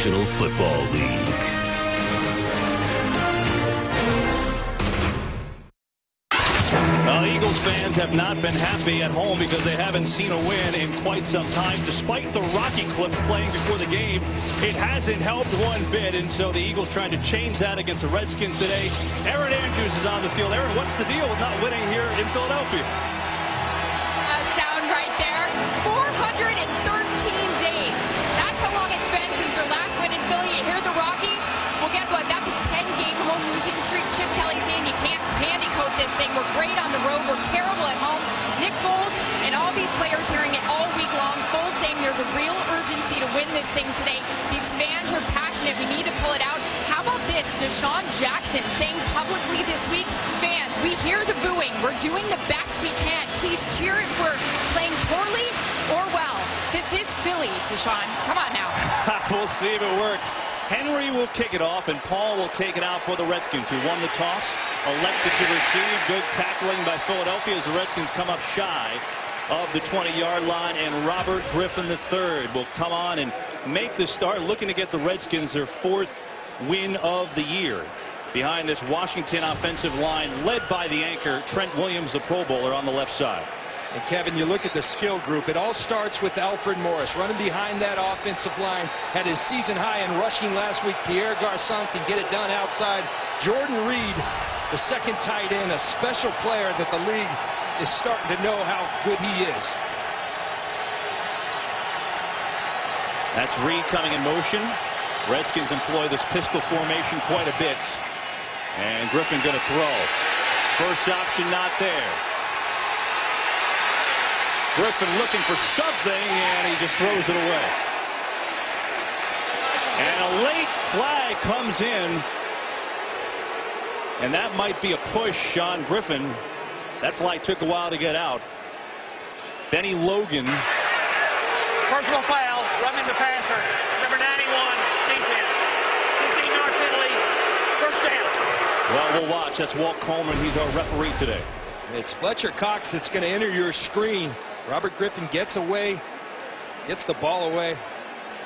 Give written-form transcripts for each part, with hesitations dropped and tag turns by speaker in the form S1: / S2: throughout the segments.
S1: National Football League.
S2: The Eagles fans have not been happy at home because they haven't seen a win in quite some time. Despite the Rocky clips playing before the game, it hasn't helped one bit, and so the Eagles trying to change that against the Redskins today. Aaron Andrews is on the field. Aaron, what's the deal with not winning here in Philadelphia?
S3: Sound right there. 413 days. That's how long it's been since your last win in Philly. You hear the Rocky? Well, guess what? That's a 10-game home losing streak. Chip Kelly's saying you can't handicoat this thing. We're great on the road. We're terrible at home. Nick Foles and all these players hearing it all week long. Foles saying there's a real urgency to win this thing today. These fans are passionate. We need to pull it out. How about this? Deshaun Jackson saying publicly this week, fans, we hear the booing. We're doing the best we can. Please cheer if we're playing poorly or well. This is Philly, Deshaun. Come on now.
S2: We'll see if it works. Henry will kick it off, and Paul will take it out for the Redskins, who won the toss, elected to receive. Good tackling by Philadelphia as the Redskins come up shy of the 20-yard line, and Robert Griffin III will come on and make the start, looking to get the Redskins their 4th win of the year. Behind this Washington offensive line, led by the anchor, Trent Williams, the Pro Bowler, on the left side.
S4: And Kevin, you look at the skill group. It all starts with Alfred Morris running behind that offensive line. Had his season high in rushing last week. Pierre Garçon can get it done outside. Jordan Reed, the second tight end, a special player that the league is starting to know how good he is.
S2: That's Reed coming in motion. Redskins employ this pistol formation quite a bit. And Griffin going to throw. First option not there. Griffin looking for something, and he just throws it away. And a late flag comes in, and that might be a push on Griffin. That flag took a while to get out. Benny Logan.
S5: Personal foul, rubbing the passer. Number 91, defense. 15-yard penalty, first down.
S2: Well, we'll watch. That's Walt Coleman. He's our referee today.
S4: It's Fletcher Cox that's going to enter your screen. Robert Griffin gets away, gets the ball away,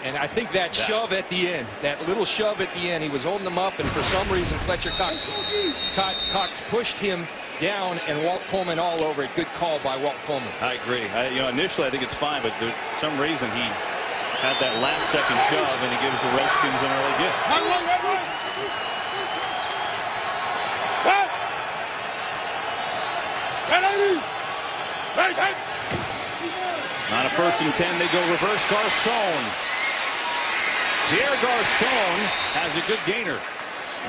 S4: and I think that shove at the end, that little shove at the end, he was holding them up, and for some reason Fletcher Cox pushed him down, and Walt Coleman all over it. Good call by Walt Coleman.
S2: I agree. Initially I think it's fine, but for some reason he had that last second shove, and he gives the Redskins an early gift. On a 1st and 10, they go reverse. Garçon. Pierre Garçon has a good gainer.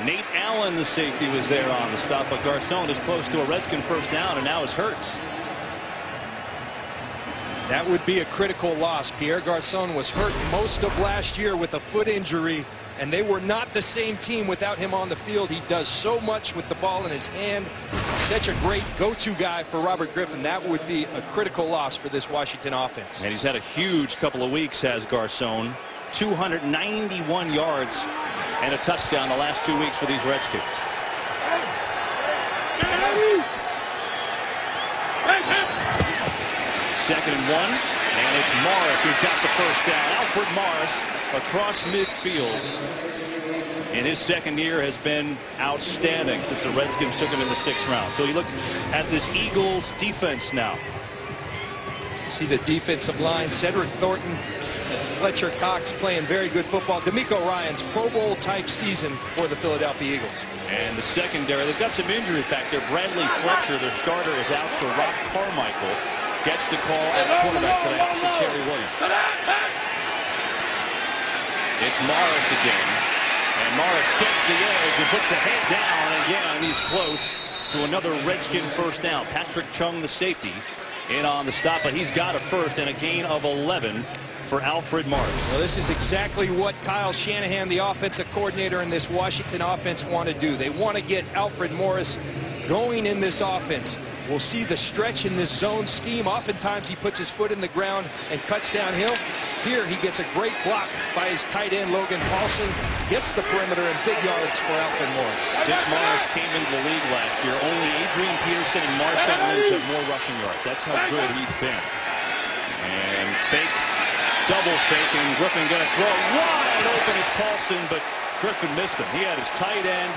S2: Nate Allen, the safety, was there on the stop, but Garçon is close to a Redskin first down, and now is Hurts.
S4: That would be a critical loss. Pierre Garçon was hurt most of last year with a foot injury, and they were not the same team without him on the field. He does so much with the ball in his hand. Such a great go-to guy for Robert Griffin. That would be a critical loss for this Washington offense.
S2: And he's had a huge couple of weeks, has Garçon. 291 yards and a touchdown the last 2 weeks for these Redskins. Second and 1, and it's Morris who's got the first down. Alfred Morris across midfield. In his second year has been outstanding since the Redskins took him in the 6th round. So you look at this Eagles defense now.
S4: See the defensive line, Cedric Thornton, Fletcher Cox playing very good football. D'Amico Ryans, Pro Bowl type season for the Philadelphia Eagles.
S2: And the secondary, they've got some injuries back there. Bradley Fletcher, their starter, is out, so Rob Carmichael gets the call at quarterback today opposite Terry Williams. It's Morris again. And Morris gets the edge and puts the head down. And again, he's close to another Redskin first down. Patrick Chung, the safety, in on the stop, but he's got a first and a gain of 11 for Alfred Morris.
S4: Well, this is exactly what Kyle Shanahan, the offensive coordinator in this Washington offense, want to do. They want to get Alfred Morris going in this offense. We'll see the stretch in this zone scheme. Oftentimes he puts his foot in the ground and cuts downhill. Here he gets a great block by his tight end Logan Paulson. Gets the perimeter and big yards for Alfred Morris.
S2: Since Morris came into the league last year, only Adrian Peterson and Marshawn Lynch have more rushing yards. That's how good he's been. And fake, double fake, and Griffin going to throw wide wide open is Paulson, but Griffin missed him. He had his tight end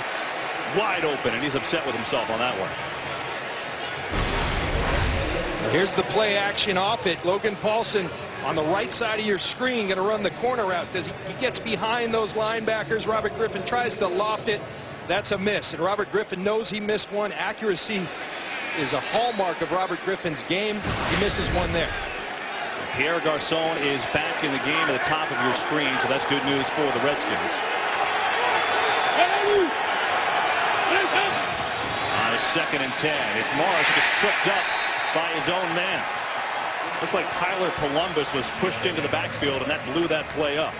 S2: wide open, and he's upset with himself on that one.
S4: Here's the play action off it. Logan Paulson on the right side of your screen, going to run the corner route. He gets behind those linebackers. Robert Griffin tries to loft it. That's a miss, and Robert Griffin knows he missed one. Accuracy is a hallmark of Robert Griffin's game. He misses one there.
S2: Pierre Garçon is back in the game at the top of your screen, so that's good news for the Redskins. On a 2nd and 10, it's Morris just tripped up by his own man. Looked like Tyler Columbus was pushed into the backfield, and that blew that play up.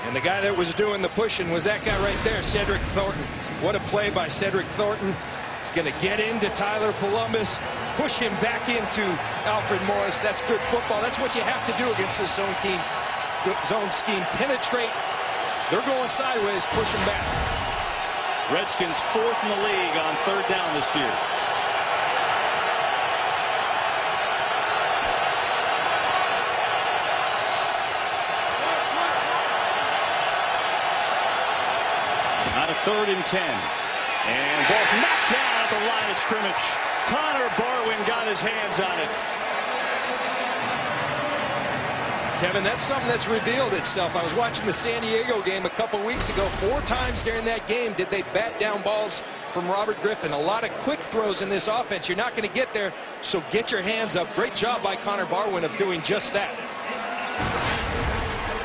S4: And the guy that was doing the pushing was that guy right there, Cedric Thornton. What a play by Cedric Thornton. He's going to get into Tyler Columbus, push him back into Alfred Morris. That's good football. That's what you have to do against this zone scheme. Penetrate. They're going sideways, push him back.
S2: Redskins 4th in the league on 3rd down this year. On a 3rd and 10. And ball's knocked down at the line of scrimmage. Connor Barwin got his hands on it.
S4: Kevin, that's something that's revealed itself. I was watching the San Diego game a couple weeks ago. 4 times during that game did they bat down balls from Robert Griffin. A lot of quick throws in this offense. You're not going to get there, so get your hands up. Great job by Connor Barwin of doing just that.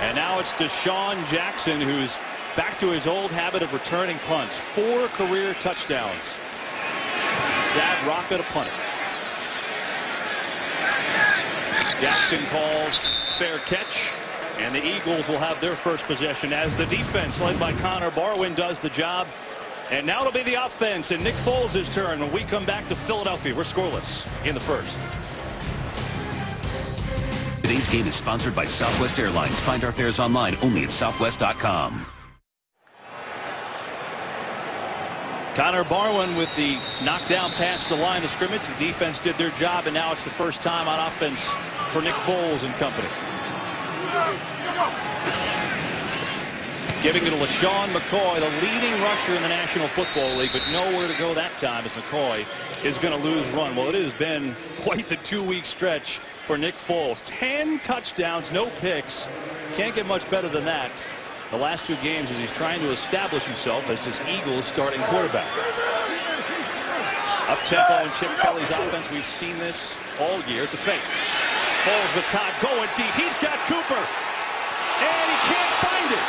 S2: And now it's Deshaun Jackson, who's back to his old habit of returning punts. 4 career touchdowns. Zad Rocca to punt it. Jackson calls fair catch, and the Eagles will have their first possession as the defense led by Connor Barwin does the job. And now it'll be the offense and Nick Foles' turn when we come back to Philadelphia. We're scoreless in the first.
S1: Today's game is sponsored by Southwest Airlines. Find our fares online only at southwest.com.
S2: Connor Barwin with the knockdown pass to the line of scrimmage. The defense did their job, and now it's the first time on offense for Nick Foles and company. Giving it to LaShawn McCoy, the leading rusher in the National Football League, but nowhere to go that time as McCoy is going to lose run. Well, it has been quite the 2-week stretch for Nick Foles. 10 touchdowns, no picks. Can't get much better than that. The last 2 games as he's trying to establish himself as his Eagles starting quarterback. Up-tempo in Chip Kelly's offense. We've seen this all year. It's a fake. Foles with time going deep. He's got Cooper. And he can't find it.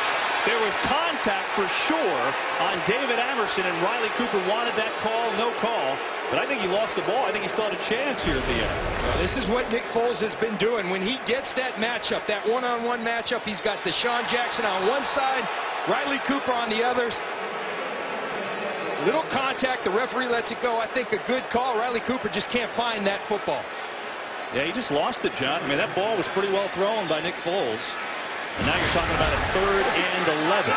S2: There was contact for sure on David Amerson, and Riley Cooper wanted that call, no call. But I think he lost the ball. I think he still had a chance here at the end.
S4: Well, this is what Nick Foles has been doing. When he gets that matchup, that one-on-one matchup, he's got Deshaun Jackson on one side, Riley Cooper on the others. Little contact, the referee lets it go. I think a good call. Riley Cooper just can't find that football.
S2: Yeah, he just lost it, John. I mean, that ball was pretty well thrown by Nick Foles. And now you're talking about a 3rd and 11.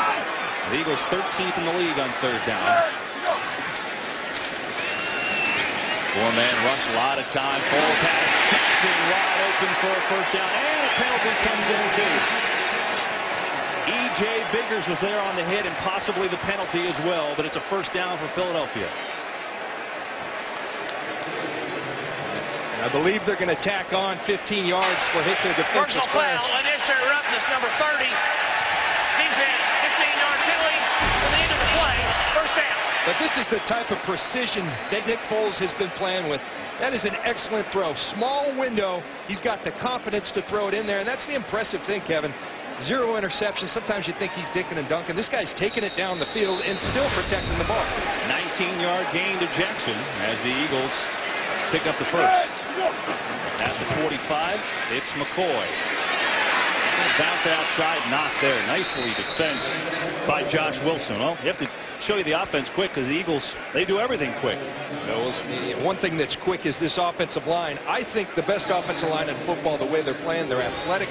S2: The Eagles 13th in the league on 3rd down. 4-man rush, a lot of time. Foles has Jackson wide open for a first down, and a penalty comes in too. E.J. Biggers was there on the hit and possibly the penalty as well, but it's a first down for Philadelphia.
S4: I believe they're going to tack on 15 yards for hit their defensive player.
S5: Personal foul, unnecessary roughness, number 30. Defense, 15-yard penalty for the end of the play. First down.
S4: But this is the type of precision that Nick Foles has been playing with. That is an excellent throw. Small window. He's got the confidence to throw it in there, and that's the impressive thing, Kevin. 0 interceptions. Sometimes you think he's dicking and dunking. This guy's taking it down the field and still protecting the ball.
S2: 19-yard gain to Jackson as the Eagles pick up the first. At the 45, it's McCoy. Bounce outside, not there. Nicely defensed by Josh Wilson. Well, you have to show you the offense quick because the Eagles, they do everything quick.
S4: One thing that's quick is this offensive line. I think the best offensive line in football, the way they're playing, they're athletic,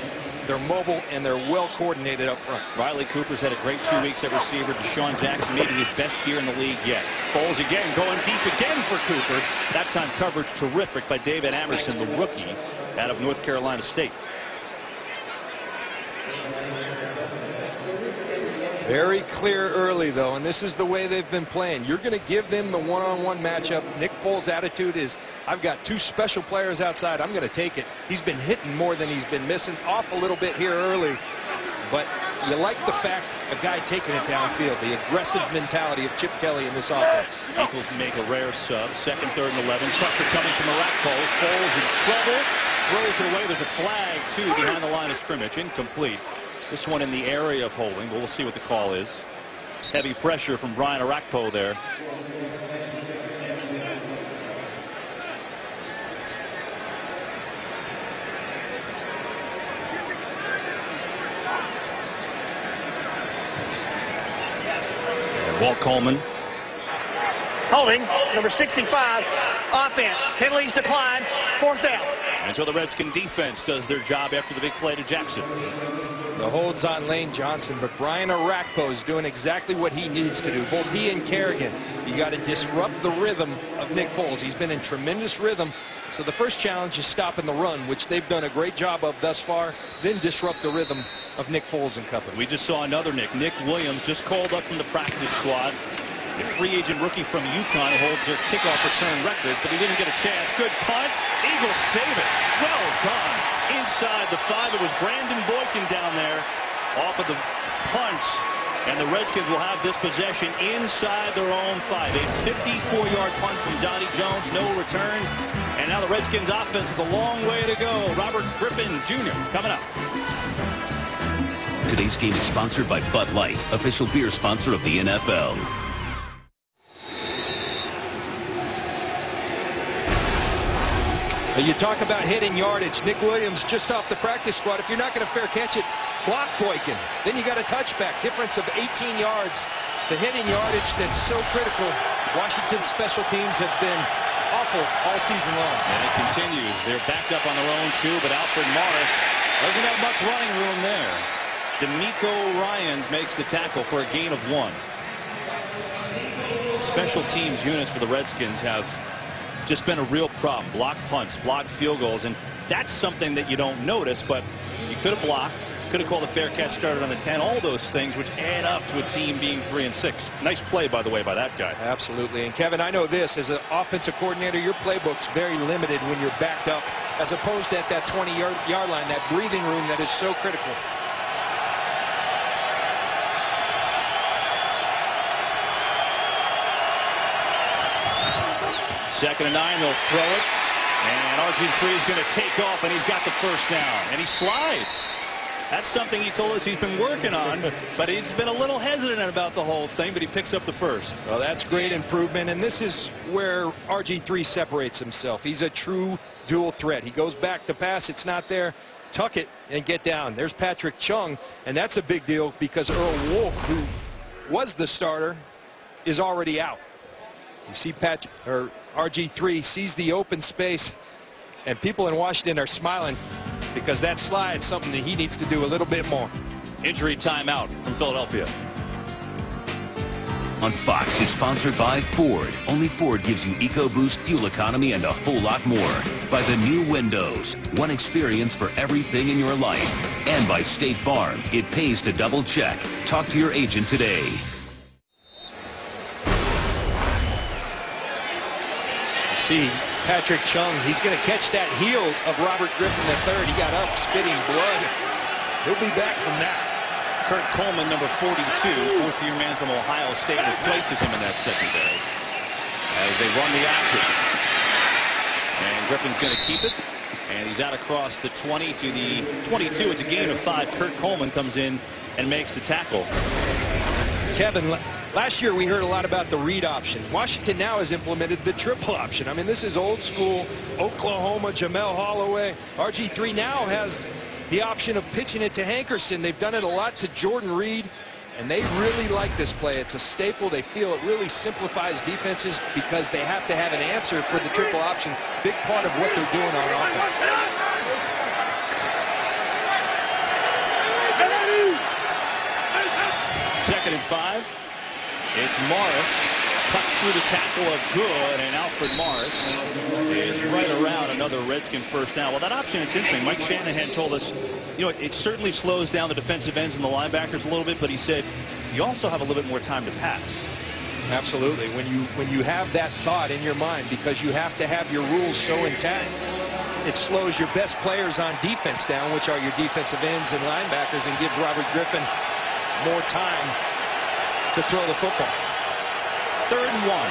S4: they're mobile, and they're well coordinated up front.
S2: Riley Cooper's had a great 2 weeks at receiver. Deshaun Jackson maybe his best year in the league yet. Foles again going deep again for Cooper. That time coverage terrific by David Amerson, the rookie out of North Carolina State.
S4: Very clear early, though, and this is the way they've been playing. You're going to give them the one-on-one matchup. Nick Foles' attitude is, I've got two special players outside. I'm going to take it. He's been hitting more than he's been missing. Off a little bit here early, but you like the fact a guy taking it downfield, the aggressive mentality of Chip Kelly in this offense.
S2: Eagles make a rare sub. Second, third, and 11. Pressure coming from Arakpo. Foles in trouble. Throws it away. There's a flag, too, behind the line of scrimmage. Incomplete. This one in the area of holding. We'll see what the call is. Heavy pressure from Brian Arakpo there. And Walt Coleman.
S5: Holding, number 65, offense. Penalties decline, 4th down.
S2: And so the Redskin defense does their job after the big play to Jackson.
S4: The hold's on Lane Johnson, but Brian Arakpo is doing exactly what he needs to do. Both he and Kerrigan. You got to disrupt the rhythm of Nick Foles. He's been in tremendous rhythm. So the first challenge is stopping the run, which they've done a great job of thus far. Then disrupt the rhythm of Nick Foles and company.
S2: We just saw another Nick. Nick Williams just called up from the practice squad. A free agent rookie from UConn holds their kickoff return records, but he didn't get a chance. Good punt. Eagles save it. Well done. Inside the 5. It was Brandon Boykin down there off of the punt. And the Redskins will have this possession inside their own 5. A 54-yard punt from Donnie Jones. No return. And now the Redskins offense with a long way to go. Robert Griffin Jr. coming up.
S1: Today's game is sponsored by Bud Light, official beer sponsor of the NFL.
S4: You talk about hitting yardage. Nick Williams just off the practice squad. If you're not going to fair catch it, block Boykin. Then you got a touchback. Difference of 18 yards. The hitting yardage that's so critical. Washington's special teams have been awful all season long.
S2: And it continues. They're backed up on their own, too, but Alfred Morris doesn't have much running room there. D'Amico Ryans makes the tackle for a gain of 1. Special teams units for the Redskins have just been a real problem. Block punts, block field goals, and that's something that you don't notice, but you could have blocked, could have called a fair catch, started on the 10, all those things which add up to a team being 3-6. Nice play, by the way, by that guy.
S4: Absolutely. And Kevin, I know this, as an offensive coordinator, your playbook's very limited when you're backed up, as opposed to at that 20-yard line, that breathing room that is so critical.
S2: Second and 9, they'll throw it. And RG3 is going to take off, and he's got the first down. And he slides. That's something he told us he's been working on, but he's been a little hesitant about the whole thing, but he picks up the first.
S4: Well, that's great improvement, and this is where RG3 separates himself. He's a true dual threat. He goes back to pass. It's not there. Tuck it and get down. There's Patrick Chung, and that's a big deal because Earl Wolf, who was the starter, is already out. You see RG3 sees the open space, and people in Washington are smiling because that slide's something that he needs to do a little bit more.
S2: Injury timeout from Philadelphia.
S1: On Fox is sponsored by Ford. Only Ford gives you EcoBoost fuel economy and a whole lot more. By the new Windows. One experience for everything in your life. And by State Farm. It pays to double check. Talk to your agent today.
S4: See Patrick Chung, he's going to catch that heel of Robert Griffin III. He got up spitting blood. He'll be back from that.
S2: Kurt Coleman, number 42, fourth-year man from Ohio State, replaces him in that secondary as they run the action. And Griffin's going to keep it, and he's out across the 20 to the 22. It's a gain of 5. Kurt Coleman comes in and makes the tackle.
S4: Kevin, last year we heard a lot about the read option. Washington now has implemented the triple option. I mean, this is old school Oklahoma, Jamel Holloway. RG3 now has the option of pitching it to Hankerson. They've done it a lot to Jordan Reed, and they really like this play. It's a staple. They feel it really simplifies defenses because they have to have an answer for the triple option. Big part of what they're doing on offense.
S2: Second and 5. It's Morris. Cuts through the tackle of Good, and Alfred Morris is right around another Redskin first down. Well, that option, it's interesting. Mike Shanahan told us, you know, it certainly slows down the defensive ends and the linebackers a little bit, but he said you also have a little bit more time to pass.
S4: Absolutely. When you have that thought in your mind, because you have to have your rules so intact, it slows your best players on defense down, which are your defensive ends and linebackers, and gives Robert Griffin more time to throw the football.
S2: 3rd and 1.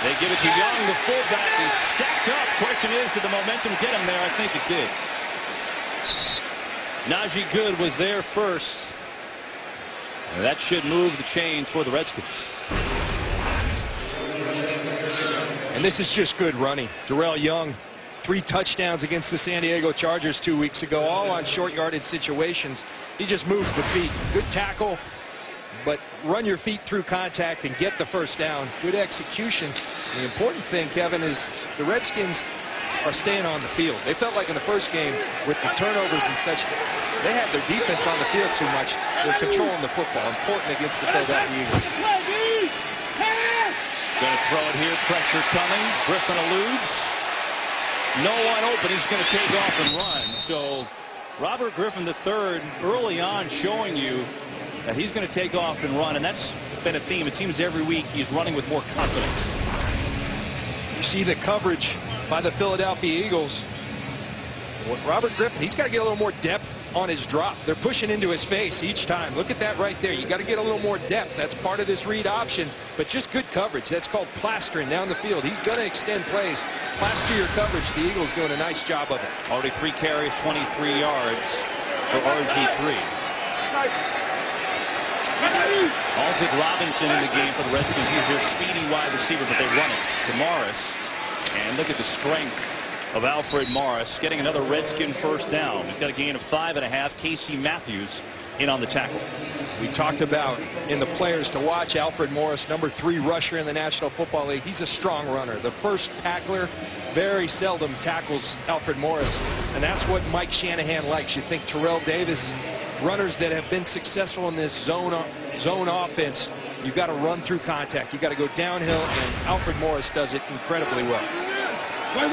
S2: They give it to Young, the fullback. He's stacked up. Question is, did the momentum get him there? I think it did. Najee Good was there first. And that should move the chains for the Redskins.
S4: And this is just good running. Darrell Young, 3 touchdowns against the San Diego Chargers 2 weeks ago, all on short yardage situations. He just moves the feet. Good tackle, but run your feet through contact and get the first down. Good execution. The important thing, Kevin, is the Redskins are staying on the field. They felt like in the first game with the turnovers and such, they had their defense on the field too much. They're controlling the football. Important against the Philadelphia Eagles.
S2: Going to throw it here. Pressure coming. Griffin eludes. No one open. He's going to take off and run. So Robert Griffin III early on showing you that he's going to take off and run, and that's been a theme. It seems every week he's running with more confidence.
S4: You see the coverage by the Philadelphia Eagles. Robert Griffin, he's got to get a little more depth on his drop. They're pushing into his face each time. Look at that right there. You got to get a little more depth. That's part of this read option, but just good coverage. That's called plastering down the field. He's going to extend plays. Plaster your coverage. The Eagles doing a nice job of it.
S2: Already 3 carries, 23 yards for RG3. Alton Robinson in the game for the Redskins. He's their speedy wide receiver, but they run it to Morris. And look at the strength of Alfred Morris, getting another Redskin first down. He's got a gain of 5.5. Casey Matthews in on the tackle.
S4: We talked about in the players to watch Alfred Morris, number 3 rusher in the National Football League. He's a strong runner. The first tackler very seldom tackles Alfred Morris, and that's what Mike Shanahan likes. You think Terrell Davis, runners that have been successful in this zone offense, you've got to run through contact. You've got to go downhill, and Alfred Morris does it incredibly well.
S2: Look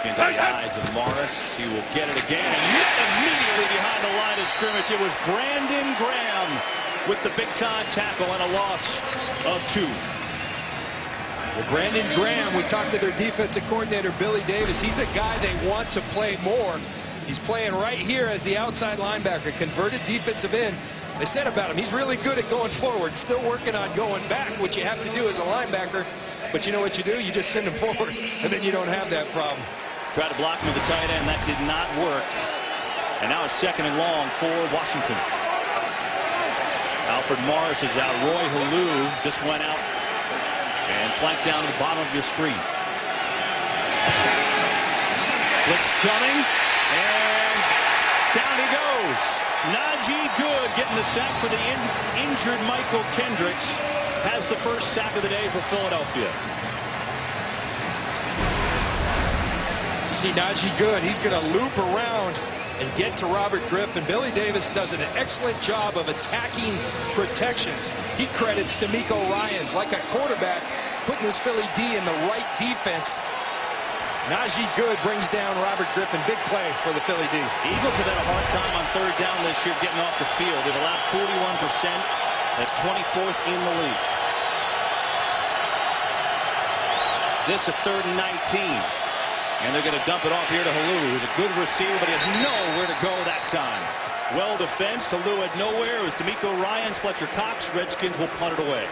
S2: into the eyes of Morris. He will get it again. And immediately behind the line of scrimmage, it was Brandon Graham with the big-time tackle and a loss of 2.
S4: Well, Brandon Graham, we talked to their defensive coordinator, Billy Davis. He's a guy they want to play more. He's playing right here as the outside linebacker, converted defensive end. They said about him, he's really good at going forward, still working on going back, which you have to do as a linebacker. But you know what you do? You just send him forward, and then you don't have that problem.
S2: Tried to block him with the tight end. That did not work. And now it's 2nd and long for Washington. Alfred Morris is out. Roy Halou just went out and flanked down to the bottom of your screen. Blitz coming, and down he goes. Najee Good getting the sack for the injured Michael Kendricks. Has the first sack of the day for Philadelphia.
S4: See Najee Good, he's going to loop around and get to Robert Griffin. Billy Davis does an excellent job of attacking protections. He credits D'Amico Ryans like a quarterback, putting his Philly D in the right defense. Najee Good brings down Robert Griffin. Big play for the Philly D.
S2: Eagles have had a hard time on 3rd down this year getting off the field. They've allowed 41%. That's 24th in the league. This is 3rd and 19. And they're going to dump it off here to Halou, who's a good receiver, but he has nowhere to go that time. Well defense. Halou had nowhere. It was D'Amico Ryans, Fletcher Cox. Redskins will punt it away.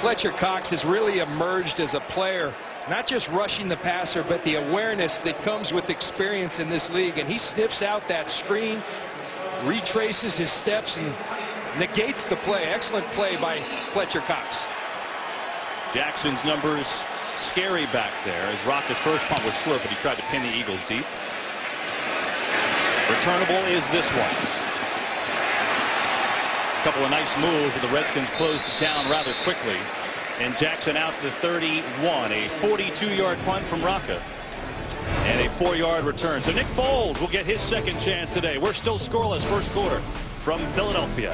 S4: Fletcher Cox has really emerged as a player, not just rushing the passer, but the awareness that comes with experience in this league. And he sniffs out that screen, retraces his steps, and negates the play. Excellent play by Fletcher Cox.
S2: Jackson's numbers scary back there, as Rocca's first punt was short, but he tried to pin the Eagles deep. Returnable is this one. A couple of nice moves, but the Redskins closed it down rather quickly. And Jackson out to the 31. A 42-yard punt from Rocca. And a 4-yard return. So Nick Foles will get his second chance today. We're still scoreless first quarter from Philadelphia.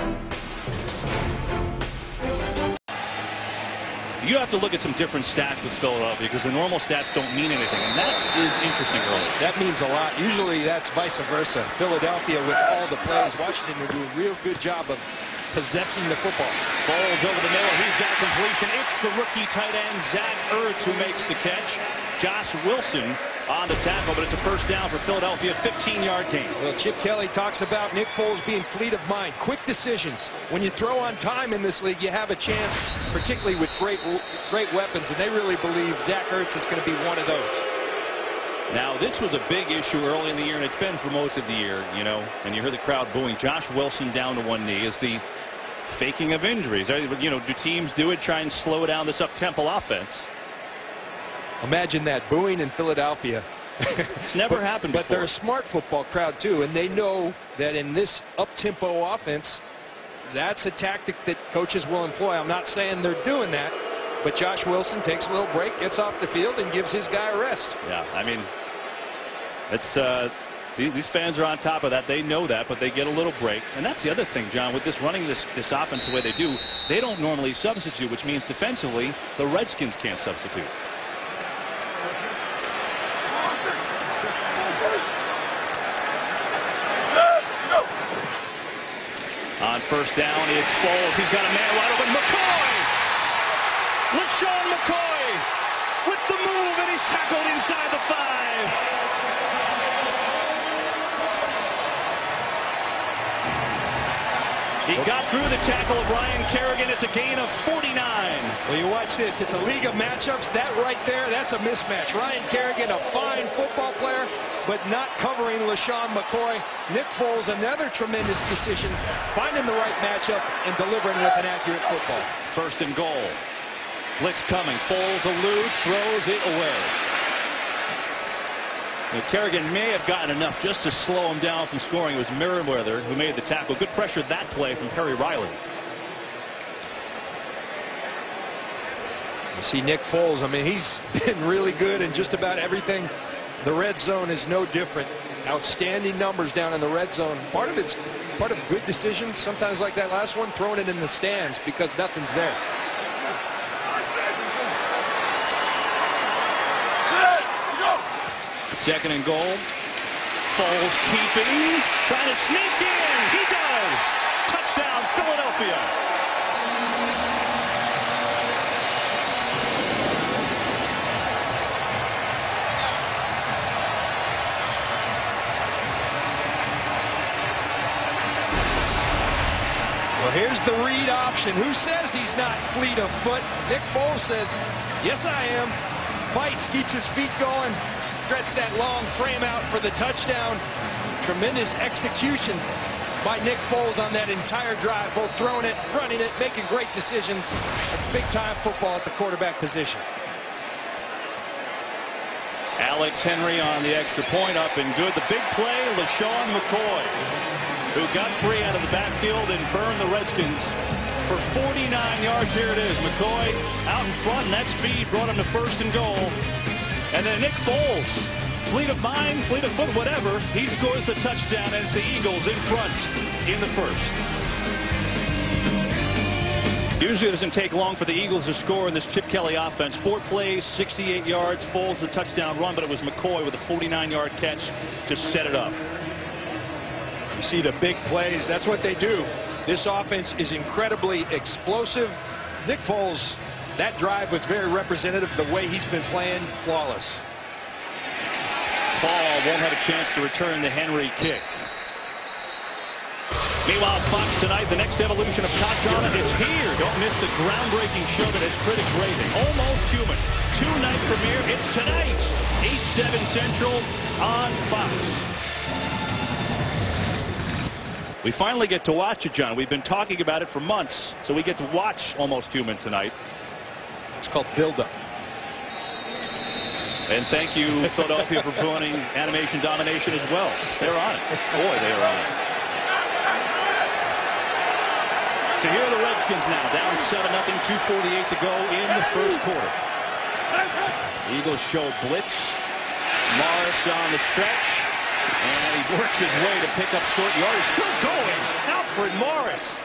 S2: You have to look at some different stats with Philadelphia because the normal stats don't mean anything, and that is interesting early.
S4: That means a lot. Usually that's vice versa. Philadelphia with all the plays. Washington will do a real good job of possessing the football.
S2: Falls over the middle. He's got a completion. It's the rookie tight end, Zach Ertz, who makes the catch. Josh Wilson on the tackle, but it's a first down for Philadelphia, 15-yard gain.
S4: Well, Chip Kelly talks about Nick Foles being fleet of mind, quick decisions. When you throw on time in this league, you have a chance, particularly with great weapons, and they really believe Zach Ertz is going to be one of those.
S2: Now, this was a big issue early in the year, and it's been for most of the year, you know, and you hear the crowd booing. Josh Wilson down to one knee. Is the faking of injuries. You know, do teams do it, try and slow down this up-tempo offense?
S4: Imagine that, booing in Philadelphia.
S2: It's never happened before.
S4: But they're a smart football crowd, too, and they know that in this up-tempo offense, that's a tactic that coaches will employ. I'm not saying they're doing that, but Josh Wilson takes a little break, gets off the field, and gives his guy a rest.
S2: Yeah, I mean, it's these fans are on top of that. They know that, but they get a little break. And that's the other thing, John, with this running this offense the way they do, they don't normally substitute, which means defensively the Redskins can't substitute. On first down, it's Foles. He's got a man wide open. McCoy! LaShawn McCoy with the move, and he's tackled inside the 5. He got through the tackle of Ryan Kerrigan. It's a gain of 49.
S4: Well, you watch this. It's a league of matchups. That right there, that's a mismatch. Ryan Kerrigan, a fine football player, but not covering LaShawn McCoy. Nick Foles, another tremendous decision, finding the right matchup and delivering with an accurate football.
S2: First and goal. Blitz coming. Foles eludes, throws it away. Now, Kerrigan may have gotten enough just to slow him down from scoring. It was Merriweather who made the tackle. Good pressure that play from Perry Riley.
S4: You see Nick Foles, I mean, he's been really good in just about everything. The red zone is no different. Outstanding numbers down in the red zone. Part of good decisions, sometimes like that last one, throwing it in the stands because nothing's there.
S2: Second and goal. Foles keeping, trying to sneak in. He does. Touchdown, Philadelphia.
S4: Well, here's the read option. Who says he's not fleet of foot? Nick Foles says, yes, I am. Fights, keeps his feet going, stretch that long frame out for the touchdown. Tremendous execution by Nick Foles on that entire drive, both throwing it, running it, making great decisions. Big-time football at the quarterback position.
S2: Alex Henry on the extra point, up and good. The big play, LaShawn McCoy, who got free out of the backfield and burned the Redskins for 49 yards. Here it is. McCoy out in front, and that speed brought him to first and goal. And then Nick Foles, fleet of mind, fleet of foot, whatever, he scores the touchdown, and it's the Eagles in front in the first. Usually it doesn't take long for the Eagles to score in this Chip Kelly offense. 4 plays, 68 yards, Foles the touchdown run, but it was McCoy with a 49-yard catch to set it up.
S4: You see the big plays. That's what they do. This offense is incredibly explosive. Nick Foles, that drive was very representative of the way he's been playing, flawless.
S2: Paul won't have a chance to return the Henry kick. Meanwhile, Fox tonight, the next evolution of Cop Drama is here. Don't miss the groundbreaking show that has critics raving. Almost Human. 2-night premiere. It's tonight, 8/7 Central on Fox. We finally get to watch it, John. We've been talking about it for months, so we get to watch Almost Human tonight.
S4: It's called build-up.
S2: And thank you, Philadelphia, for pulling Animation Domination as well. They're on it. Boy, they are on it. So here are the Redskins now, down 7-0, 2:48 to go in the first quarter. Eagles show blitz. Morris on the stretch. And he works his way to pick up short yardage. Still going. Alfred Morris.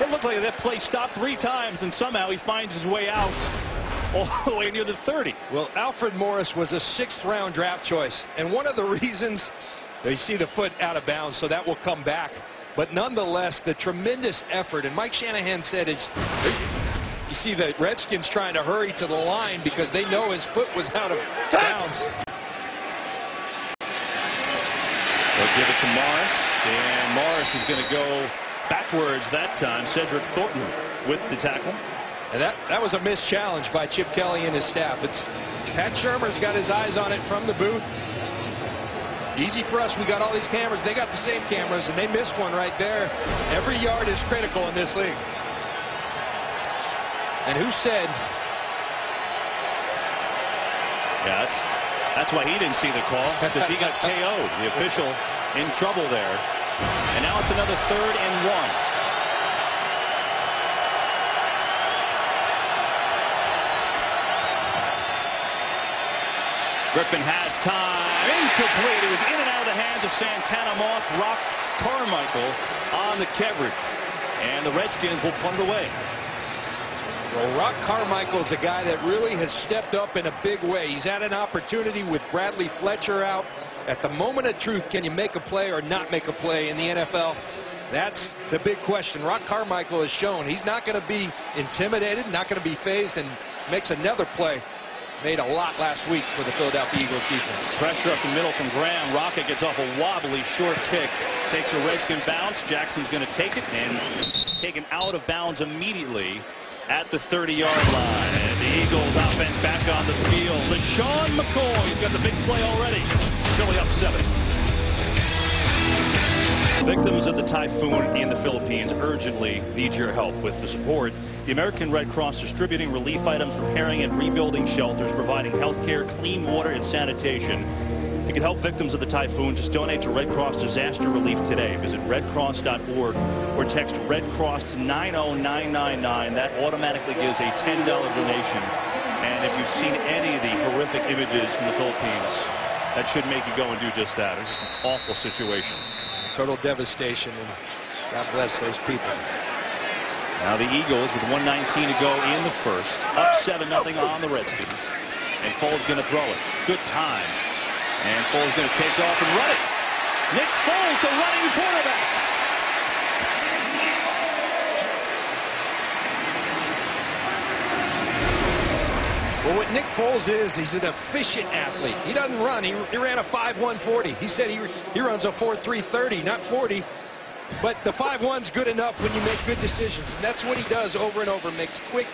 S2: It looked like that play stopped 3 times, and somehow he finds his way out all the way near the 30.
S4: Well, Alfred Morris was a 6th-round draft choice, and one of the reasons they see the foot out of bounds, so that will come back. But nonetheless, the tremendous effort, and Mike Shanahan said, is you see the Redskins trying to hurry to the line because they know his foot was out of bounds.
S2: They'll give it to Morris, and Morris is going to go backwards that time. Cedric Thornton with the tackle.
S4: And that was a missed challenge by Chip Kelly and his staff. It's Pat Shurmur's got his eyes on it from the booth. Easy for us. We got all these cameras. They got the same cameras, and they missed one right there. Every yard is critical in this league. And who said?
S2: Yeah, that's why he didn't see the call, because he got KO'd. The official in trouble there. And now it's another 3rd and 1. Griffin has time. Incomplete. It was in and out of the hands of Santana Moss. Rock Carmichael on the coverage. And the Redskins will punt it away.
S4: Well, Rock Carmichael is a guy that really has stepped up in a big way. He's had an opportunity with Bradley Fletcher out. At the moment of truth, can you make a play or not make a play in the NFL? That's the big question. Rock Carmichael has shown he's not going to be intimidated, not going to be phased, and makes another play. Made a lot last week for the Philadelphia Eagles defense.
S2: Pressure up the middle from Graham. Rocket gets off a wobbly short kick. Takes a Redskin bounce. Jackson's going to take it and taken out of bounds immediately at the 30-yard line. And the Eagles offense back on the field. LeSean McCoy, he's got the big play already. Philly up 7. Victims of the typhoon in the Philippines urgently need your help. With the support, the American Red Cross distributing relief items, repairing and rebuilding shelters, providing health care, clean water, and sanitation. You can help victims of the typhoon. Just donate to Red Cross Disaster Relief today. Visit redcross.org or text Red Cross to 90999. That automatically gives a $10 donation. And if you've seen any of the horrific images from the Philippines, that should make you go and do just that. It's just an awful situation.
S4: Total devastation, and God bless those people.
S2: Now the Eagles with 1:19 to go in the first, up 7-0 on the Redskins. And Foles going to throw it. Good time. And Foles going to take off and run it. Nick Foles, the running quarterback.
S4: Well, what Nick Foles is, he's an efficient athlete. He doesn't run. He ran a 5.140. He said he runs a 4.330, not 40. But the 5.1's good enough when you make good decisions. And that's what he does over and over. Makes quick,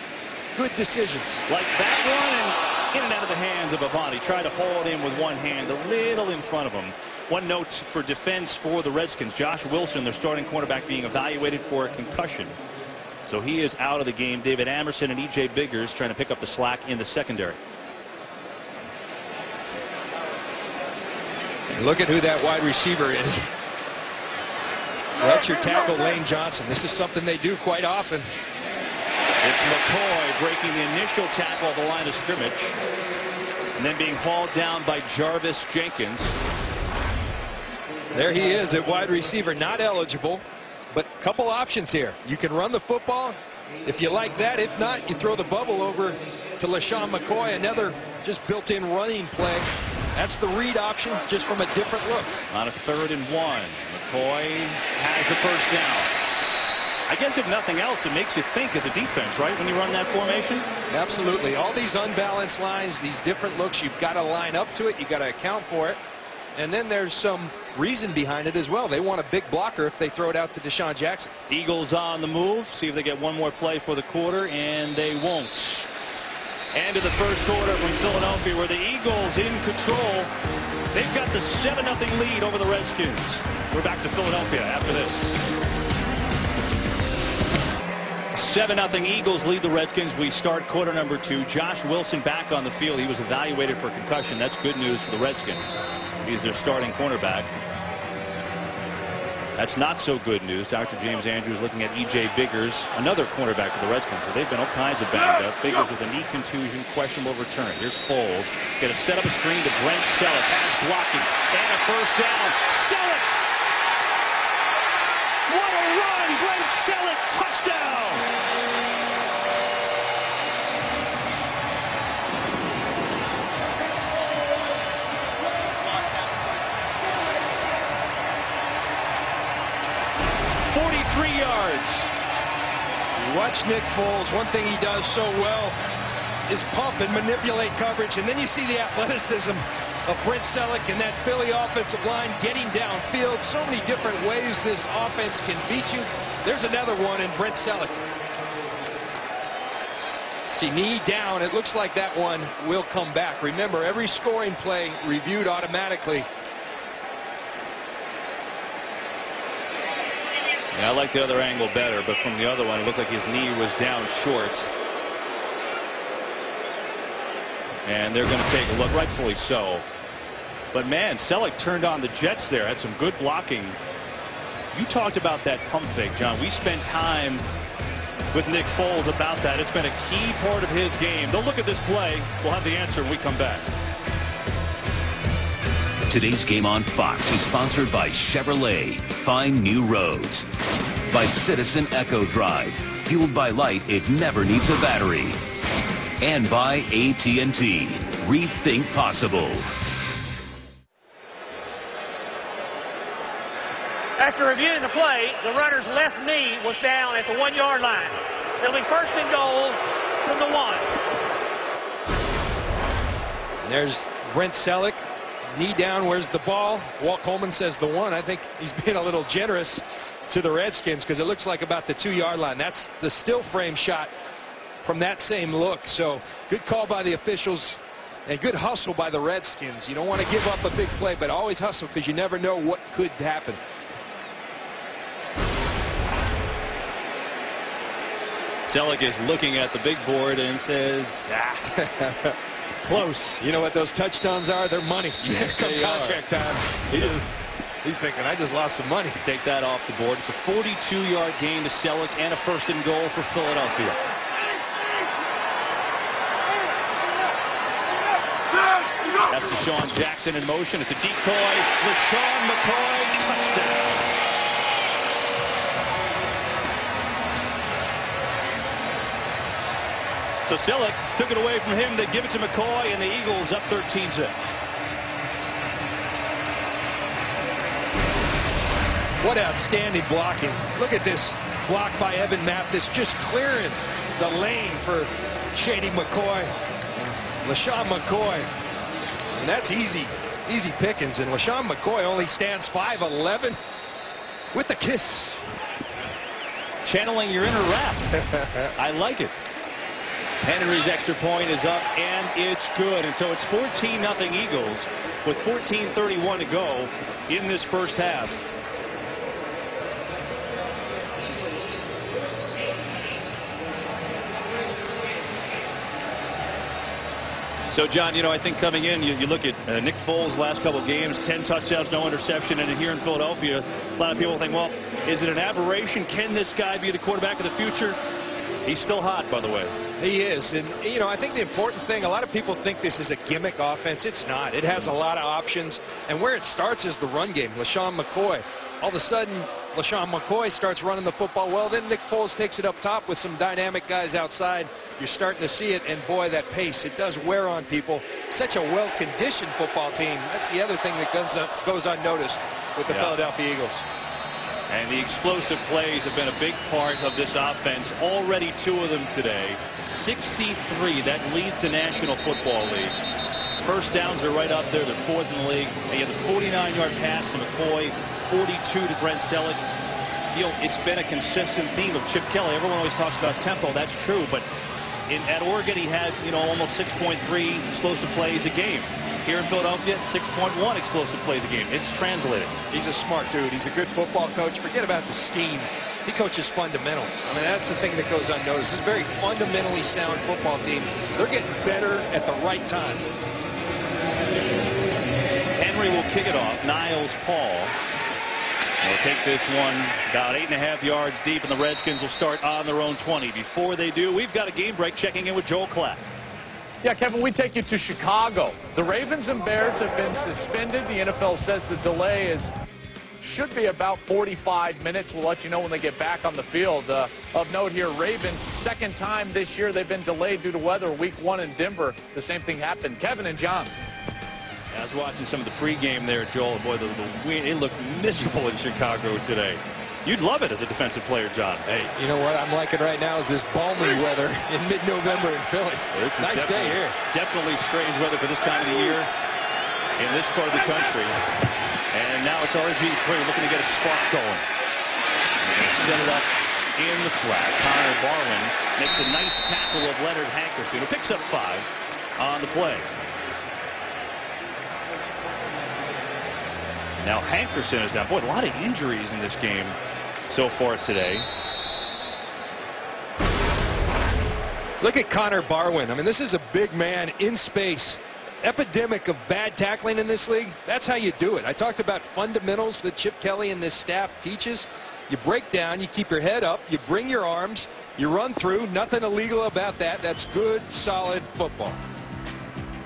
S4: good decisions.
S2: Like that one, and in and out of the hands of Avani. Tried to hold in with one hand, a little in front of him. One note for defense for the Redskins. Josh Wilson, their starting cornerback, being evaluated for a concussion. So he is out of the game. David Amerson and E.J. Biggers trying to pick up the slack in the secondary.
S4: And look at who that wide receiver is. That's your tackle, Lane Johnson. This is something they do quite often.
S2: It's McCoy breaking the initial tackle at the line of scrimmage. And then being hauled down by Jarvis Jenkins.
S4: There he is at wide receiver, not eligible. But a couple options here. You can run the football if you like that. If not, you throw the bubble over to LeSean McCoy, another just built-in running play. That's the read option, just from a different look.
S2: On a 3rd and 1, McCoy has the first down. I guess if nothing else, it makes you think as a defense, right, when you run that formation?
S4: Absolutely. All these unbalanced lines, these different looks, you've got to line up to it. You've got to account for it. And then there's some reason behind it as well. They want a big blocker if they throw it out to Deshaun Jackson.
S2: Eagles on the move. See if they get one more play for the quarter, and they won't. End of the first quarter from Philadelphia, where the Eagles in control. They've got the 7-0 lead over the Redskins. We're back to Philadelphia after this. 7-0 Eagles lead the Redskins. We start quarter number 2. Josh Wilson back on the field. He was evaluated for concussion. That's good news for the Redskins. He's their starting cornerback. That's not so good news. Dr. James Andrews looking at E.J. Biggers, another cornerback for the Redskins. So they've been all kinds of banged up. Biggers with a knee contusion, questionable return. Here's Foles. Going to set up a screen to Brent Selleck. Has blocking. And a first down. Selleck! What a run! Brent Selleck, touchdown! Touchdown! Yards.
S4: You watch Nick Foles. One thing he does so well is pump and manipulate coverage. And then you see the athleticism of Brent Selleck and that Philly offensive line getting downfield. So many different ways this offense can beat you. There's another one in Brent Selleck. See, knee down. It looks like that one will come back. Remember, every scoring play reviewed automatically.
S2: Yeah, I like the other angle better, but from the other one, it looked like his knee was down short. And they're going to take a look, rightfully so. But man, Selleck turned on the Jets there, had some good blocking. You talked about that pump fake, John. We spent time with Nick Foles about that. It's been a key part of his game. They'll look at this play. We'll have the answer when we come back.
S1: Today's game on Fox is sponsored by Chevrolet, Find New Roads. By Citizen Echo Drive, fueled by light, it never needs a battery. And by AT&T, rethink possible.
S5: After reviewing the play, the runner's left knee was down at the 1-yard line. It'll be first and goal from the 1.
S4: And there's Brent Selleck. Knee down, where's the ball? Walt Coleman says the 1. I think he's being a little generous to the Redskins because it looks like about the 2-yard line. That's the still frame shot from that same look. So good call by the officials and good hustle by the Redskins. You don't want to give up a big play, but always hustle because you never know what could happen.
S2: Selleck is looking at the big board and says, close.
S4: You know what those touchdowns are? They're money.
S2: Yes,
S4: Come contract time. He's thinking, I just lost some money.
S2: Take that off the board. It's a 42-yard gain to Selleck and a first and goal for Philadelphia. That's Deshaun Jackson in motion. It's a decoy. LeSean McCoy, touchdown. So Selleck took it away from him. They give it to McCoy, and the Eagles up 13-zip.
S4: What outstanding blocking. Look at this block by Evan Mathis, just clearing the lane for Shady McCoy. LeSean McCoy. And that's easy pickings. And LeSean McCoy only stands 5'11" with a kiss.
S2: Channeling your inner Raph. I like it. Henry's extra point is up, and it's good. And so it's 14-0 Eagles with 14:31 to go in this first half. So, John, you know, I think coming in, you look at Nick Foles' last couple of games, 10 touchdowns, no interception, and here in Philadelphia, a lot of people think, well, is it an aberration? Can this guy be the quarterback of the future? He's still hot, by the way.
S4: He is. And, you know, I think the important thing, a lot of people think this is a gimmick offense. It's not. It has a lot of options. And where it starts is the run game. LeSean McCoy. All of a sudden, LeSean McCoy starts running the football well. Then Nick Foles takes it up top with some dynamic guys outside. You're starting to see it. And, boy, that pace, it does wear on people. Such a well-conditioned football team. That's the other thing that goes unnoticed with the Philadelphia Eagles.
S2: And the explosive plays have been a big part of this offense. Already 2 of them today. 63. That leads the National Football League. First downs are right up there. They're 4th in the league. They have a 49-yard pass to McCoy. 42 to Brent Selleck. You know, it's been a consistent theme of Chip Kelly. Everyone always talks about tempo. That's true. But at Oregon, he had, you know, almost 6.3 explosive plays a game. Here in Philadelphia, 6.1 explosive plays a game. It's translating.
S4: He's a smart dude. He's a good football coach. Forget about the scheme. He coaches fundamentals. I mean, that's the thing that goes unnoticed. This is a very fundamentally sound football team. They're getting better at the right time.
S2: Henry will kick it off. Niles Paul will take this one about 8.5 yards deep, and the Redskins will start on their own 20. Before they do, we've got a game break. Checking in with Joel Klatt.
S6: Yeah, Kevin, we take you to Chicago. The Ravens and Bears have been suspended. The NFL says the delay is should be about 45 minutes. We'll let you know when they get back on the field. Of note here, Ravens, second time this year they've been delayed due to weather. Week 1 in Denver, the same thing happened. Kevin and John.
S2: I was watching some of the pregame there, Joel. Boy, the wind, it looked miserable in Chicago today. You'd love it as a defensive player, John.
S4: Hey, you know what I'm liking right now is this balmy weather in mid-November in Philly.
S2: It's
S4: a nice day here.
S2: Definitely strange weather for this time of the year in this part of the country. And now it's RG3 looking to get a spark going. They're going to set it up in the flat. Connor Barwin makes a nice tackle of Leonard Hankerson, who picks up 5 on the play. Now Hankerson is down. Boy, a lot of injuries in this game so far today.
S4: Look at Connor Barwin. I mean, this is a big man in space. Epidemic of bad tackling in this league. That's how you do it. I talked about fundamentals that Chip Kelly and this staff teaches. You break down, you keep your head up, you bring your arms, you run through. Nothing illegal about that. That's good, solid football.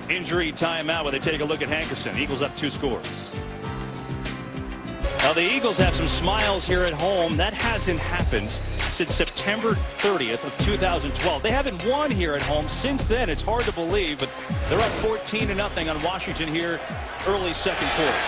S2: Injury timeout where they take a look at Hankerson. Eagles up 2 scores. Now the Eagles have some smiles here at home. That hasn't happened since September 30th of 2012. They haven't won here at home since then. It's hard to believe, but they're up 14-0 on Washington here early second quarter.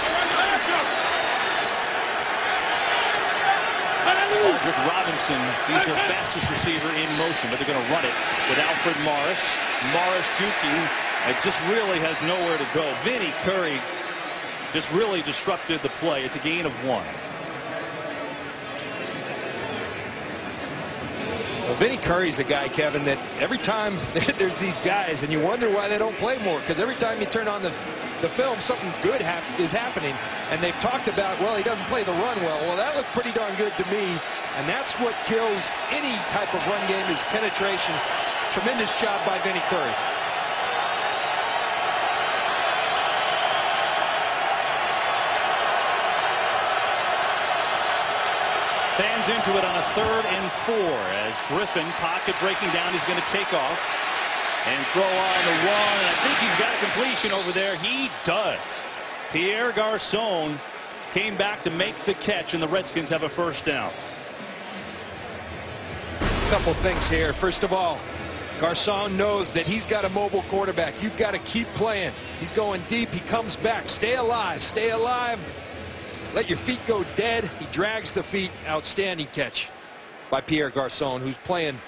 S2: Aldrick Robinson, he's their fastest receiver in motion, but they're going to run it with Alfred Morris. Morris juking. It just really has nowhere to go. Vinny Curry just really disrupted the play. It's a gain of 1.
S4: Well, Vinny Curry's a guy, Kevin, that every time there's these guys, and you wonder why they don't play more, because every time you turn on the film, something good is happening. And they've talked about, well, he doesn't play the run well. Well, that looked pretty darn good to me. And that's what kills any type of run game is penetration. Tremendous job by Vinny Curry.
S2: Fans into it on a 3rd and 4 as Griffin, pocket breaking down, he's going to take off and throw on the run. And I think he's got a completion over there. He does. Pierre Garçon came back to make the catch, and the Redskins have a first down.
S4: A couple things here. First of all, Garçon knows that he's got a mobile quarterback. You've got to keep playing. He's going deep. He comes back. Stay alive. Stay alive. Let your feet go dead. He drags the feet. Outstanding catch by Pierre Garçon, who's playing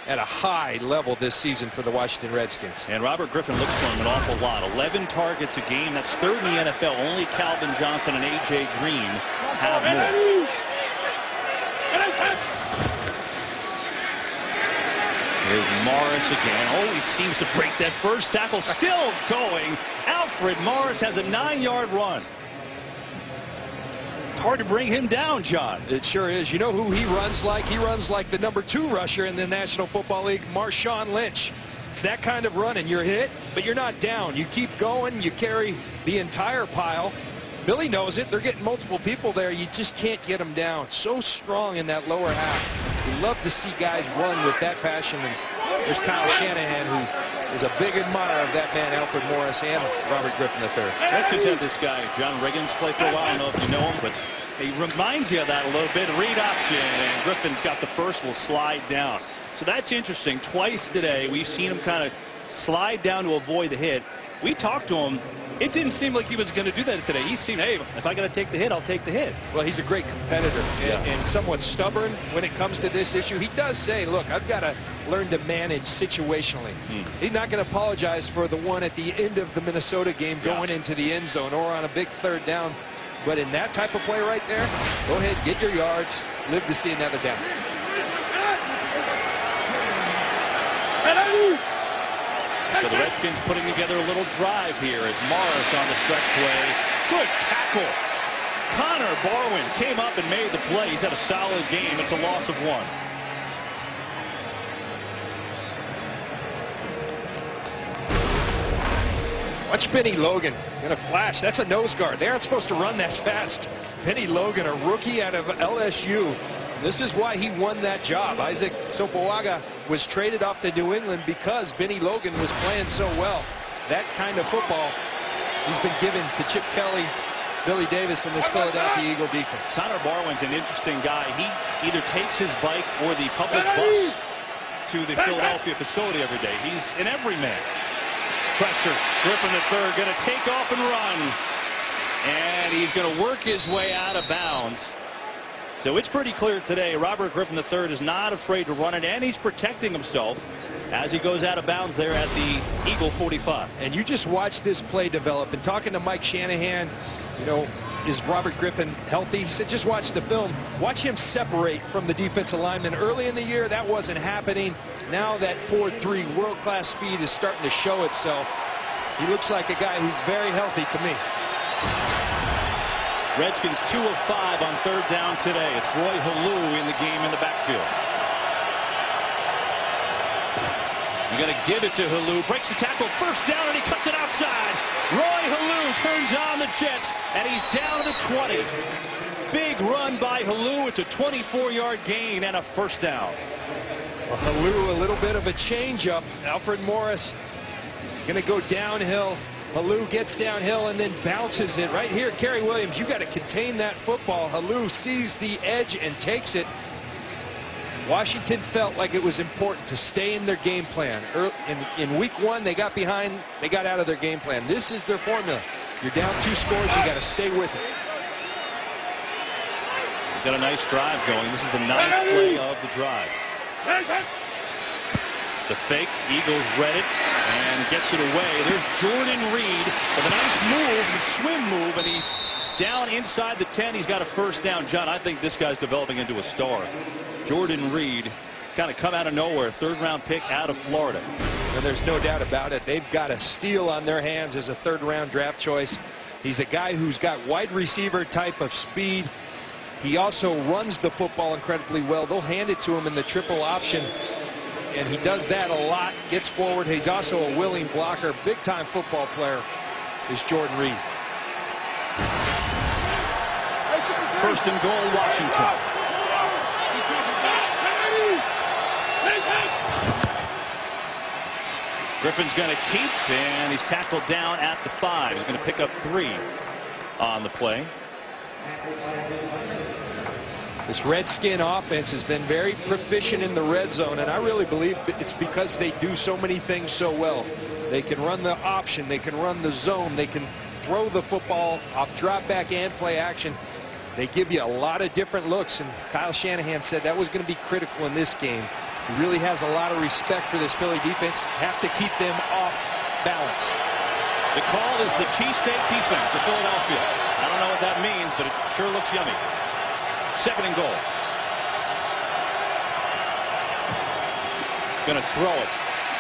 S4: at a high level this season for the Washington Redskins.
S2: And Robert Griffin looks for him an awful lot. 11 targets a game. That's 3rd in the NFL. Only Calvin Johnson and A.J. Green have more. Here's Morris again. Always seems to break that first tackle. Still going. Alfred Morris has a 9-yard run. It's hard to bring him down, John.
S4: It sure is. You know who he runs like? He runs like the number 2 rusher in the National Football League, Marshawn Lynch. It's that kind of running. You're hit, but you're not down. You keep going. You carry the entire pile. Philly knows it. They're getting multiple people there. You just can't get them down. So strong in that lower half. We love to see guys run with that passion. And there's Kyle Shanahan, who is a big admirer of that man, Alfred Morris, and Robert Griffin III.
S2: Redskins have this guy, John Riggins, play for a while. I don't know if you know him, but he reminds you of that a little bit. Read option, and Griffin's got the first, will slide down. So that's interesting. Twice today, we've seen him kind of slide down to avoid the hit. We talked to him. It didn't seem like he was going to do that today. He's seen, hey, if I got to take the hit, I'll take the hit.
S4: Well, he's a great competitor and somewhat stubborn when it comes to this issue. He does say, look, I've got to learn to manage situationally. He's not going to apologize for the one at the end of the Minnesota game going into the end zone or on a big 3rd down. But in that type of play right there, go ahead, get your yards, live to see another down.
S2: So the Redskins putting together a little drive here as Morris on the stretch play. Good tackle. Connor Barwin came up and made the play. He's had a solid game. It's a loss of 1.
S4: Watch Benny Logan. Going to flash. That's a nose guard. They aren't supposed to run that fast. Benny Logan, a rookie out of LSU. This is why he won that job. Isaac Sopoaga was traded off to New England because Benny Logan was playing so well. That kind of football he's been given to Chip Kelly Billy Davis and this Philadelphia Eagle defense.
S2: Connor Barwin's an interesting guy. He either takes his bike or the public bus to the Philadelphia facility every day. He's an everyman. Pressure. Griffin III going to take off and run. And he's going to work his way out of bounds. So it's pretty clear today, Robert Griffin III is not afraid to run it, and he's protecting himself as he goes out of bounds there at the Eagle 45.
S4: And you just watch this play develop. And talking to Mike Shanahan, you know, is Robert Griffin healthy? He said, just watch the film. Watch him separate from the defensive lineman. Early in the year, that wasn't happening. Now that 4.3 world-class speed is starting to show itself. He looks like a guy who's very healthy to me.
S2: Redskins 2 of 5 on third down today. It's Roy Halou in the game in the backfield. You're going to give it to Halou. Breaks the tackle. First down, and he cuts it outside. Roy Halou turns on the Jets, and he's down to the 20. Big run by Halou. It's a 24-yard gain and a first down.
S4: Well, Halou, a little bit of a changeup. Alfred Morris going to go downhill. Halou gets downhill and then bounces it right here. Kerry Williams, you got to contain that football. Halou sees the edge and takes it. Washington felt like it was important to stay in their game plan. In week 1, they got behind, they got out of their game plan. This is their formula. You're down 2 scores, you got to stay with it.
S2: He's got a nice drive going. This is the 9th play of the drive. The fake, Eagles read it and gets it away. There's Jordan Reed with a nice move, and swim move, and he's down inside the 10. He's got a first down. John, I think this guy's developing into a star. Jordan Reed has kind of come out of nowhere. 3rd-round pick out of Florida.
S4: And there's no doubt about it. They've got a steal on their hands as a 3rd-round draft choice. He's a guy who's got wide receiver type of speed. He also runs the football incredibly well. They'll hand it to him in the triple option. And he does that a lot, gets forward. He's also a willing blocker. Big-time football player is Jordan Reed.
S2: First and goal, Washington. Griffin's going to keep, and he's tackled down at the 5. He's going to pick up 3 on the play.
S4: This Redskin offense has been very proficient in the red zone, and I really believe it's because they do so many things so well. They can run the option, they can run the zone, they can throw the football off drop back and play action. They give you a lot of different looks, and Kyle Shanahan said that was going to be critical in this game. He really has a lot of respect for this Philly defense. Have to keep them off balance.
S2: The call is the cheesesteak defense for Philadelphia. I don't know what that means, but it sure looks yummy. 2nd and goal. Going to throw it.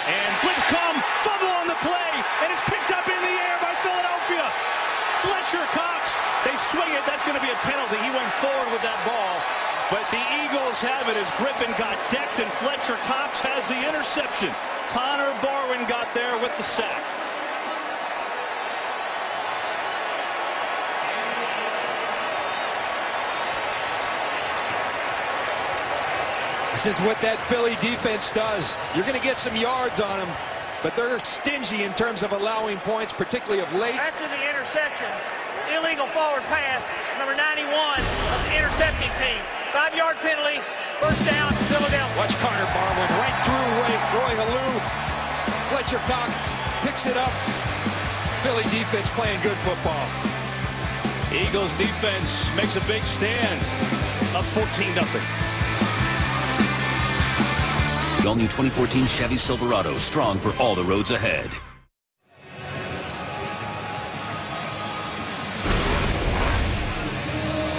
S2: And blitz come, fumble on the play, and it's picked up in the air by Philadelphia. Fletcher Cox, they swing it. That's going to be a penalty. He went forward with that ball. But the Eagles have it as Griffin got decked, and Fletcher Cox has the interception. Connor Barwin got there with the sack.
S4: This is what that Philly defense does. You're going to get some yards on them, but they're stingy in terms of allowing points, particularly of late.
S5: After the interception, illegal forward pass, number 91 of the intercepting team. 5-yard penalty, first down, Philadelphia.
S4: Watch Connor Barwin right through Roy Halou. Fletcher Cox picks it up. Philly defense playing good football.
S2: Eagles defense makes a big stand. Up 14-0.
S1: The all-new 2014 Chevy Silverado, strong for all the roads ahead.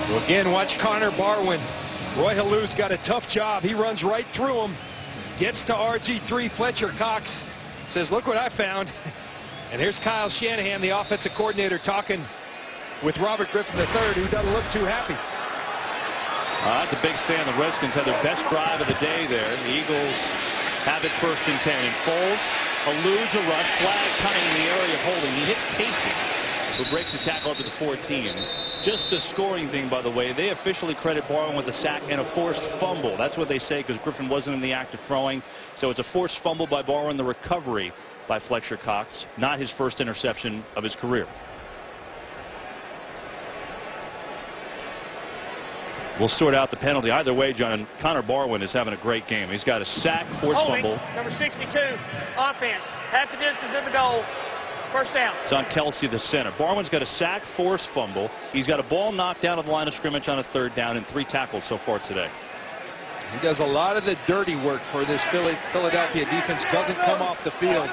S4: So again, watch Connor Barwin. Roy Halou's got a tough job. He runs right through him, gets to RG3. Fletcher Cox says, look what I found. And here's Kyle Shanahan, the offensive coordinator, talking with Robert Griffin III, who doesn't look too happy.
S2: That's a big stand. The Redskins had their best drive of the day there. The Eagles have it 1st and 10. And Foles eludes a rush. Flag coming in the area of holding. He hits Casey, who breaks the tackle up to the 14. Just a scoring thing, by the way. They officially credit Barwin with a sack and a forced fumble. That's what they say, because Griffin wasn't in the act of throwing. So it's a forced fumble by Barwin. The recovery by Fletcher Cox. Not his first interception of his career. We'll sort out the penalty. Either way, John, Connor Barwin is having a great game. He's got a sack, forced fumble.
S5: Number 62, offense. Half the distance in the goal. First down.
S2: It's on Kelsey, the center. Barwin's got a sack, forced fumble. He's got a ball knocked down at the line of scrimmage on a 3rd down and 3 tackles so far today.
S4: He does a lot of the dirty work for this Philadelphia defense. Doesn't come off the field.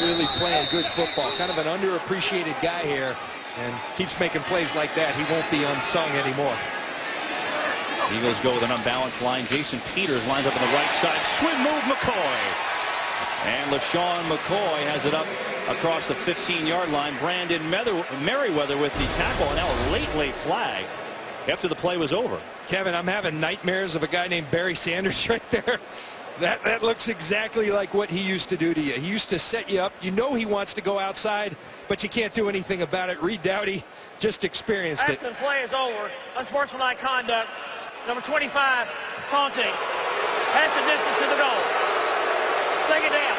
S4: Really playing good football. Kind of an underappreciated guy here, and keeps making plays like that. He won't be unsung anymore.
S2: Eagles go with an unbalanced line. Jason Peters lines up on the right side. Swing move, McCoy. And LaShawn McCoy has it up across the 15-yard line. Brandon Merriweather with the tackle. And now a late flag after the play was over.
S4: Kevin, I'm having nightmares of a guy named Barry Sanders right there. That looks exactly like what he used to do to you. He used to set you up. You know he wants to go outside, but you can't do anything about it. Reed Dowdy just experienced it.
S5: After the play is over, unsportsmanlike conduct. Number 25, taunting. Half the distance to the goal. Take it down.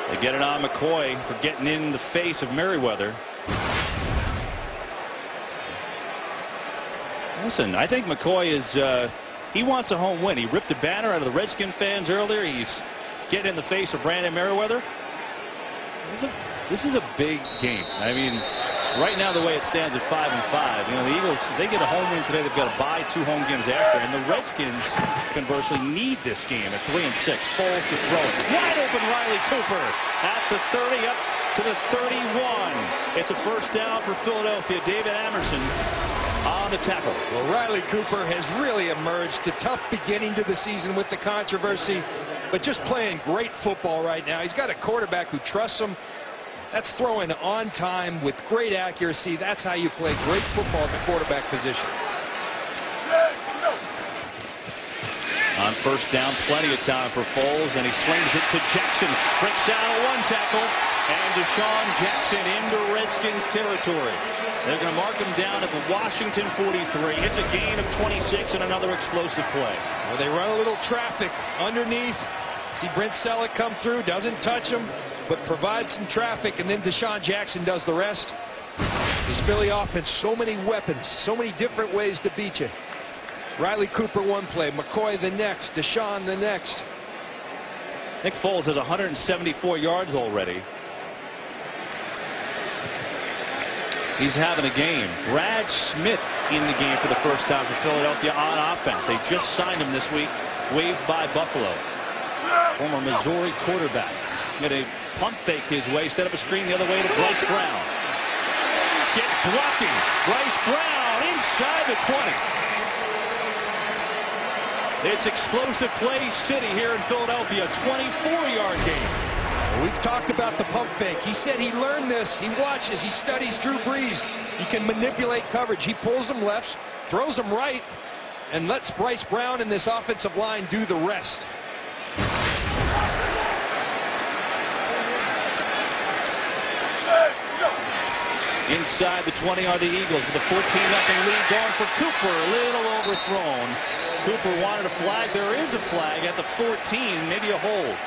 S2: They get it on McCoy for getting in the face of Merriweather. Listen, I think McCoy is, he wants a home win. He ripped a banner out of the Redskins fans earlier. He's getting in the face of Brandon Merriweather. This is a big game. I mean, right now the way it stands at 5-5, you know, the Eagles, if they get a home win today, they've got to buy 2 home games after. And the Redskins, conversely, need this game at 3-6. Foles to throw it. Wide open Riley Cooper at the 30 up to the 31. It's a first down for Philadelphia. David Amerson on the tackle.
S4: Well, Riley Cooper has really emerged. A tough beginning to the season with the controversy, but just playing great football right now. He's got a quarterback who trusts him. That's throwing on time with great accuracy. That's how you play great football at the quarterback position.
S2: On first down, plenty of time for Foles, and he swings it to Jackson. Breaks out of 1 tackle, and Deshaun Jackson into Redskins territory. They're going to mark him down at the Washington 43. It's a gain of 26 and another explosive play.
S4: Well, they run a little traffic underneath. See Brent Selleck come through, doesn't touch him, but provides some traffic, and then Deshaun Jackson does the rest. This Philly offense, so many weapons, so many different ways to beat you. Riley Cooper 1 play, McCoy the next, Deshaun the next.
S2: Nick Foles has 174 yards already. He's having a game. Brad Smith in the game for the first time for Philadelphia on offense. They just signed him this week, waived by Buffalo. Former Missouri quarterback. Got a pump fake his way, set up a screen the other way to Bryce Brown. Gets blocking. Bryce Brown inside the 20. It's explosive play city here in Philadelphia. 24-yard game.
S4: We've talked about the pump fake. He said he learned this. He watches. He studies Drew Brees. He can manipulate coverage. He pulls them left, throws them right, and lets Bryce Brown and this offensive line do the rest.
S2: Inside the 20 are the Eagles with a 14-0 lead going for Cooper. A little overthrown. Cooper wanted a flag. There is a flag at the 14, maybe a hold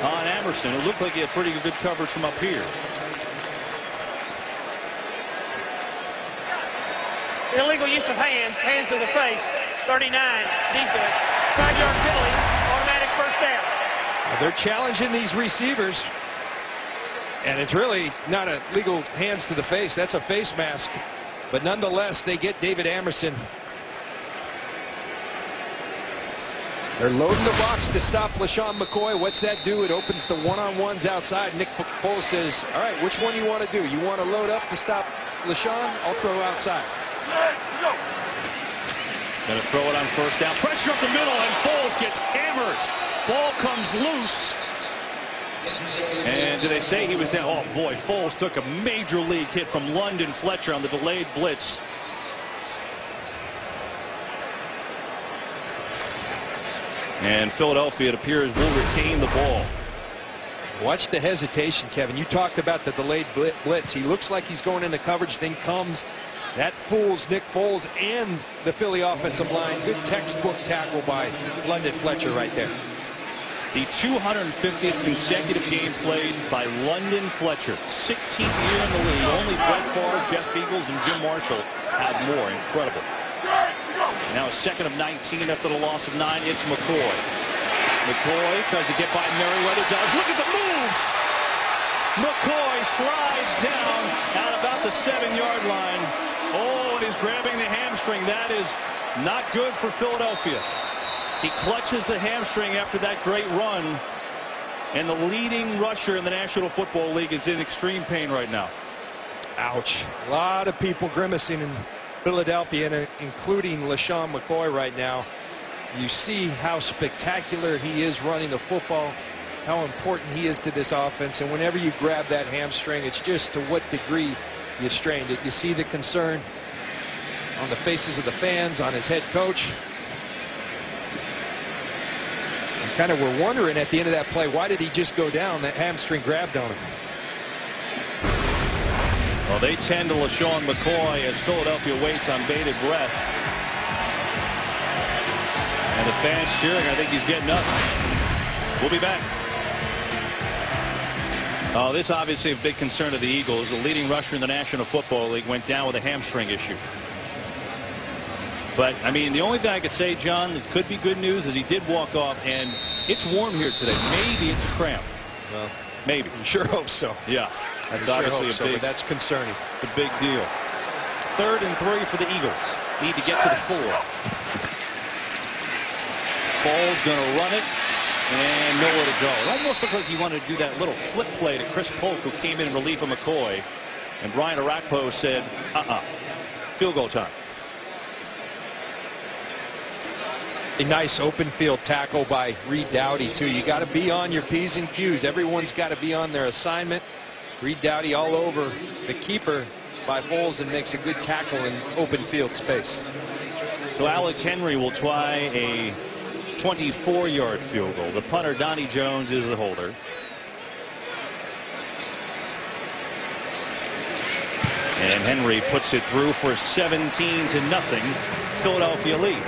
S2: on Amerson. It looked like he had pretty good coverage from up here.
S5: Illegal use of hands to the face. 39, defense. 5-yard penalty, automatic first down.
S4: They're challenging these receivers, and it's really not a legal hands to the face. That's a face mask. But nonetheless, they get David Amerson. They're loading the box to stop LaShawn McCoy. What's that do? It opens the one-on-ones outside. Nick Foles says, all right, which one you want to do? You want to load up to stop LaShawn? I'll throw outside.
S2: Going to throw it on first down. Pressure up the middle, and Foles gets hammered. Ball comes loose. And do they say he was down? Oh, boy, Foles took a major league hit from London Fletcher on the delayed blitz. And Philadelphia, it appears, will retain the ball.
S4: Watch the hesitation, Kevin. You talked about the delayed blitz. He looks like he's going into coverage, then comes. That fools Nick Foles and the Philly offensive line. Good textbook tackle by London Fletcher right there.
S2: The 250th consecutive game played by London Fletcher. 16th year in the league. Only Brett Favre, Jeff Eagles, and Jim Marshall had more. Incredible. Now 2nd of 19 after the loss of 9. It's McCoy. McCoy tries to get by Merriweather. Does. Look at the moves. McCoy slides down at about the 7-yard line. Oh, and he's grabbing the hamstring. That is not good for Philadelphia. He clutches the hamstring after that great run. And the leading rusher in the National Football League is in extreme pain right now.
S4: Ouch. A lot of people grimacing in Philadelphia, including LeSean McCoy right now. You see how spectacular he is running the football, how important he is to this offense. And whenever you grab that hamstring, it's just to what degree you strained it. You see the concern on the faces of the fans, on his head coach. Kind of were wondering at the end of that play, why did he just go down? That hamstring grabbed on him.
S2: Well, they tend to LeSean McCoy as Philadelphia waits on bated breath. And the fans cheering. I think he's getting up. We'll be back. Oh, this obviously a big concern of the Eagles. The leading rusher in the National Football League went down with a hamstring issue. But, I mean, the only thing I could say, John, that could be good news is he did walk off, and it's warm here today. Maybe it's a cramp. Well, maybe.
S4: You sure hope so.
S2: Yeah. That's obviously a big.
S4: But that's concerning.
S2: It's a big deal. 3rd and 3 for the Eagles. Need to get to the 4. Fall's going to run it, and nowhere to go. It almost looked like he wanted to do that little flip play to Chris Polk, who came in relief of McCoy. And Brian Arakpo said, field goal time.
S4: A nice open field tackle by Reed Doughty, too. You got to be on your P's and Q's. Everyone's got to be on their assignment. Reed Doughty all over the keeper by Foles and makes a good tackle in open field space.
S2: So Alex Henry will try a 24-yard field goal. The punter, Donnie Jones, is the holder. And Henry puts it through for a 17-0 Philadelphia lead.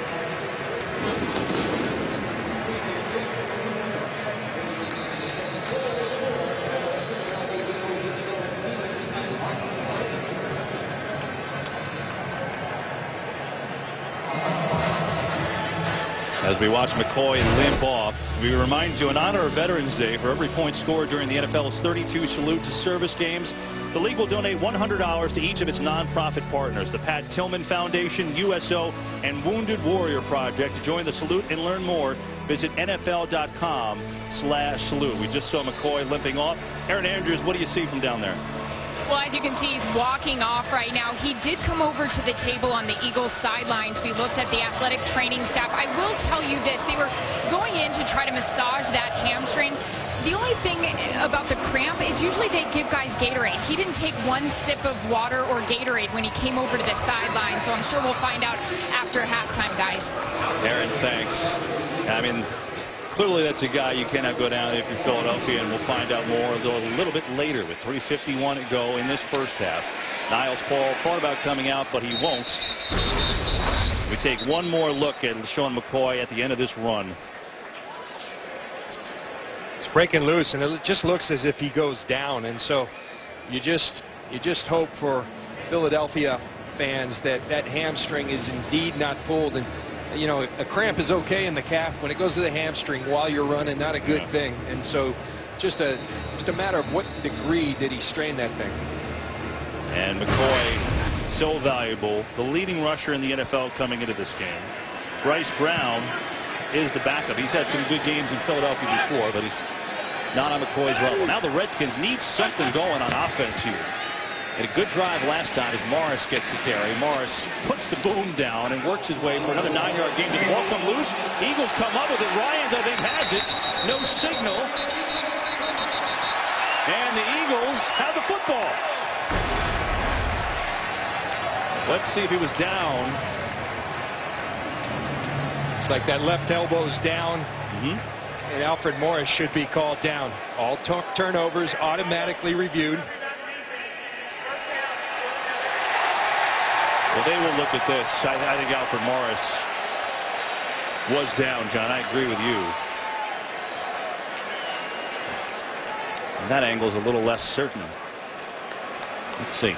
S2: As we watch McCoy limp off, we remind you, in honor of Veterans Day, for every point scored during the NFL's 32 salute to service games, the league will donate $100 to each of its nonprofit partners, the Pat Tillman Foundation, USO, and Wounded Warrior Project. To join the salute and learn more, visit NFL.com/salute. We just saw McCoy limping off. Aaron Andrews, what do you see from down there?
S3: Well, as you can see, he's walking off right now. He did come over to the table on the Eagles sidelines. We looked at the athletic training staff. I will tell you this. They were going in to try to massage that hamstring. The only thing about the cramp is usually they give guys Gatorade. He didn't take one sip of water or Gatorade when he came over to the sideline, so I'm sure we'll find out after halftime, guys.
S2: Aaron, thanks. I mean, clearly that's a guy you cannot go down if you're Philadelphia, and we'll find out more a little bit later with 3:51 to go in this first half. Niles Paul thought about coming out, but he won't. We take one more look at LeSean McCoy at the end of this run.
S4: It's breaking loose, and it just looks as if he goes down. And so you just hope for Philadelphia fans that that hamstring is indeed not pulled. And you know, a cramp is okay in the calf. When it goes to the hamstring while you're running, not a good thing. And so just a matter of what degree did he strain that thing.
S2: And McCoy, so valuable, the leading rusher in the NFL coming into this game. Bryce Brown is the backup. He's had some good games in Philadelphia before, but he's not on McCoy's level. Now the Redskins need something going on offense here. And a good drive last time as Morris gets the carry. Morris puts the boom down and works his way for another 9-yard gain. Did the ball come loose? Eagles come up with it. Ryans, I think, has it. No signal. And the Eagles have the football. Let's see if he was down.
S4: It's like that left elbow's down. And Alfred Morris should be called down. All turnovers automatically reviewed.
S2: Well, they will look at this. I think Alfred Morris was down, John. I agree with you. And that angle's a little less certain. Let's see.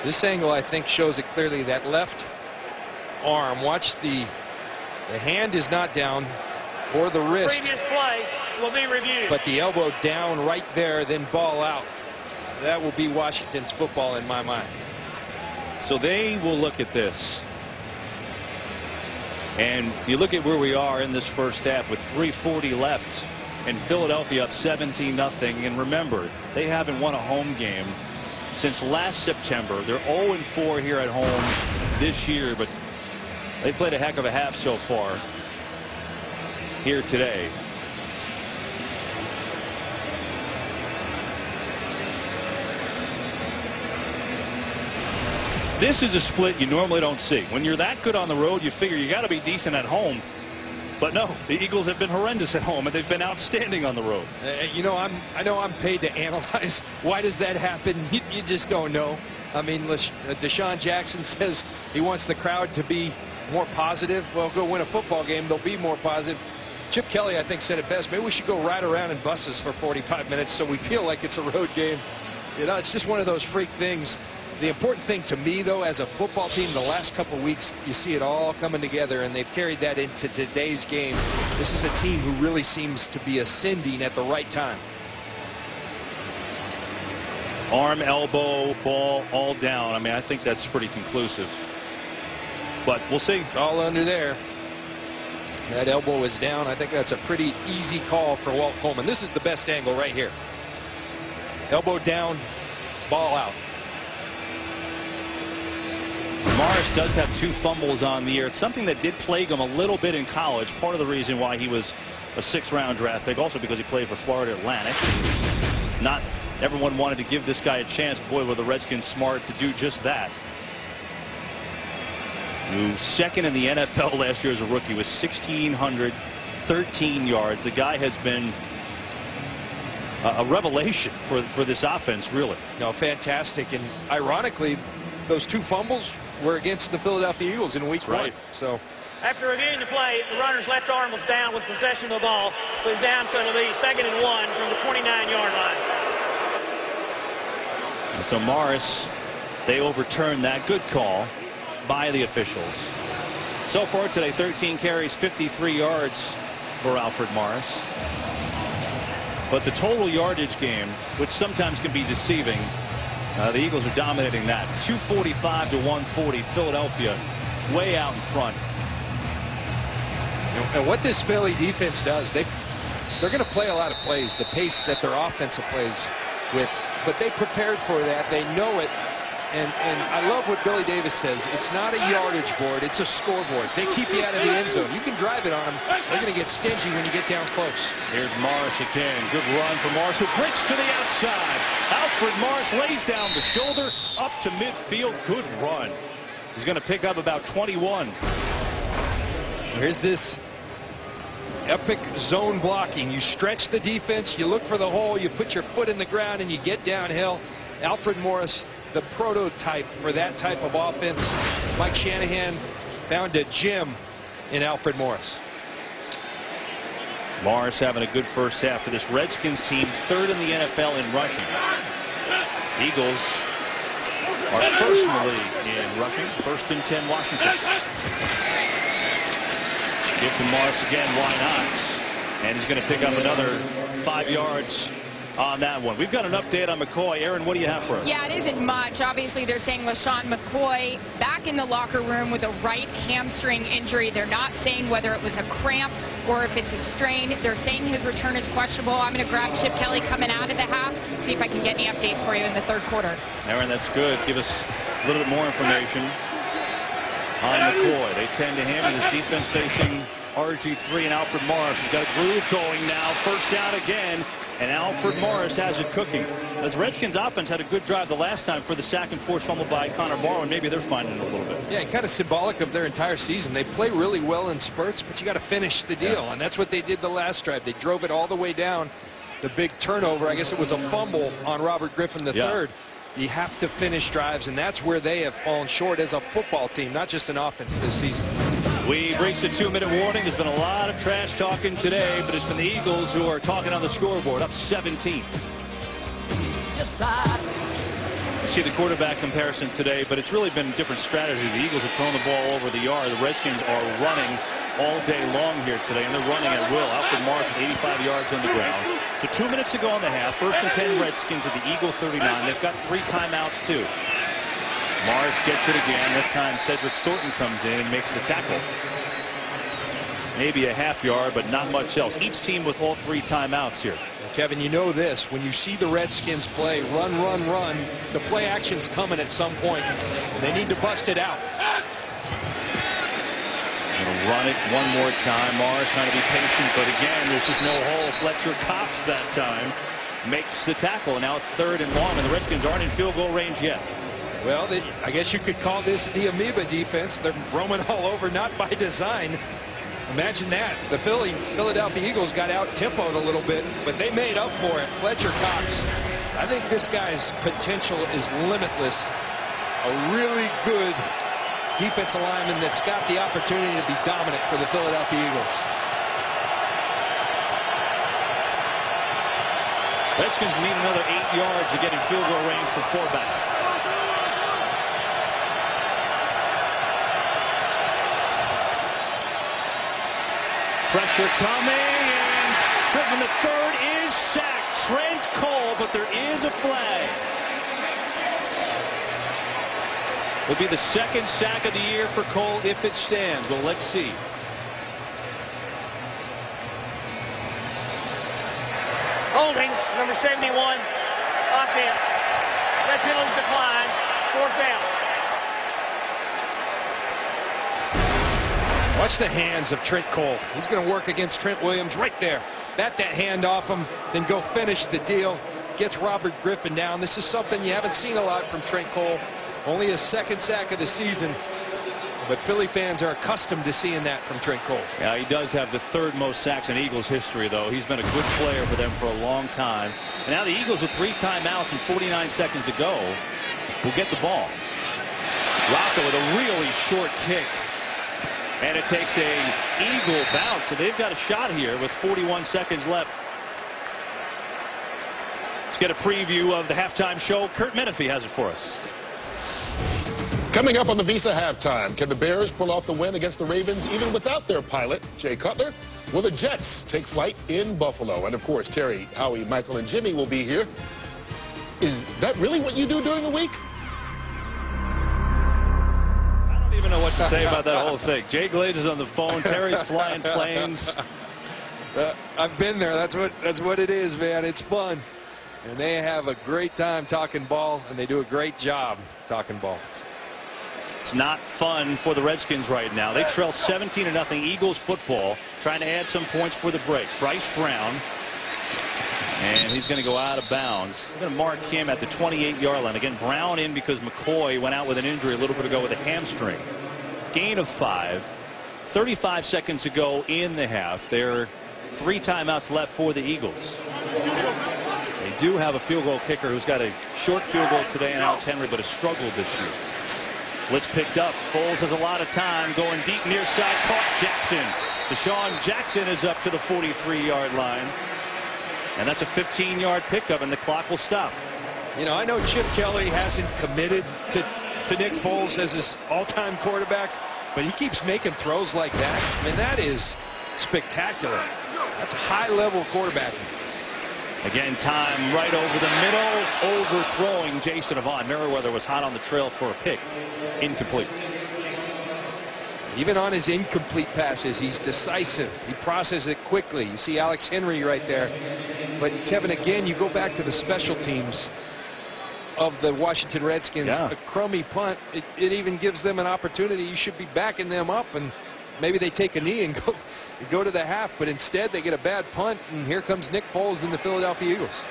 S4: This angle, I think, shows it clearly. That left arm. Watch the hand is not down, or the wrist.
S5: Previous play will be reviewed.
S4: But the elbow down right there, then ball out. So that will be Washington's football in my mind.
S2: So they will look at this. And you look at where we are in this first half with 3:40 left and Philadelphia up 17-0. And remember, they haven't won a home game since last September. They're 0-4 here at home this year, but they played a heck of a half so far here today. This is a split you normally don't see. When you're that good on the road, you figure you got to be decent at home. But no, the Eagles have been horrendous at home, and they've been outstanding on the road.
S4: You know, I know I'm paid to analyze. Why does that happen? You just don't know. I mean, Deshaun Jackson says he wants the crowd to be more positive. Well, go win a football game, they'll be more positive. Chip Kelly, I think, said it best. Maybe we should go ride around in buses for 45 minutes so we feel like it's a road game. You know, it's just one of those freak things. The important thing to me, though, as a football team, the last couple of weeks, you see it all coming together, and they've carried that into today's game. This is a team who really seems to be ascending at the right time.
S2: Arm, elbow, ball, all down. I mean, I think that's pretty conclusive. But we'll see.
S4: It's all under there. That elbow is down. I think that's a pretty easy call for Walt Coleman. This is the best angle right here. Elbow down, ball out.
S2: Morris does have 2 fumbles on the year. It's something that did plague him a little bit in college. Part of the reason why he was a 6th-round draft pick, also because he played for Florida Atlantic. Not everyone wanted to give this guy a chance. Boy, were the Redskins smart to do just that. Who 2nd in the NFL last year as a rookie with 1,613 yards. The guy has been a revelation for this offense, really.
S4: No, fantastic. And ironically, those 2 fumbles were against the Philadelphia Eagles in week 1. So
S5: after reviewing the play, the runner's left arm was down with possession of the ball. It was down, so it'll be 2nd and 1 from the 29-yard line.
S2: And so Morris, they overturned that. Good call by the officials. So far today, 13 carries, 53 yards for Alfred Morris. But the total yardage game, which sometimes can be deceiving, the Eagles are dominating that. 245 to 140. Philadelphia way out in front.
S4: And what this Philly defense does, they're going to play a lot of plays, the pace that their offensive plays with. But they prepared for that. They know it. And I love what Billy Davis says. It's not a yardage board. It's a scoreboard. They keep you out of the end zone. You can drive it on them. They're going to get stingy when you get down close.
S2: Here's Morris again. Good run for Morris, who breaks to the outside. Alfred Morris lays down the shoulder up to midfield. Good run. He's going to pick up about 21.
S4: Here's this epic zone blocking. You stretch the defense. You look for the hole. You put your foot in the ground, and you get downhill. Alfred Morris, the prototype for that type of offense. Mike Shanahan found a gem in Alfred Morris.
S2: Morris having a good first half for this Redskins team, 3rd in the NFL in rushing. Eagles are 1st in the league in rushing, 1st and 10 Washington. Give to Morris again, why not? And he's going to pick up another 5 yards on that one. We've got an update on McCoy. Aaron, what do you have for us?
S3: Yeah, it isn't much. Obviously, they're saying LaShawn McCoy back in the locker room with a right hamstring injury. They're not saying whether it was a cramp or if it's a strain. They're saying his return is questionable. I'm going to grab Chip Kelly coming out of the half, see if I can get any updates for you in the 3rd quarter.
S2: Aaron, that's good. Give us a little bit more information on McCoy. They tend to him and his defense facing RG3 and Alfred Morris. He's got a groove going now. 1st down again. And Alfred Morris has it cooking. The Redskins offense had a good drive the last time for the sack and forced fumble by Connor Barwin. Maybe they're finding it a little bit.
S4: Yeah, kind of symbolic of their entire season. They play really well in spurts, but you got to finish the deal. Yeah. And that's what they did the last drive. They drove it all the way down. The big turnover, I guess it was a fumble on Robert Griffin III. Yeah. You have to finish drives, and that's where they have fallen short as a football team, not just an offense this season.
S2: We've reached a 2-minute warning. There's been a lot of trash talking today, but it's been the Eagles who are talking on the scoreboard, up 17. See the quarterback comparison today, but it's really been different strategies. The Eagles have thrown the ball over the yard. The Redskins are running all day long here today, and they're running at will. Alfred Morris with 85 yards on the ground. So 2 minutes to go in the half. 1st and 10 Redskins at the Eagle 39. They've got 3 timeouts too. Morris gets it again. That time Cedric Thornton comes in and makes the tackle. Maybe a half yard, but not much else. Each team with all 3 timeouts here.
S4: Kevin, you know this. When you see the Redskins play, run, the play action's coming at some point. They need to bust it out.
S2: Gonna run it one more time. Morris trying to be patient, but again, there's just no hole. Fletcher Cox that time makes the tackle. And now 3rd and long, and the Redskins aren't in field goal range yet.
S4: Well, I guess you could call this the amoeba defense. They're roaming all over, not by design. Imagine that. The Philadelphia Eagles got out-tempoed a little bit, but they made up for it. Fletcher Cox, I think this guy's potential is limitless. A really good defensive lineman that's got the opportunity to be dominant for the Philadelphia Eagles.
S2: Redskins need another 8 yards to get in field goal range for 4-back. Pressure coming, and Griffin III is sacked. Trent Cole, but there is a flag. It'll be the 2nd sack of the year for Cole if it stands. Well, let's see.
S5: Holding, number 71, offense. That penalty declined. 4th down.
S4: Watch the hands of Trent Cole. He's going to work against Trent Williams right there. Bat that hand off him, then go finish the deal. Gets Robert Griffin down. This is something you haven't seen a lot from Trent Cole. Only his 2nd sack of the season. But Philly fans are accustomed to seeing that from Trent Cole.
S2: Yeah, he does have the 3rd most sacks in Eagles history, though. He's been a good player for them for a long time. And now the Eagles with 3 timeouts and 49 seconds to go will get the ball. Rocco with a really short kick. And it takes a Eagle bounce, so they've got a shot here with 41 seconds left. Let's get a preview of the halftime show. Kurt Menefee has it for us.
S7: Coming up on the Visa halftime, can the Bears pull off the win against the Ravens even without their pilot, Jay Cutler? Will the Jets take flight in Buffalo? And of course, Terry, Howie, Michael, and Jimmy will be here. Is that really what you do during the week?
S2: I don't even know what to say about that whole thing. Jay Glaze is on the phone. Terry's flying planes.
S4: I've been there. That's what it is, man. It's fun. And they have a great time talking ball, and they do a great job talking ball.
S2: It's not fun for the Redskins right now. They trail 17-0 Eagles football, trying to add some points for the break. Bryce Brown, and he's going to go out of bounds. They're going to mark him at the 28-yard line. Again, Brown in because McCoy went out with an injury a little bit ago with a hamstring. Gain of 5. 35 seconds to go in the half. There are 3 timeouts left for the Eagles. They do have a field goal kicker who's got a short field goal today in Alex Henry, but has struggled this year. Blitz picked up. Foles has a lot of time going deep near side. Caught Jackson. Deshaun Jackson is up to the 43-yard line. And that's a 15-yard pickup, and the clock will stop.
S4: You know, I know Chip Kelly hasn't committed to Nick Foles as his all-time quarterback, but he keeps making throws like that. I mean, that is spectacular. That's high-level quarterbacking. Again, time right over the middle, overthrowing Jason Avant. Merriweather was hot on the trail for a pick. Incomplete. Even on his incomplete passes, he's decisive. He processes it quickly. You see Alex Henry right there. But, Kevin, again, you go back to the special teams of the Washington Redskins. Yeah. A crummy punt, it even gives them an opportunity. You should be backing them up, and maybe they take a knee and go to the half, but instead they get a bad punt, and here comes Nick Foles and the Philadelphia Eagles.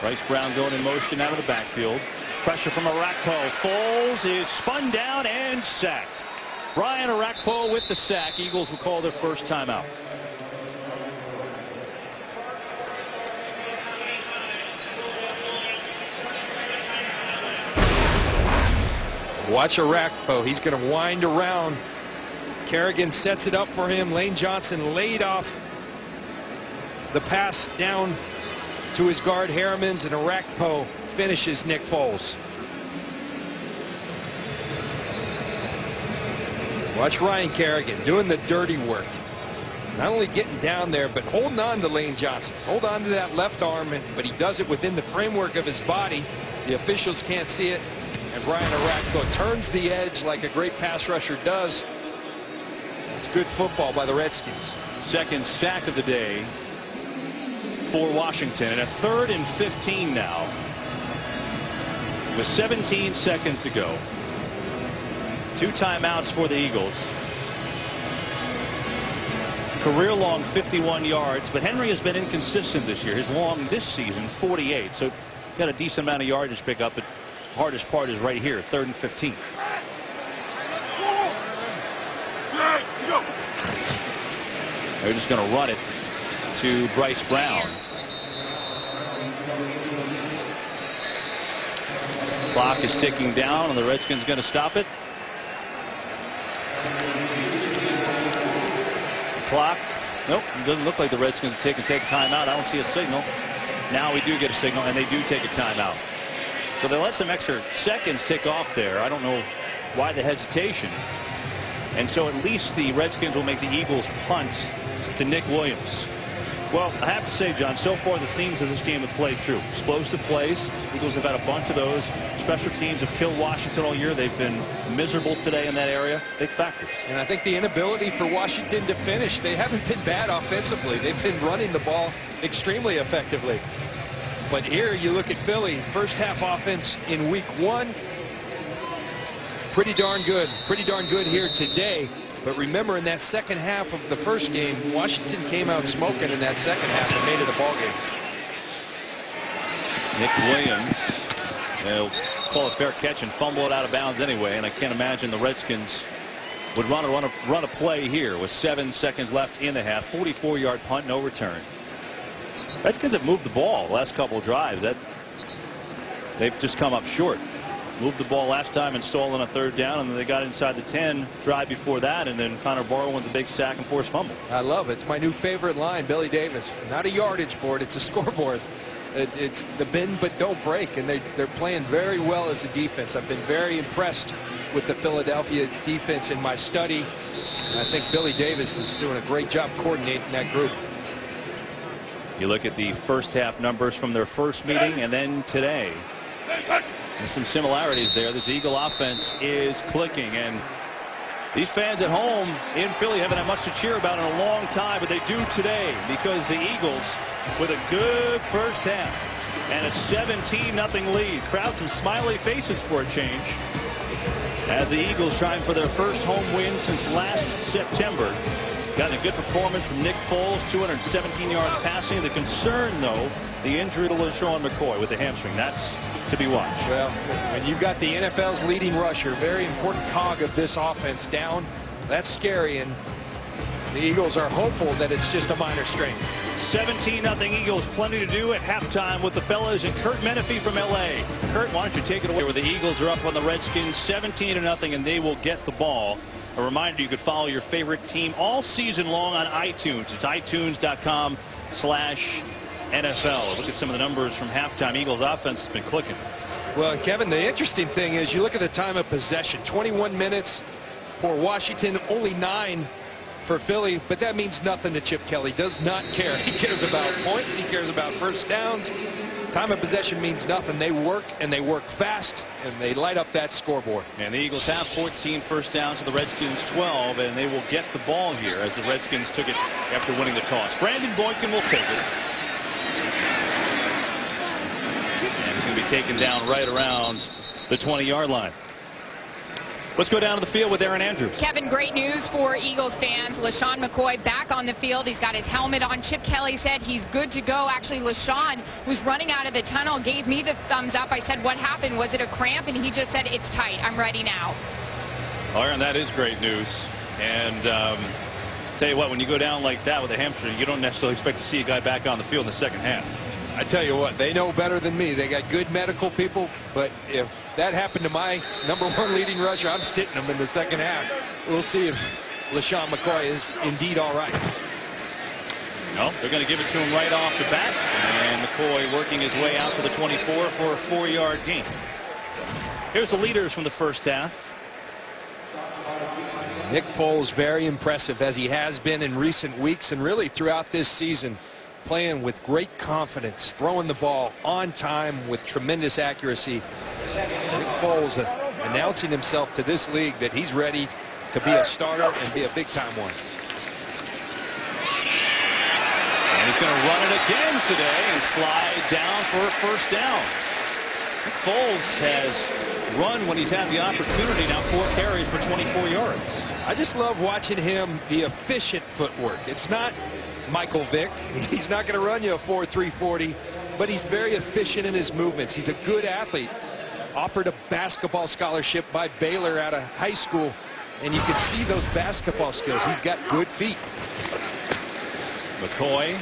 S4: Bryce Brown going in motion out of the backfield. Pressure from Arakpo. Foles is spun down and sacked. Brian Arakpo with the sack. Eagles will call their first timeout. Watch Arakpo. He's going to wind around. Kerrigan sets it up for him. Lane Johnson laid off the pass down to his guard Harrimans, and Arakpo finishes Nick Foles. Watch Ryan Kerrigan doing the dirty work. Not only getting down there, but holding on to Lane Johnson. Hold on to that left arm, but he does it within the framework of his body. The officials can't see it. And Brian Arakpo turns the edge like a great pass rusher does. It's good football by the Redskins.
S2: Second sack of the day for Washington, and a 3rd and 15 now with 17 seconds to go. 2 timeouts for the Eagles. Career long 51 yards, but Henry has been inconsistent this year. His long this season 48, so got a decent amount of yardage pick up. The hardest part is right here, 3rd and 15. They're just going to run it to Bryce Brown. Clock is ticking down, and the Redskins going to stop it. Clock. Nope, it doesn't look like the Redskins are take a timeout. I don't see a signal. Now we do get a signal, and they do take a timeout. So they let some extra seconds tick off there. I don't know why the hesitation. And so at least the Redskins will make the Eagles punt to Nick Williams. Well, I have to say, John, so far the themes of this game have played true. Explosive plays. Eagles have had a bunch of those. Special teams have killed Washington all year. They've been miserable today in that area. Big factors.
S4: And I think the inability for Washington to finish. They haven't been bad offensively. They've been running the ball extremely effectively. But here you look at Philly. First half offense in week 1. Pretty darn good. Pretty darn good here today. But remember, in that second half of the first game, Washington came out smoking in that second half and made it a ball game.
S2: Nick Williams, they'll call it fair catch and fumble it out of bounds anyway. And I can't imagine the Redskins would run a play here with 7 seconds left in the half. 44-yard punt, no return. Redskins have moved the ball the last couple of drives. They've just come up short. Moved the ball last time and stole on a 3rd down, and then they got inside the 10 drive before that, and then Connor Barrow with the big sack and forced fumble.
S4: I love it. It's my new favorite line, Billy Davis. Not a yardage board, it's a scoreboard. It's the bend but don't break, and they're playing very well as a defense. I've been very impressed with the Philadelphia defense in my study. And I think Billy Davis is doing a great job coordinating that group.
S2: You look at the first half numbers from their first meeting and then today. There's some similarities there. This Eagle offense is clicking, and these fans at home in Philly haven't had much to cheer about in a long time, but they do today because the Eagles with a good first half and a 17-0 lead. Crowd some smiley faces for a change as the Eagles trying for their first home win since last September. Got a good performance from Nick Foles, 217 yards passing. The concern, though, the injury to LaShawn McCoy with the hamstring. That's to be watched.
S4: Well, when you've got the NFL's leading rusher, very important cog of this offense down, that's scary, and the Eagles are hopeful that it's just a minor strain.
S2: 17-0 Eagles. Plenty to do at halftime with the fellas and Kurt Menefee from L.A. Kurt, why don't you take it away where the Eagles are up on the Redskins 17-0, and they will get the ball. A reminder, you could follow your favorite team all season long on iTunes. It's itunes.com/NFL. Look at some of the numbers from halftime. Eagles offense has been clicking.
S4: Well, Kevin, the interesting thing is you look at the time of possession. 21 minutes for Washington, only 9 for Philly, but that means nothing to Chip Kelly. Does not care. He cares about points. He cares about first downs. Time of possession means nothing. They work, and they work fast, and they light up that scoreboard.
S2: And the Eagles have 14 first downs to the Redskins 12, and they will get the ball here as the Redskins took it after winning the toss. Brandon Boykin will take it. And it's going to be taken down right around the 20-yard line. Let's go down to the field with Aaron Andrews.
S3: Kevin, great news for Eagles fans. LaShawn McCoy back on the field. He's got his helmet on. Chip Kelly said he's good to go. Actually, LaShawn was running out of the tunnel, gave me the thumbs up. I said, what happened? Was it a cramp? And he just said, it's tight. I'm ready now.
S2: Well, Aaron, that is great news. And tell you what, when you go down like that with a hamstring, you don't necessarily expect to see a guy back on the field in the second half.
S4: I tell you what, they know better than me. They got good medical people, but if that happened to my #1 leading rusher, I'm sitting him in the second half. We'll see if LaShawn McCoy is indeed all right.
S2: No, they're going to give it to him right off the bat. And McCoy working his way out to the 24 for a 4-yard gain. Here's the leaders from the first half.
S4: Nick Foles, very impressive, as he has been in recent weeks and really throughout this season, playing with great confidence, throwing the ball on time with tremendous accuracy. Nick Foles announcing himself to this league that he's ready to be a starter and be a big-time one.
S2: And he's going to run it again today and slide down for a first down. Nick Foles has run when he's had the opportunity. Now 4 carries for 24 yards.
S4: I just love watching him, the efficient footwork. It's not Michael Vick. He's not going to run you a 4.3 40, but he's very efficient in his movements. He's a good athlete. Offered a basketball scholarship by Baylor out of high school, and you can see those basketball skills. He's got good feet.
S2: McCoy,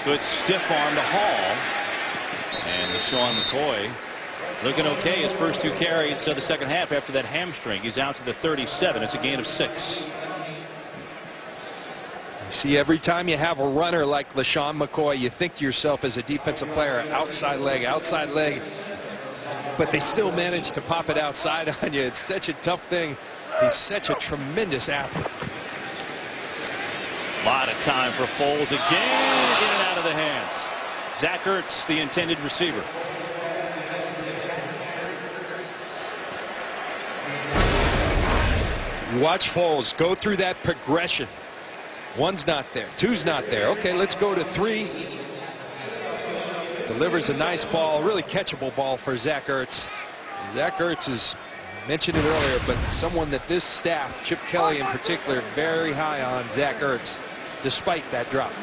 S2: good stiff arm to Hall. And LaShawn McCoy looking okay. His first 2 carries of the second half after that hamstring. He's out to the 37. It's a gain of 6.
S4: You see, every time you have a runner like LaShawn McCoy, you think to yourself as a defensive player, outside leg, but they still manage to pop it outside on you. It's such a tough thing. He's such a tremendous athlete.
S2: A lot of time for Foles again, in and out of the hands. Zach Ertz, the intended receiver.
S4: You watch Foles go through that progression. 1's not there, 2's not there. Okay, let's go to 3. Delivers a nice ball, really catchable ball for Zach Ertz. Zach Ertz is, mentioned it earlier, but someone that this staff, Chip Kelly in particular, very high on Zach Ertz, despite that drop.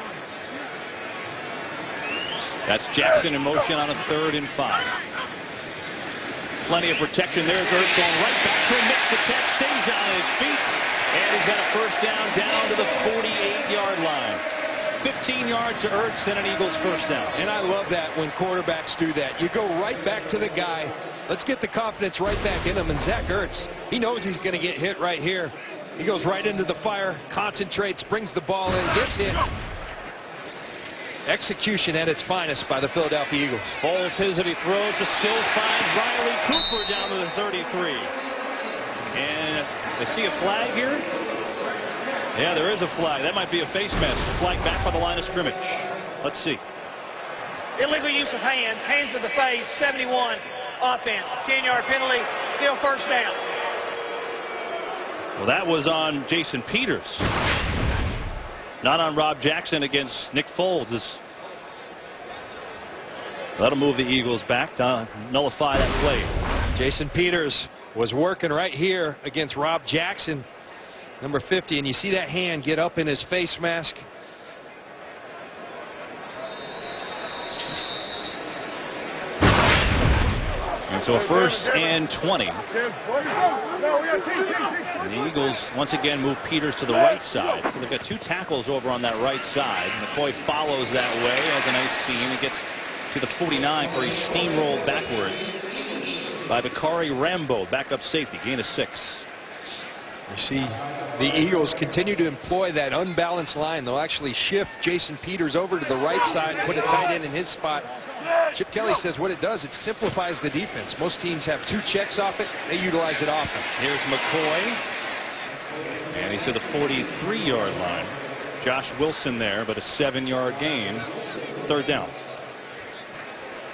S2: That's Jackson in motion on a 3rd and 5. Plenty of protection. There's Ertz going right back to him. Makes the catch, stays on his feet, and he's got a first down to the 48-yard line. 15 yards to Ertz and an Eagles first down.
S4: And I love that when quarterbacks do that. You go right back to the guy. Let's get the confidence right back in him. And Zach Ertz, he knows he's going to get hit right here. He goes right into the fire, concentrates, brings the ball in, gets hit. Execution at its finest by the Philadelphia Eagles.
S2: Foles hesitates, he throws, but still finds Riley Cooper down to the 33. And I see a flag here. Yeah, there is a flag. That might be a face mask. A flag back by the line of scrimmage. Let's see.
S5: Illegal use of hands. Hands to the face. 71 offense. 10-yard penalty. Still first down.
S2: Well, that was on Jason Peters. Not on Rob Jackson against Nick Foles. That'll move the Eagles back to nullify that play.
S4: Jason Peters was working right here against Rob Jackson, number 50, and you see that hand get up in his face mask.
S2: And so a 1st and 20. And the Eagles once again move Peters to the right side. So they've got 2 tackles over on that right side. McCoy follows that way. Has a nice seam. He gets to the 49 where he's steamrolled backwards by Bakari Rambo, backup safety, gain of 6.
S4: You see the Eagles continue to employ that unbalanced line. They'll actually shift Jason Peters over to the right side, put a tight end in his spot. Chip Kelly says what it does, it simplifies the defense. Most teams have 2 checks off it. They utilize it often.
S2: Here's McCoy. And he's to the 43-yard line. Josh Wilson there, but a 7-yard gain. 3rd down.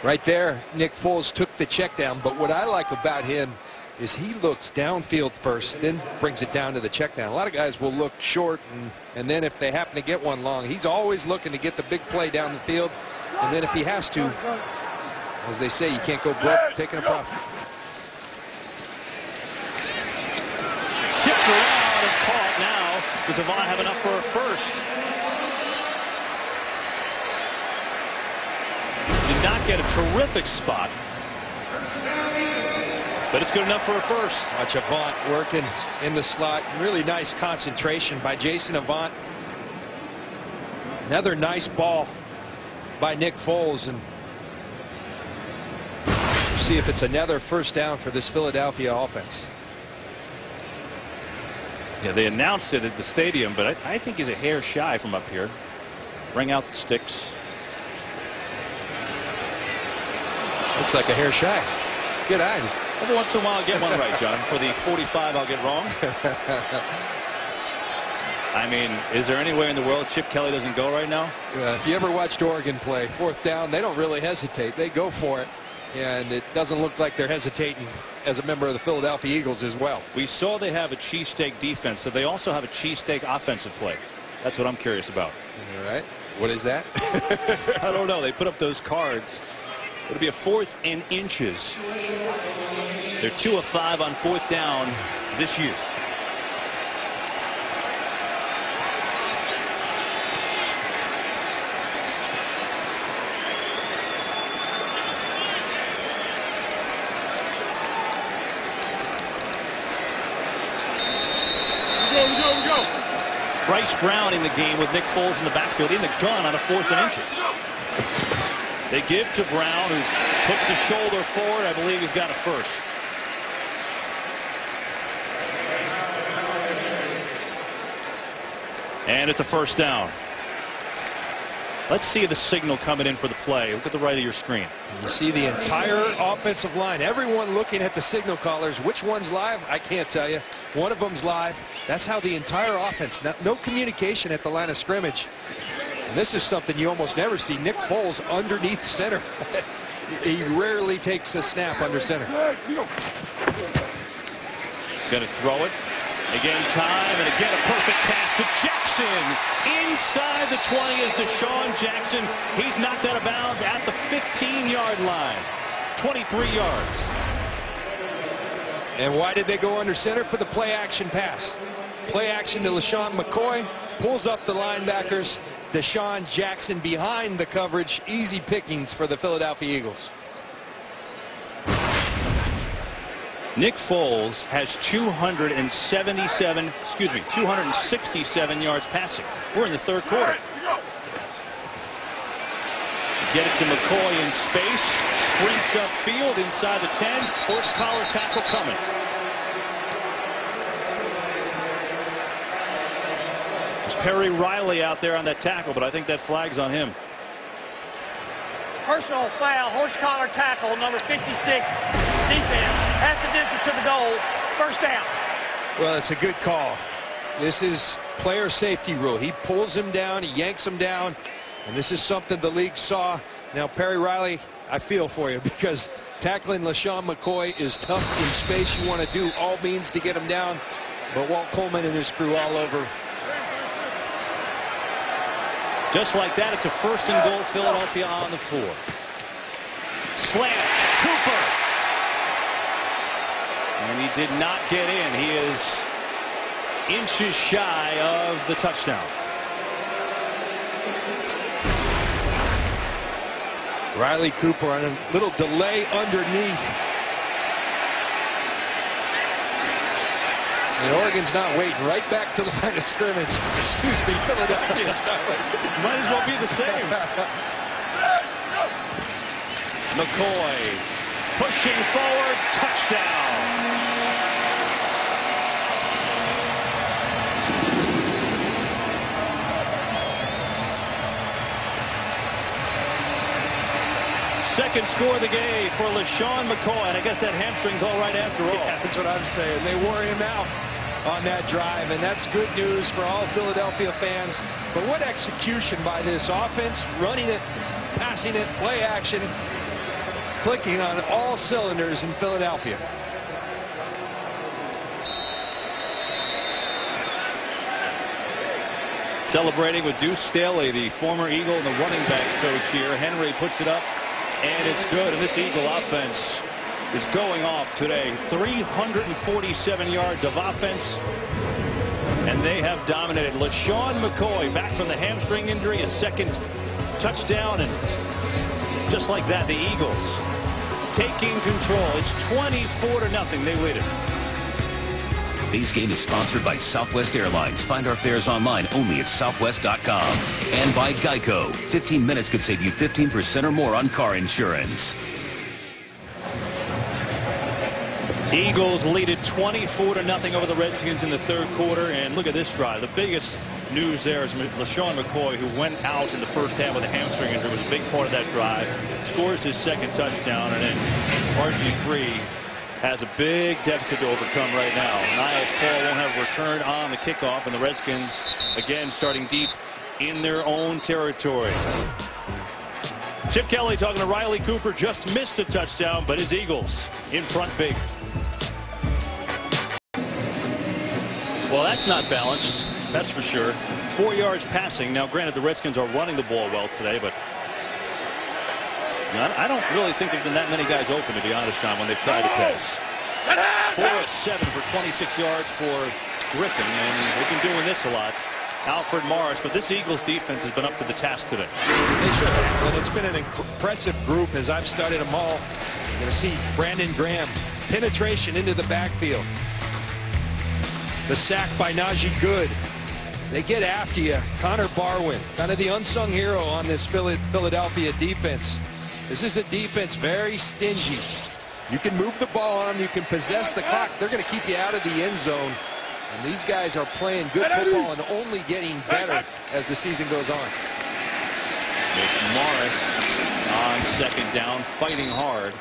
S4: Right there, Nick Foles took the check down, but what I like about him is he looks downfield first, then brings it down to the check down. A lot of guys will look short, and then if they happen to get one long, he's always looking to get the big play down the field. And then if he has to, as they say, you can't go broke taking a puff.
S2: Tipped around and caught now. Does Avant have enough for a first? Did not get a terrific spot, but it's good enough for a first.
S4: Watch Avant working in the slot. Really nice concentration by Jason Avant. Another nice ball by Nick Foles, and see if it's another first down for this Philadelphia offense.
S2: Yeah, they announced it at the stadium, but I think he's a hair shy from up here. Bring out the sticks.
S4: Looks like a hair shy. Good eyes.
S2: Every once in a while, I'll get one right, John. For the 45, I'll get wrong. I mean, is there anywhere in the world Chip Kelly doesn't go right now?
S4: If you ever watched Oregon play, fourth down, they don't really hesitate. They go for it. And it doesn't look like they're hesitating as a member of the Philadelphia Eagles as well.
S2: We saw they have a cheesesteak defense, so they also have a cheesesteak offensive play. That's what I'm curious about.
S4: All right. What is that?
S2: I don't know. They put up those cards. It'll be a 4th and inches. They're 2 of 5 on 4th down this year. Bryce Brown in the game with Nick Foles in the backfield in the gun on a 4th and inches. They give to Brown, who puts the shoulder forward. I believe he's got a first. And it's a first down. Let's see the signal coming in for the play. Look at the right of your screen.
S4: You see the entire offensive line. Everyone looking at the signal callers. Which one's live? I can't tell you. One of them's live. That's how the entire offense. No communication at the line of scrimmage. And this is something you almost never see. Nick Foles underneath center. He rarely takes a snap under center.
S2: Going to throw it. Again, time, and again a perfect pass to Jackson. Inside the 20 is Deshaun Jackson. He's knocked out of bounds at the 15-yard line. 23 yards.
S4: And why did they go under center? For the play action pass. Play action to LaShawn McCoy. Pulls up the linebackers. Deshaun Jackson behind the coverage. Easy pickings for the Philadelphia Eagles.
S2: Nick Foles has 267 yards passing. We're in the 3rd quarter. Get it to McCoy in space. Sprints upfield inside the 10. Horse collar tackle coming. There's Perry Riley out there on that tackle, but I think that flag's on him.
S5: Personal foul, horse collar tackle, number 56. Defense, half the distance to the goal, first down.
S4: Well, it's a good call. This is player safety rule. He pulls him down, he yanks him down, and this is something the league saw. Now, Perry Riley, I feel for you, because tackling LaShawn McCoy is tough in space. You want to do all means to get him down, but Walt Coleman and his crew all over.
S2: Just like that, it's a 1st and goal, Philadelphia on the 4. Slant, Cooper. And he did not get in. He is inches shy of the touchdown.
S4: Riley Cooper on a little delay underneath. And Oregon's not waiting. Right back to the line of scrimmage. Excuse me, Philadelphia's not waiting.
S2: Might as well be the same. McCoy pushing forward, touchdown. Second score of the game for LaShawn McCoy, and I guess that hamstring's all right after all.
S4: Yeah, that's what I'm saying. They wore him out on that drive, and that's good news for all Philadelphia fans. But what execution by this offense, running it, passing it, play action, clicking on all cylinders in Philadelphia.
S2: Celebrating with Deuce Staley, the former Eagle and the running backs coach here. Henry puts it up, and it's good. And this Eagle offense is going off today. 347 yards of offense, and they have dominated. LaShawn McCoy back from the hamstring injury, a second touchdown, and just like that, the Eagles taking control. It's 24-0. They lead it.
S1: Today's game is sponsored by Southwest Airlines. Find our fares online only at southwest.com. And by Geico. 15 minutes could save you 15% or more on car insurance.
S2: Eagles lead it 24-0 over the Redskins in the third quarter. And look at this drive. The biggest news there is LaShawn McCoy, who went out in the first half with a hamstring injury, was a big part of that drive. Scores his second touchdown, and then RG3 has a big deficit to overcome right now. Niles Paul won't have a return on the kickoff, and the Redskins again starting deep in their own territory. Chip Kelly talking to Riley Cooper. Just missed a touchdown, but his Eagles in front big. Well, that's not balanced, that's for sure. 4 yards passing. Now, granted, the Redskins are running the ball well today, but I don't really think there's been that many guys open, to be honest, John, when they've tried to pass. 4 of 7 for 26 yards for Griffin, and they've been doing this a lot. Alfred Morris, but this Eagles defense has been up to the task today.
S4: They sure have, and it's been an impressive group as I've studied them all. You're going to see Brandon Graham, penetration into the backfield. The sack by Najee Good. They get after you. Connor Barwin, kind of the unsung hero on this Philadelphia defense. This is a defense very stingy. You can move the ball on them, you can possess the clock. They're going to keep you out of the end zone. And these guys are playing good football and only getting better as the season goes on.
S2: It's Morris on second down, fighting hard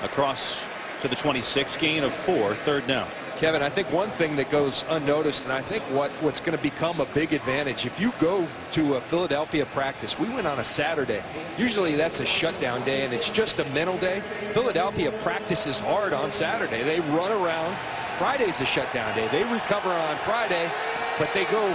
S2: across to the 26, gain of 4, third down.
S4: Kevin, I think one thing that goes unnoticed, and I think what's going to become a big advantage, if you go to a Philadelphia practice, we went on a Saturday. Usually that's a shutdown day, and it's just a mental day. Philadelphia practices hard on Saturday. They run around. Friday's a shutdown day. They recover on Friday, but they go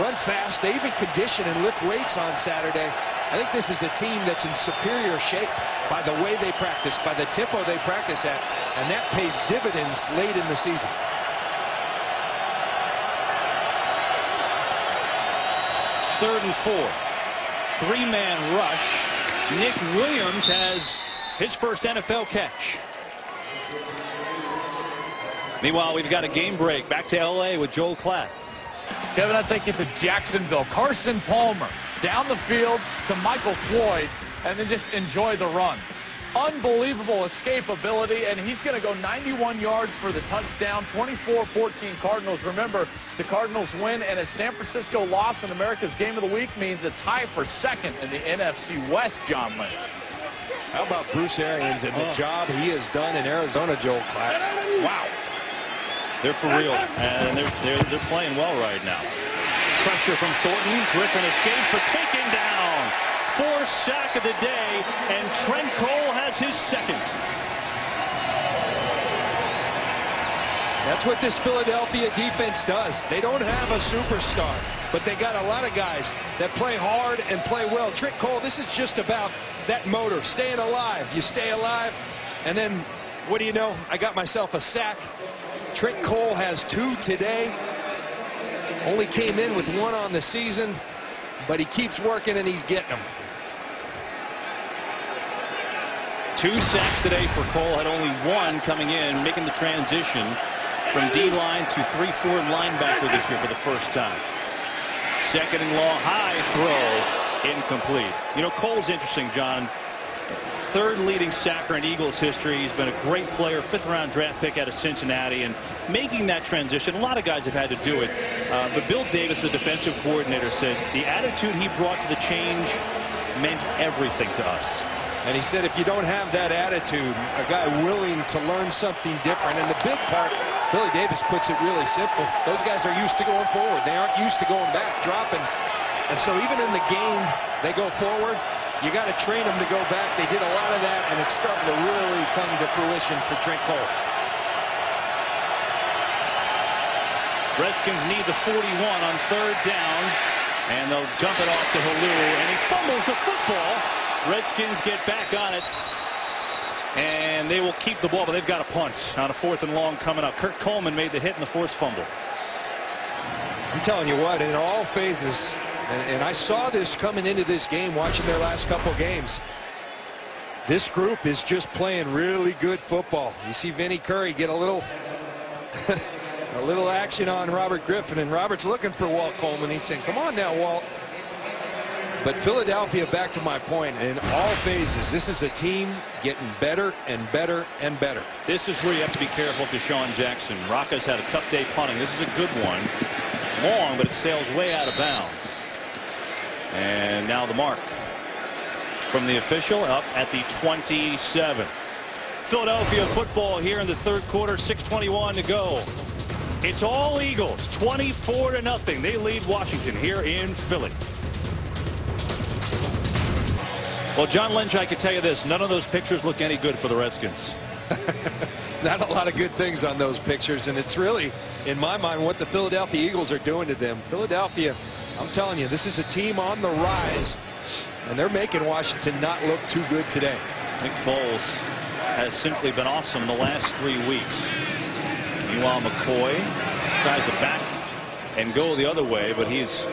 S4: run fast. They even condition and lift weights on Saturday. I think this is a team that's in superior shape by the way they practice, by the tempo they practice at, and that pays dividends late in the season.
S2: Third and 4. 3-man rush. Nick Williams has his first NFL catch. Meanwhile, we've got a game break. Back to L.A. with Joel Klatt.
S6: Kevin, I'll take you to Jacksonville. Carson Palmer down the field to Michael Floyd, and then just enjoy the run. Unbelievable escapability, and he's going to go 91 yards for the touchdown. 24-14 Cardinals. Remember, the Cardinals win, and a San Francisco loss in America's Game of the Week means a tie for second in the NFC West, John Lynch.
S4: How about Bruce Arians and the job he has done in Arizona, Joel Klatt? Wow.
S2: They're for real, and they're playing well right now. Pressure from Thornton. Griffin escapes, but taken down. 4th sack of the day, and Trent Cole has his second.
S4: That's what this Philadelphia defense does. They don't have a superstar, but they got a lot of guys that play hard and play well. Trent Cole, this is just about that motor, staying alive. You stay alive, and then what do you know? I got myself a sack. Trent Cole has 2 today. Only came in with 1 on the season, but he keeps working and he's getting them.
S2: 2 sacks today for Cole. Had only 1 coming in, making the transition from D-line to 3-4 linebacker this year for the first time. Second and long, high throw, incomplete. You know, Cole's interesting, John. 3rd leading sacker in Eagles history. He's been a great player, 5th-round draft pick out of Cincinnati, and making that transition. A lot of guys have had to do it. But Bill Davis, the defensive coordinator, said the attitude he brought to the change meant everything to us.
S4: And he said if you don't have that attitude, a guy willing to learn something different. And the big part, Billy Davis puts it really simple. Those guys are used to going forward. They aren't used to going back, dropping. And so even in the game, they go forward. You got to train them to go back. They did a lot of that, and it's starting to really come to fruition for Trent Cole.
S2: Redskins need the 41 on 3rd down, and they'll dump it off to Halou, and he fumbles the football. Redskins get back on it, and they will keep the ball, but they've got a punt on a 4th and long coming up. Kurt Coleman made the hit in the forced fumble.
S4: I'm telling you what, in all phases, and I saw this coming into this game, watching their last couple games. This group is just playing really good football. You see Vinnie Curry get a little action on Robert Griffin, and Robert's looking for Walt Coleman. He's saying, come on now, Walt. But Philadelphia, back to my point, in all phases, this is a team getting better and better and better.
S2: This is where you have to be careful of Deshaun Jackson. Rocca's had a tough day punting. This is a good one. Long, but it sails way out of bounds. And now the mark from the official up at the 27. Philadelphia football here in the third quarter, 6:21 to go. It's all Eagles, 24-0. They lead Washington here in Philly. Well, John Lynch, I can tell you this. None of those pictures look any good for the Redskins.
S4: Not a lot of good things on those pictures, and it's really, in my mind, what the Philadelphia Eagles are doing to them. Philadelphia, I'm telling you, this is a team on the rise, and they're making Washington not look too good today.
S2: Nick Foles has simply been awesome the last 3 weeks. Meanwhile, McCoy tries to back and go the other way, but he's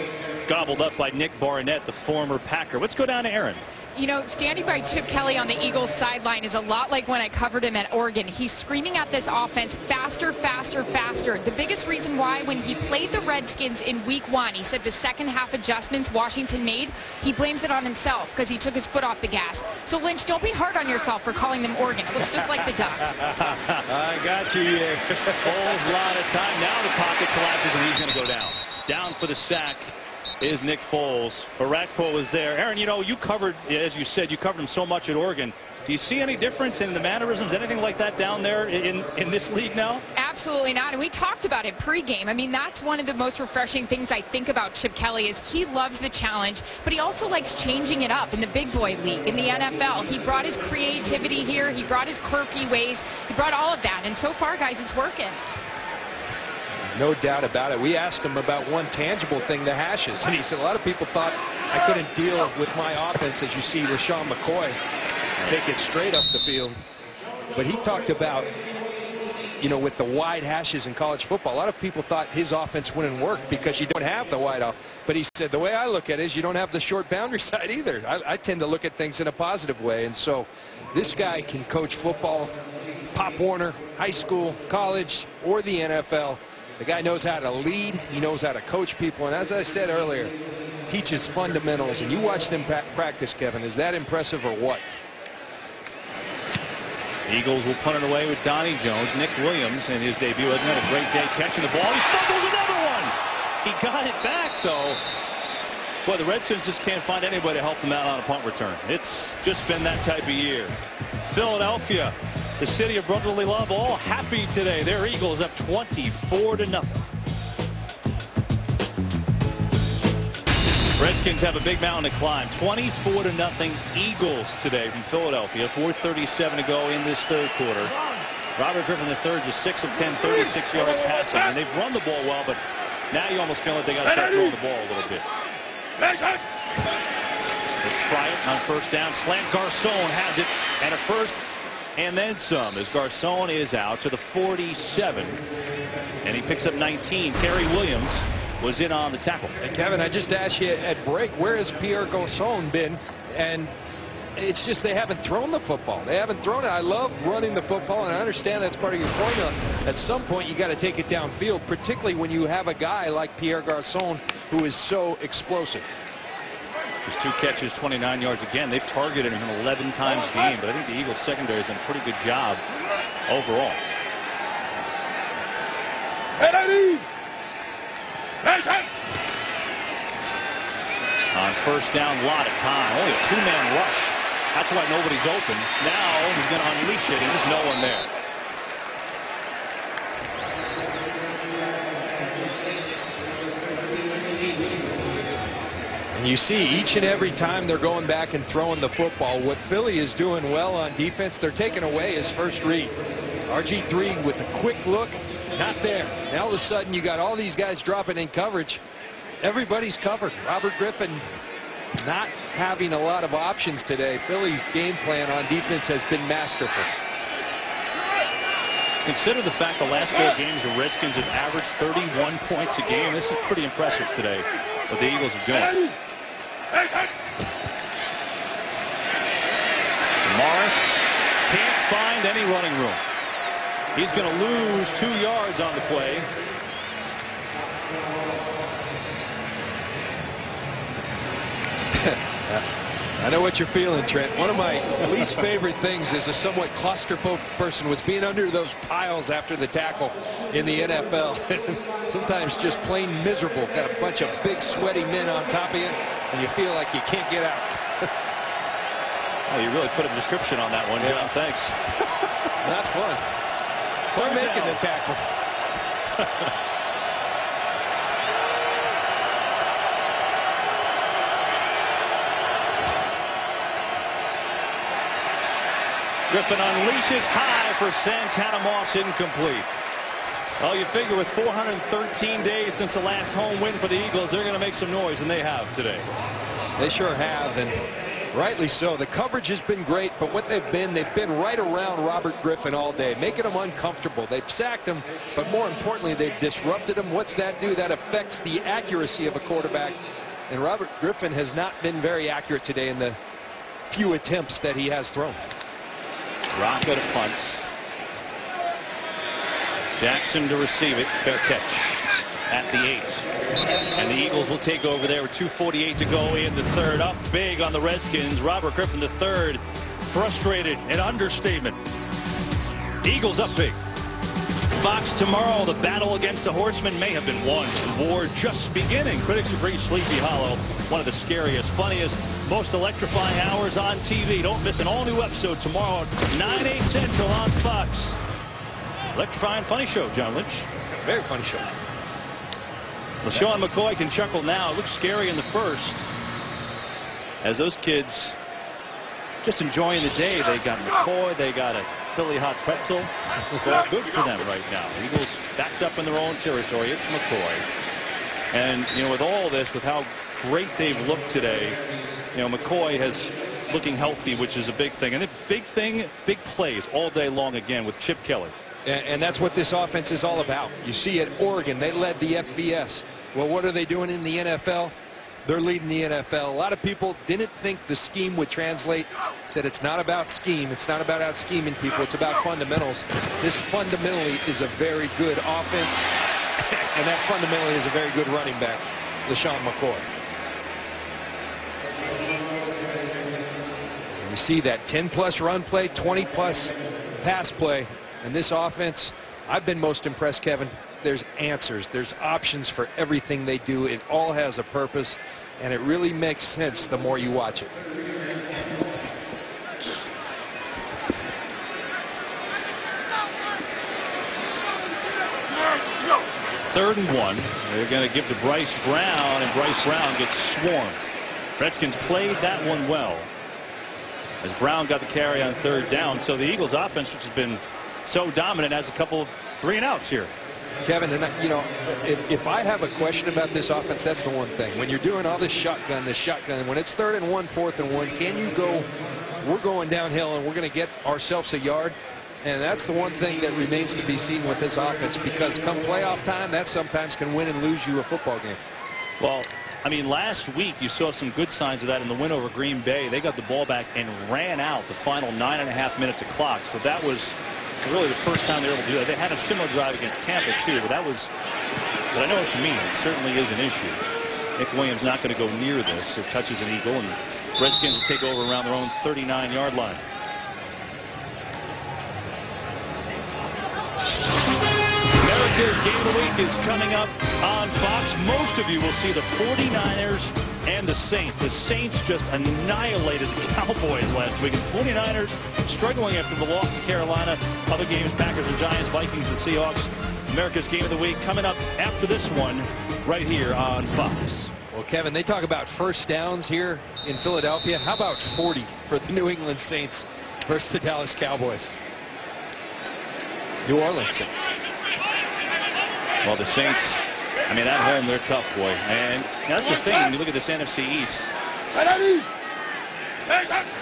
S2: gobbled up by Nick Barnett, the former Packer. Let's go down to Aaron.
S3: You know, standing by Chip Kelly on the Eagles sideline is a lot like when I covered him at Oregon. He's screaming at this offense, faster, faster, faster. The biggest reason why, when he played the Redskins in week 1, he said the second half adjustments Washington made, he blames it on himself because he took his foot off the gas. So, Lynch, don't be hard on yourself for calling them Oregon. It looks just like the Ducks.
S4: I got you, yeah.
S2: Foles, a lot of time. Now the pocket collapses, and he's going to go down. Down for the sack is Nick Foles. Baratko was there. Aaron, you know, you covered, as you said, you covered him so much at Oregon. Do you see any difference in the mannerisms, anything like that down there in this league now?
S3: Absolutely not. And we talked about it pregame. I mean, that's one of the most refreshing things I think about Chip Kelly is he loves the challenge, but he also likes changing it up in the big boy league, in the NFL. He brought his creativity here. He brought his quirky ways. He brought all of that. And so far, guys, it's working.
S4: No doubt about it. We asked him about one tangible thing, the hashes, and he said a lot of people thought I couldn't deal with my offense, as you see LaShawn McCoy take it straight up the field. But he talked about, you know, with the wide hashes in college football, a lot of people thought his offense wouldn't work because you don't have the wide off. But he said the way I look at it is you don't have the short boundary side either. I tend to look at things in a positive way, and so this guy can coach football, Pop Warner, high school, college, or the NFL. The guy knows how to lead. He knows how to coach people. And as I said earlier, teaches fundamentals. And you watch them practice, Kevin. Is that impressive or what?
S2: Eagles will punt it away with Donnie Jones. Nick Williams in his debut hasn't had a great day catching the ball. He fumbles another one. He got it back, though. Boy, the Redskins just can't find anybody to help them out on a punt return. It's just been that type of year. Philadelphia, the city of brotherly love, all happy today. Their Eagles up 24-0. Redskins have a big mountain to climb. 24-0 Eagles today from Philadelphia. 4:37 to go in this third quarter. Robert Griffin III just 6 of 10, 36 yards passing. And they've run the ball well, but now you almost feel like they got to start throwing the ball a little bit. They try it on first down. Slant Garcon has it, and a first and then some as Garcon is out to the 47, and he picks up 19. Kerry Williams was in on the tackle.
S4: And Kevin, I just asked you at break, where has Pierre Garcon been? And it's just they haven't thrown the football. They haven't thrown it. I love running the football, and I understand that's part of your formula. At some point, you got to take it downfield, particularly when you have a guy like Pierre Garcon who is so explosive.
S2: Just 2 catches, 29 yards again. They've targeted him 11 times a game, but I think the Eagles secondary has done a pretty good job overall. On first down, a lot of time. Only a 2-man rush. That's why nobody's open. Now he's going to unleash it, and there's no one there.
S4: And you see each and every time they're going back and throwing the football, what Philly is doing well on defense, they're taking away his first read. RG3 with a quick look, not there. Now all of a sudden you got all these guys dropping in coverage. Everybody's covered. Robert Griffin not having a lot of options today. Philly's game plan on defense has been masterful.
S2: Consider the fact the last 4 games the Redskins have averaged 31 points a game. This is pretty impressive today, what the Eagles are doing. Morris can't find any running room. He's going to lose 2 yards on the play.
S4: I know what you're feeling, Trent. One of my least favorite things as a somewhat claustrophobic person was being under those piles after the tackle in the NFL. Sometimes just plain miserable. Got a bunch of big, sweaty men on top of you, and you feel like you can't get out.
S2: Oh, you really put a description on that one, John.
S4: Yeah.
S2: Thanks.
S4: Not fun. Fun making the tackle.
S2: Griffin unleashes high for Santana Moss, incomplete. Oh, you figure with 413 days since the last home win for the Eagles, they're going to make some noise, and they have today.
S4: They sure have, and rightly so. The coverage has been great, but what they've been right around Robert Griffin all day, making him uncomfortable. They've sacked him, but more importantly, they've disrupted him. What's that do? That affects the accuracy of a quarterback, and Robert Griffin has not been very accurate today in the few attempts that he has thrown.
S2: Rocco to punts. Jackson to receive it. Fair catch at the 8. And the Eagles will take over there with 2:48 to go in the third. Up big on the Redskins. Robert Griffin the third. Frustrated. An understatement. Eagles up big. Fox tomorrow. The battle against the Horsemen may have been won. War just beginning. Critics agree Sleepy Hollow, one of the scariest, funniest, most electrifying hours on TV. Don't miss an all-new episode tomorrow at 9, 8 Central on Fox. Electrifying, funny show, John Lynch.
S4: Very funny show.
S2: LaShawn McCoy can chuckle now. It looks scary in the first, as those kids just enjoying the day. They got McCoy. They got a Philly hot pretzel. It's all good for them right now. Eagles backed up in their own territory. It's McCoy. And, you know, with all this, with how great they've looked today, you know, McCoy has looking healthy, which is a big thing. And the big thing, big plays all day long again with Chip Kelly.
S4: And that's what this offense is all about. You see at Oregon, they led the FBS. Well, what are they doing in the NFL? They're leading the NFL. A lot of people didn't think the scheme would translate. Said it's not about scheme. It's not about out-scheming people. It's about fundamentals. This fundamentally is a very good offense. And that fundamentally is a very good running back, LaShawn McCoy. And you see that 10-plus run play, 20-plus pass play. And this offense, I've been most impressed, Kevin. There's answers. There's options for everything they do. It all has a purpose, and it really makes sense the more you watch it.
S2: Third and 1. They're going to give to Bryce Brown, and Bryce Brown gets swarmed. Redskins played that one well, as Brown got the carry on third down. So the Eagles offense, which has been so dominant, has a couple of 3-and-outs here.
S4: Kevin, and you know, if I have a question about this offense, that's the one thing. When you're doing all this shotgun, when it's 3rd and 1, 4th and 1, can you go, we're going downhill and we're going to get ourselves a yard? And that's the one thing that remains to be seen with this offense, because come playoff time, that sometimes can win and lose you a football game.
S2: Well, I mean, last week you saw some good signs of that in the win over Green Bay. They got the ball back and ran out the final 9.5 minutes of clock. So that was really the first time they were able to do that. They had a similar drive against Tampa too, but that was, but I know what you mean. It certainly is an issue. Nick Williams not going to go near this. It touches an Eagle, and Redskins will take over around their own 39-yard line. America's Game of the Week is coming up on Fox. Most of you will see the 49ers and the Saints. The Saints just annihilated the Cowboys last week. And the 49ers struggling after the loss to Carolina. Other games, Packers and Giants, Vikings and Seahawks. America's Game of the Week coming up after this one right here on Fox.
S4: Well, Kevin, they talk about first downs here in Philadelphia. How about 40 for the New England Saints versus the Dallas Cowboys? New Orleans Saints.
S2: Well, the Saints, I mean, at home, they're tough, boy. And that's the thing. When you look at this NFC East,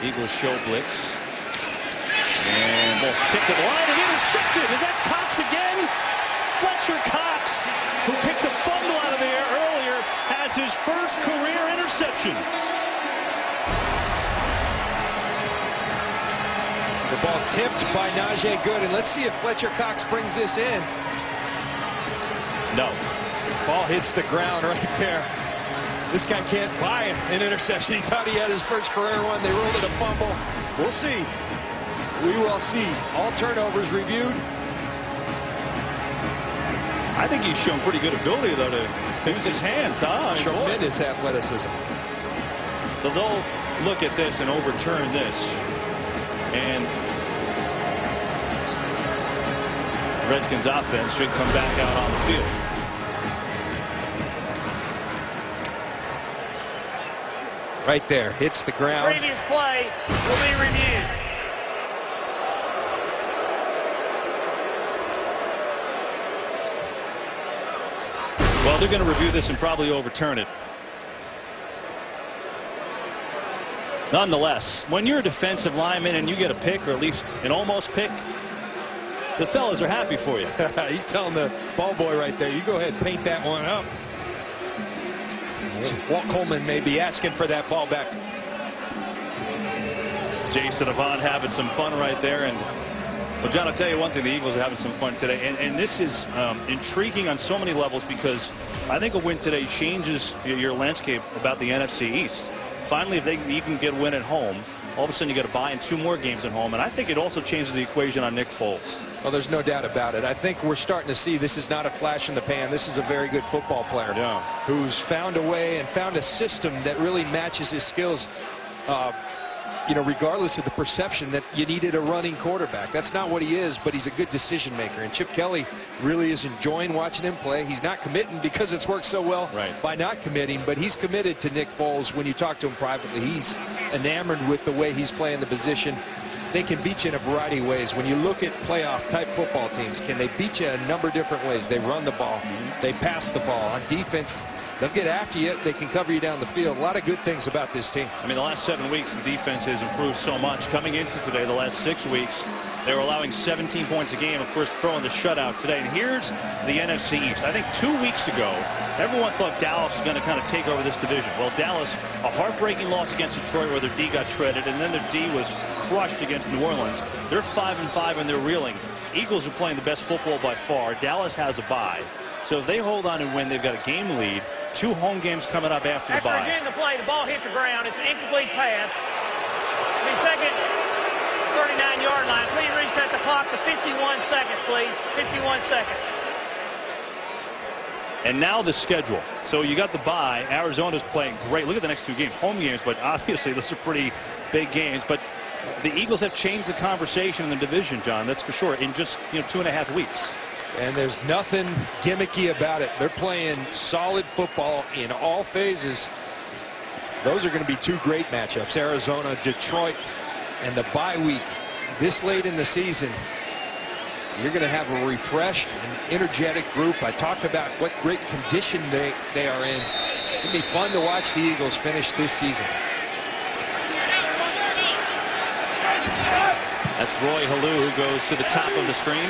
S2: Eagles show blitz. And ball's tipped to the line and intercepted. Is that Cox again? Fletcher Cox, who picked a fumble out of the air earlier, has his first career interception.
S4: The ball tipped by Najee Good. And let's see if Fletcher Cox brings this in.
S2: No.
S4: Ball hits the ground right there. This guy can't buy an interception. He thought he had his first career one. They ruled it a fumble. We'll see. We will see. All turnovers reviewed.
S2: I think he's shown pretty good ability, though, to use his hands. Huh?
S4: Tremendous athleticism.
S2: So they'll look at this and overturn this. And Redskins offense should come back out on the field.
S4: Right there. Hits the ground.
S5: Previous play will be reviewed.
S2: Well, they're going to review this and probably overturn it. Nonetheless, when you're a defensive lineman and you get a pick, or at least an almost pick, the fellas are happy for you.
S4: He's telling the ball boy right there, you go ahead and paint that one up. Walt Coleman may be asking for that ball back.
S2: It's Jason Avant having some fun right there. And well, John, I'll tell you one thing, the Eagles are having some fun today. And this is intriguing on so many levels, because I think a win today changes your landscape about the NFC East. Finally, if you can get a win at home, all of a sudden you got to buy in 2 more games at home. And I think it also changes the equation on Nick Foles.
S4: Well, there's no doubt about it. I think we're starting to see this is not a flash in the pan. This is a very good football player who's found a way and found a system that really matches his skills. You know, regardless of the perception that you needed a running quarterback. That's not what he is, but he's a good decision maker. And Chip Kelly really is enjoying watching him play. He's not committing because it's worked so well by not committing, but he's committed to Nick Foles. When you talk to him privately, he's enamored with the way he's playing the position. They can beat you in a variety of ways. When you look at playoff type football teams, can they beat you a number of different ways? They run the ball, they pass the ball. On defense, they'll get after you, they can cover you down the field. A lot of good things about this team.
S2: I mean, the last 7 weeks, the defense has improved so much. Coming into today, the last 6 weeks, they were allowing 17 points a game, of course, throwing the shutout today. And here's the NFC East. I think 2 weeks ago, everyone thought Dallas was going to kind of take over this division. Well, Dallas, a heartbreaking loss against Detroit where their D got shredded, and then their D was crushed against New Orleans. They're 5-5 and they're reeling. Eagles are playing the best football by far. Dallas has a bye. So if they hold on and win, they've got a game lead. 2 home games coming up after the bye.
S5: After reviewing the play, the ball hit the ground. It's an incomplete pass. The second 39-yard line. Please reset the clock to 51 seconds, please. 51 seconds.
S2: And now the schedule. So you got the bye. Arizona's playing great. Look at the next 2 games. Home games, but obviously those are pretty big games. But the Eagles have changed the conversation in the division, John. That's for sure. In just 2.5 weeks.
S4: And there's nothing gimmicky about it. They're playing solid football in all phases. Those are going to be 2 great matchups. Arizona, Detroit, and the bye week this late in the season. You're going to have a refreshed and energetic group. I talked about what great condition they are in. It'll be fun to watch the Eagles finish this season.
S2: That's Roy Halou who goes to the top of the screen.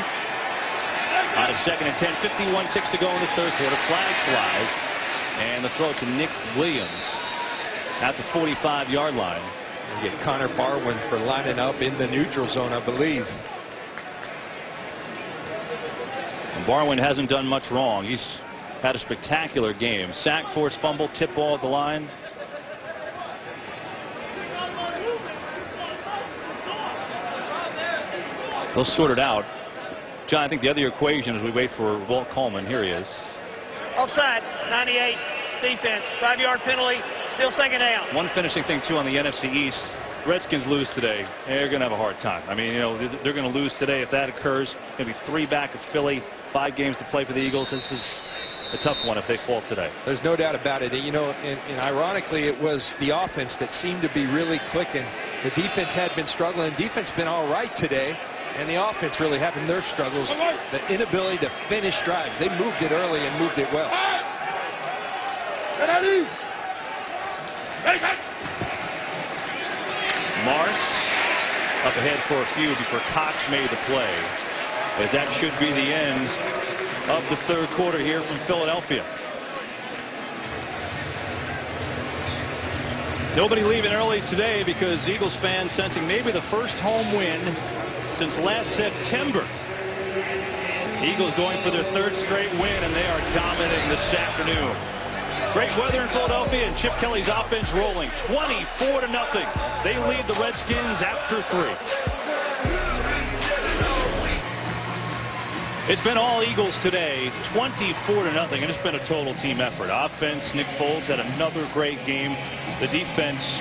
S2: On a 2nd and 10, 51 ticks to go in the 3rd quarter. Flag flies. And the throw to Nick Williams at the 45-yard line.
S4: You get Connor Barwin for lining up in the neutral zone, I believe.
S2: And Barwin hasn't done much wrong. He's had a spectacular game. Sack, forced fumble, tip ball at the line. They'll sort it out. John, I think the other equation as we wait for Walt Coleman. Here he is.
S5: Offside, 98 defense, 5-yard penalty, still 2nd down.
S2: One finishing thing, too, on the NFC East. Redskins lose today. They're going to have a hard time. I mean, they're going to lose today. If that occurs, going to be 3 back of Philly, 5 games to play for the Eagles. This is a tough one if they fall today.
S4: There's no doubt about it. And ironically, it was the offense that seemed to be really clicking. The defense had been struggling. Defense been all right today. And the offense really having their struggles. The inability to finish drives. They moved it early and moved it well.
S2: Morris up ahead for a few before Cox made the play. As that should be the end of the 3rd quarter here from Philadelphia. Nobody leaving early today because Eagles fans sensing maybe the first home win since last September. Eagles going for their 3rd straight win, and they are dominating this afternoon. Great weather in Philadelphia, and Chip Kelly's offense rolling 24-0. They lead the Redskins after 3. It's been all Eagles today, 24-0, and it's been a total team effort. Offense, Nick Foles had another great game. The defense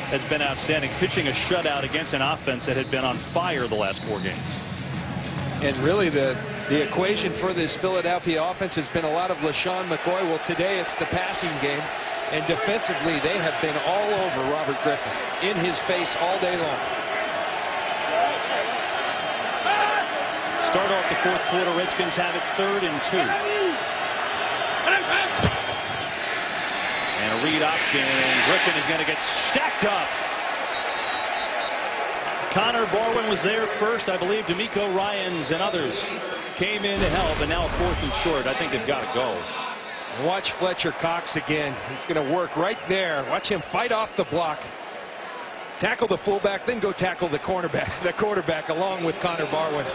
S2: has been outstanding, pitching a shutout against an offense that had been on fire the last 4 games.
S4: And really the equation for this Philadelphia offense has been a lot of LaShawn McCoy. Well, today it's the passing game, and defensively they have been all over Robert Griffin, in his face all day long.
S2: Start off the 4th quarter. Redskins have it 3rd and 2. And a read option, and Griffin is going to get stacked up. Connor Barwin was there first. I believe D'Amico Ryans and others came in to help, and now a 4th and short. I think they've got to go.
S4: Watch Fletcher Cox again. He's going to work right there. Watch him fight off the block. Tackle the fullback, then go tackle the quarterback along with Connor Barwin.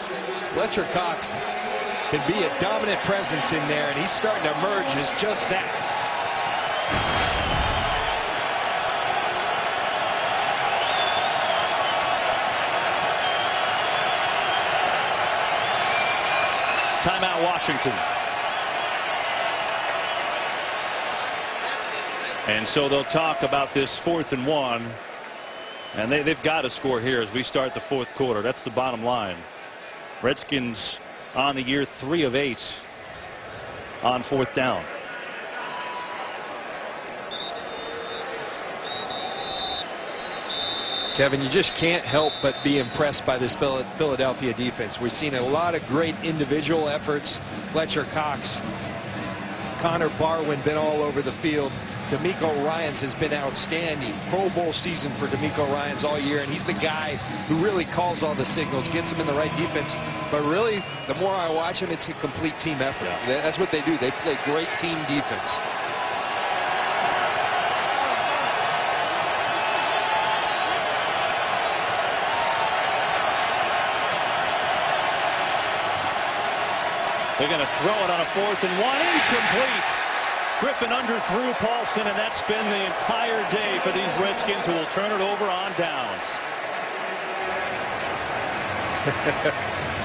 S4: Fletcher Cox can be a dominant presence in there, and he's starting to emerge as just that.
S2: Timeout, Washington. And so they'll talk about this 4th and 1. And they've got to score here as we start the 4th quarter. That's the bottom line. Redskins on the year 3 of 8 on 4th down.
S4: Kevin, you just can't help but be impressed by this Philadelphia defense. We've seen a lot of great individual efforts. Fletcher Cox, Connor Barwin been all over the field. D'Amico Ryans has been outstanding. Pro Bowl season for D'Amico Ryans all year, and he's the guy who really calls all the signals, gets him in the right defense. But really, the more I watch him, it's a complete team effort. Yeah. That's what they do. They play great team defense.
S2: They're going to throw it on a 4th and 1, incomplete. Griffin underthrew Paulson, and that's been the entire day for these Redskins, who will turn it over on downs.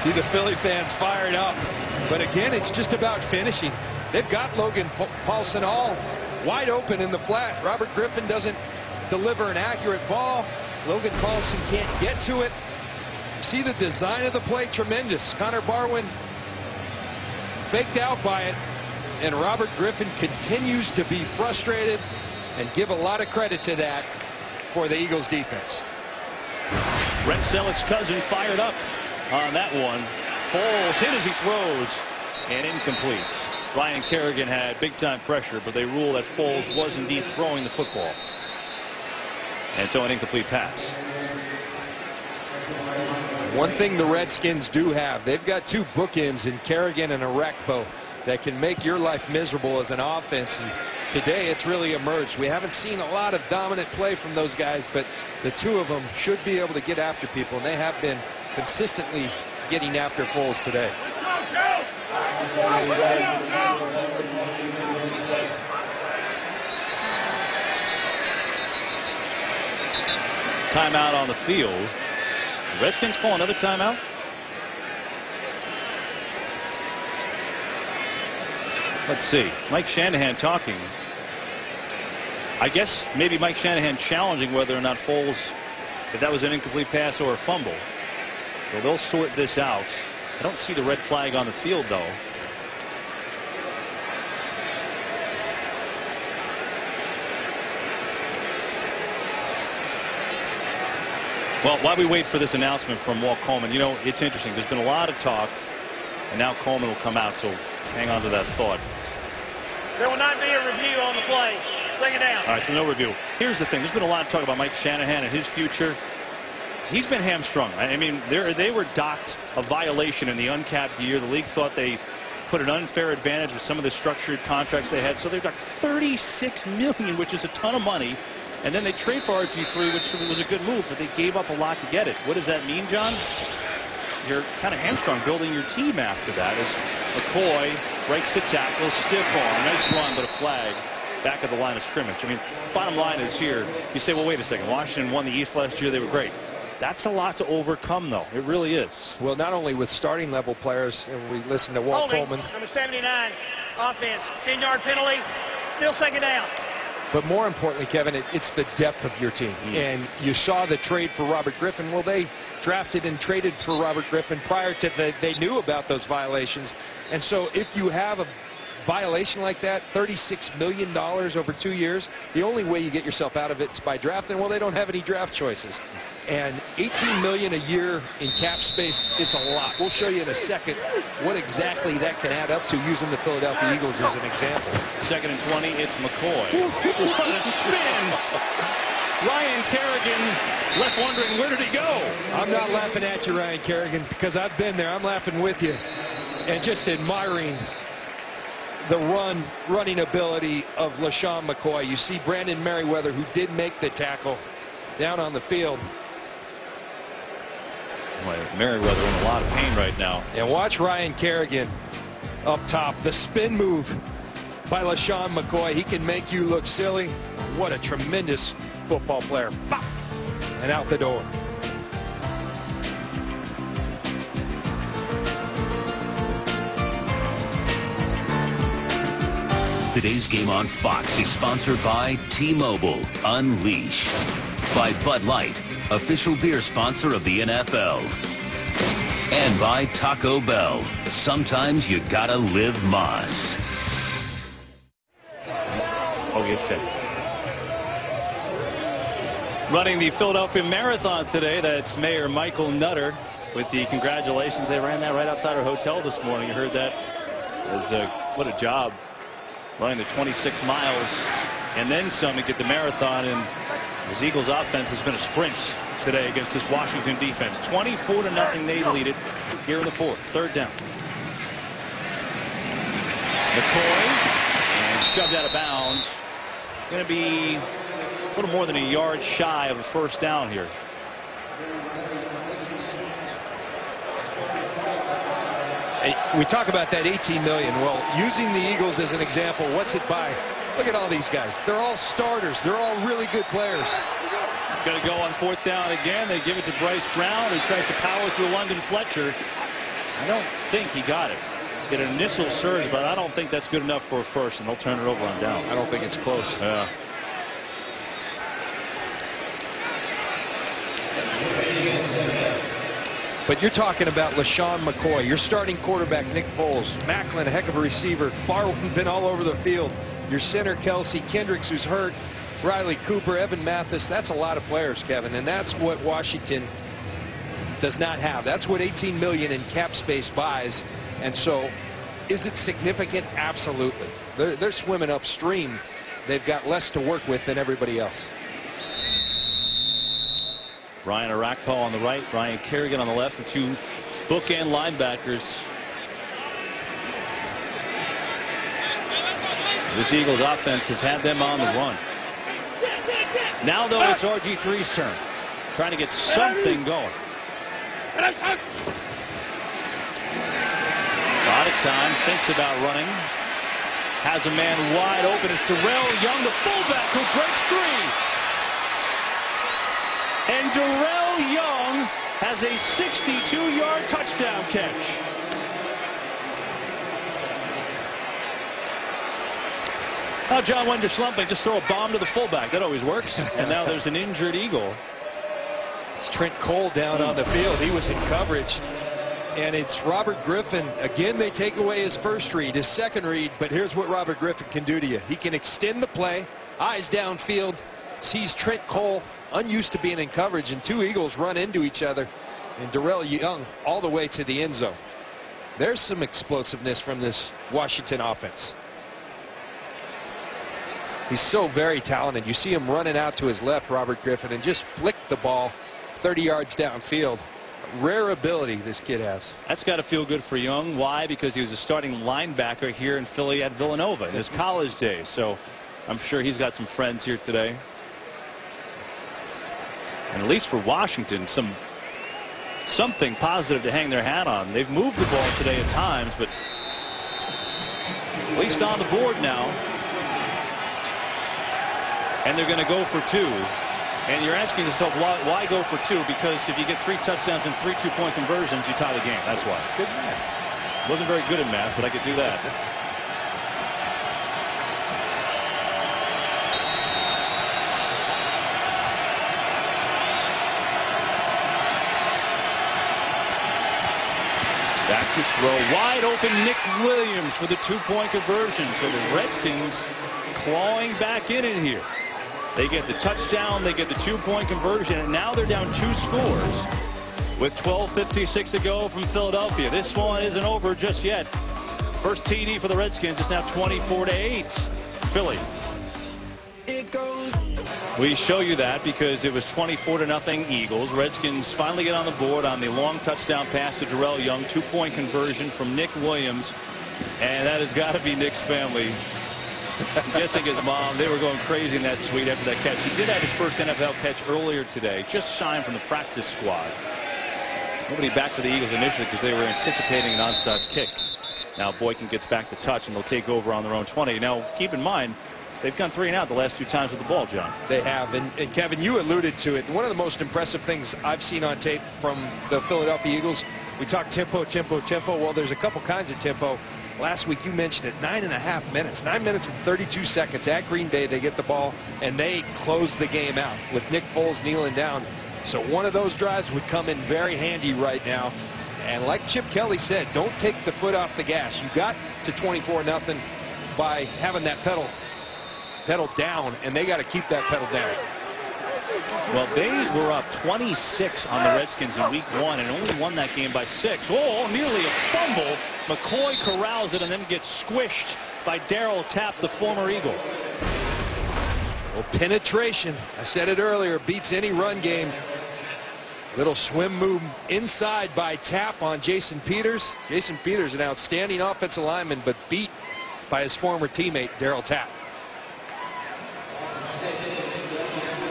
S4: See the Philly fans fired up. But again, it's just about finishing. They've got Logan Paulson all wide open in the flat. Robert Griffin doesn't deliver an accurate ball. Logan Paulson can't get to it. See the design of the play, tremendous. Connor Barwin faked out by it. And Robert Griffin continues to be frustrated, and give a lot of credit to that for the Eagles defense.
S2: Rex Selleck's cousin fired up on that one. Foles hit as he throws, and incomplete. Ryan Kerrigan had big time pressure, but they rule that Foles was indeed throwing the football. And so an incomplete pass.
S4: One thing the Redskins do have, they've got 2 bookends in Kerrigan and Arakpo that can make your life miserable as an offense. And today it's really emerged. We haven't seen a lot of dominant play from those guys, but the 2 of them should be able to get after people, and they have been consistently getting after Foles today.
S2: Timeout on the field. The Redskins call another timeout. Let's see. Mike Shanahan talking. I guess maybe Mike Shanahan challenging whether or not Foles, if that was an incomplete pass or a fumble. So they'll sort this out. I don't see the red flag on the field, though. Well, while we wait for this announcement from Walt Coleman, you know, it's interesting. There's been a lot of talk, and now Coleman will come out, so hang on to that thought.
S5: There will not be a review on the play. Take it down.
S2: All right, so no review. Here's the thing. There's been a lot of talk about Mike Shanahan and his future. He's been hamstrung. I mean, they were docked a violation in the uncapped year. The league thought they put an unfair advantage with some of the structured contracts they had. So they're docked $36 million, which is a ton of money. And then they trade for RG3, which was a good move, but they gave up a lot to get it. What does that mean, John? You're kind of hamstrung building your team after that. As McCoy breaks the tackle, stiff arm, nice run, but a flag. back of the line of scrimmage. I mean, bottom line is here, you say, well, wait a second, Washington won the East last year, they were great. That's a lot to overcome, though. It really is.
S4: Well, not only with starting level players, and we listened to Walt Coleman.
S5: Number 79, offense, 10-yard penalty, still second down.
S4: But more importantly, Kevin, it's the depth of your team. And you saw the trade for Robert Griffin. Well, they drafted and traded for Robert Griffin prior to they knew about those violations. And so if you have a violation like that, $36 million over 2 years, the only way you get yourself out of it is by drafting. Well, they don't have any draft choices. And $18 million a year in cap space, it's a lot. We'll show you in a second what exactly that can add up to using the Philadelphia Eagles as an example.
S2: 2nd and 20, it's McCoy. What a spin! Ryan Kerrigan left wondering, where did he go?
S4: I'm not laughing at you, Ryan Kerrigan, because I've been there. I'm laughing with you and just admiring the running ability of LaShawn McCoy. You see Brandon Merriweather, who did make the tackle, down on the field.
S2: Boy, Merriweather in a lot of pain right now.
S4: And watch Ryan Kerrigan up top. The spin move by LaShawn McCoy. He can make you look silly. What a tremendous football player. Bop! And out the door.
S1: Today's game on Fox is sponsored by T-Mobile Unleash, by Bud Light, official beer sponsor of the NFL, and by Taco Bell. Sometimes you gotta live Moss.
S2: Okay. Running the Philadelphia Marathon today, that's Mayor Michael Nutter with the congratulations. They ran that right outside our hotel this morning. You heard that. What a job. Running the 26 miles and then some to get the marathon. And this Eagles offense has been a sprint today against this Washington defense. 24-0 they lead it here in the 4th. 3rd down. McCoy and shoved out of bounds. Going to be a little more than a yard shy of a 1st down here.
S4: We talk about that $18 million. Well, using the Eagles as an example, what's it by? Look at all these guys. They're all starters. They're all really good players.
S2: Going to go on 4th down again. They give it to Bryce Brown, who tries to power through London Fletcher. I don't think he got it. Get an initial surge, but I don't think that's good enough for a 1st, and they'll turn it over on down.
S4: I don't think it's close.
S2: Yeah.
S4: But you're talking about LaShawn McCoy, your starting quarterback, Nick Foles, Macklin, a heck of a receiver, Barwin been all over the field, your center, Kelsey, Kendricks, who's hurt, Riley Cooper, Evan Mathis. That's a lot of players, Kevin, and that's what Washington does not have. That's what $18 million in cap space buys. And so, is it significant? Absolutely. They're swimming upstream. They've got less to work with than everybody else.
S2: Brian Arakpo on the right, Ryan Kerrigan on the left, the 2 bookend linebackers. This Eagles offense has had them on the run. Now, though, it's RG3's turn. Trying to get something going. A lot of time, thinks about running. Has a man wide open. It's Darrell Young, the fullback, who breaks 3. And Darrell Young has a 62-yard touchdown catch. Now John Wender slumping, just throw a bomb to the fullback. That always works. And now there's an injured Eagle.
S4: It's Trent Cole down on the field. He was in coverage. And it's Robert Griffin. Again, they take away his 1st read, his 2nd read. But here's what Robert Griffin can do to you. He can extend the play, eyes downfield, sees Trent Cole, unused to being in coverage, and 2 Eagles run into each other. And Darrell Young all the way to the end zone. There's some explosiveness from this Washington offense. He's so very talented. You see him running out to his left, Robert Griffin, and just flick the ball 30 yards downfield. Rare ability this kid has.
S2: That's got to feel good for Young. Why? Because he was a starting linebacker here in Philly at Villanova in his college days. So I'm sure he's got some friends here today. And at least for Washington, something positive to hang their hat on. They've moved the ball today at times, but at least on the board now. and they're going to go for 2. And you're asking yourself, why go for 2? Because if you get 3 touchdowns and 3 2-point conversions, you tie the game. That's why.
S4: Good math.
S2: Wasn't very good at math, but I could do that. Back to throw. Wide open Nick Williams for the 2-point conversion. So the Redskins clawing back in here. They get the touchdown. They get the 2-point conversion. And now they're down 2 scores with 12:56 to go from Philadelphia. This one isn't over just yet. First TD for the Redskins. It's now 24-8. Philly. We show you that because it was 24-0 Eagles. Redskins finally get on the board on the long touchdown pass to Darrell Young. 2-point conversion from Nick Williams. And that has got to be Nick's family. I'm guessing his mom, they were going crazy in that suite after that catch. He did have his first NFL catch earlier today. Just signed from the practice squad. Nobody back for the Eagles initially because they were anticipating an onside kick. Now Boykin gets back the touch and they'll take over on their own 20. Now keep in mind, they've gone 3 and out the last 2 times with the ball, John.
S4: They have. And Kevin, you alluded to it. One of the most impressive things I've seen on tape from the Philadelphia Eagles, we talk tempo, tempo, tempo. Well, there's a couple kinds of tempo. Last week you mentioned it, 9.5 minutes. 9 minutes and 32 seconds at Green Bay. They get the ball and they close the game out with Nick Foles kneeling down. So one of those drives would come in very handy right now. And like Chip Kelly said, don't take the foot off the gas. You got to 24-0 by having that pedal down, and they got to keep that pedal down.
S2: Well, they were up 26 on the Redskins in week 1 and only won that game by 6. Oh, nearly a fumble. McCoy corrals it and then gets squished by Darryl Tapp, the former Eagle.
S4: Well, penetration, I said it earlier, beats any run game. Little swim move inside by Tapp on Jason Peters. Jason Peters, an outstanding offensive lineman, but beat by his former teammate, Darryl Tapp.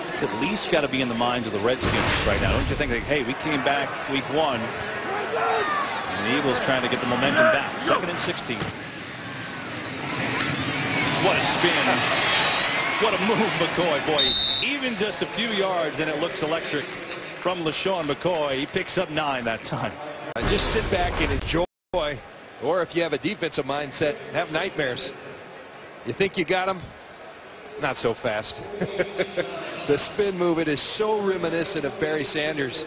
S2: It's at least got to be in the minds of the Redskins right now. Don't you think, hey, we came back week 1, and the Eagles trying to get the momentum back. 2nd and 16. What a spin. What a move, McCoy. Boy, even just a few yards, and it looks electric from LaShawn McCoy. He picks up 9 that time.
S4: Just sit back and enjoy, or if you have a defensive mindset, have nightmares. You think you got him? Not so fast. The spin move, it is so reminiscent of Barry Sanders.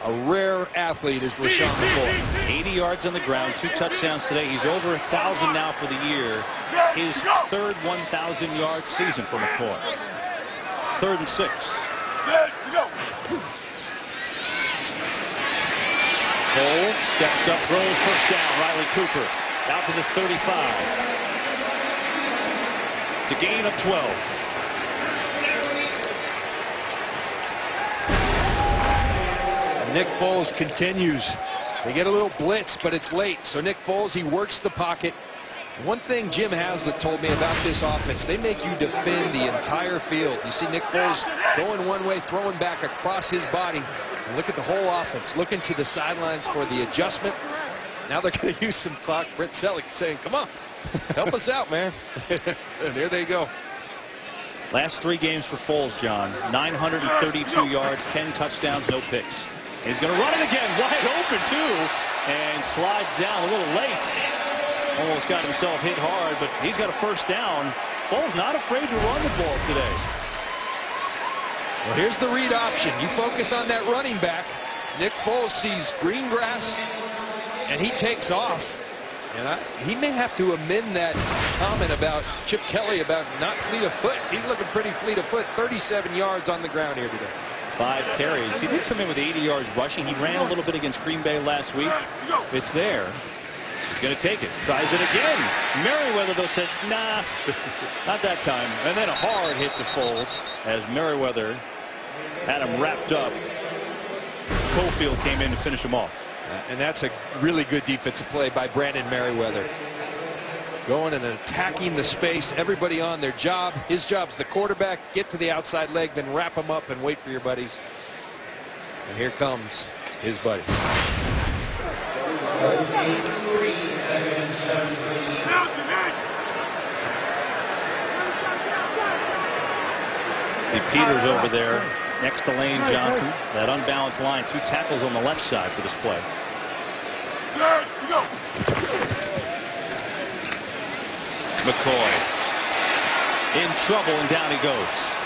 S4: A rare athlete is LaShawn McCoy.
S2: 80 yards on the ground, 2 touchdowns today. He's over 1,000 now for the year. His 3rd 1,000-yard season for McCoy. 3rd and 6. Cole steps up, throws, first down. Riley Cooper out to the 35. It's a gain of 12.
S4: Nick Foles continues. They get a little blitz, but it's late. So Nick Foles, he works the pocket. One thing Jim Haslett told me about this offense, they make you defend the entire field. You see Nick Foles going one way, throwing back across his body. And look at the whole offense, looking to the sidelines for the adjustment. Now they're going to use some clock. Brett Selleck saying, come on, help us out, man. And there they go.
S2: Last 3 games for Foles, John. 932 yards, 10 touchdowns, no picks. He's going to run it again, wide open too, and slides down a little late. Almost got himself hit hard, but he's got a first down. Foles not afraid to run the ball today.
S4: Well, here's the read option. You focus on that running back. Nick Foles sees green grass, and he takes off. And he may have to amend that comment about Chip Kelly about not fleet of foot. He's looking pretty fleet of foot. 37 yards on the ground here today.
S2: 5 carries. He did come in with 80 yards rushing. He ran a little bit against Green Bay last week. It's there. He's going to take it. Tries it again. Merriweather, though, says, nah, not that time. And then a hard hit to Foles as Merriweather had him wrapped up. Cofield came in to finish him off.
S4: And that's a really good defensive play by Brandon Merriweather. Going and attacking the space, everybody on their job. His job's the quarterback. Get to the outside leg, then wrap them up and wait for your buddies. And here comes his buddies.
S2: See Peters over there next to Lane Johnson. That unbalanced line. 2 tackles on the left side for this play. McCoy in trouble, and down he goes.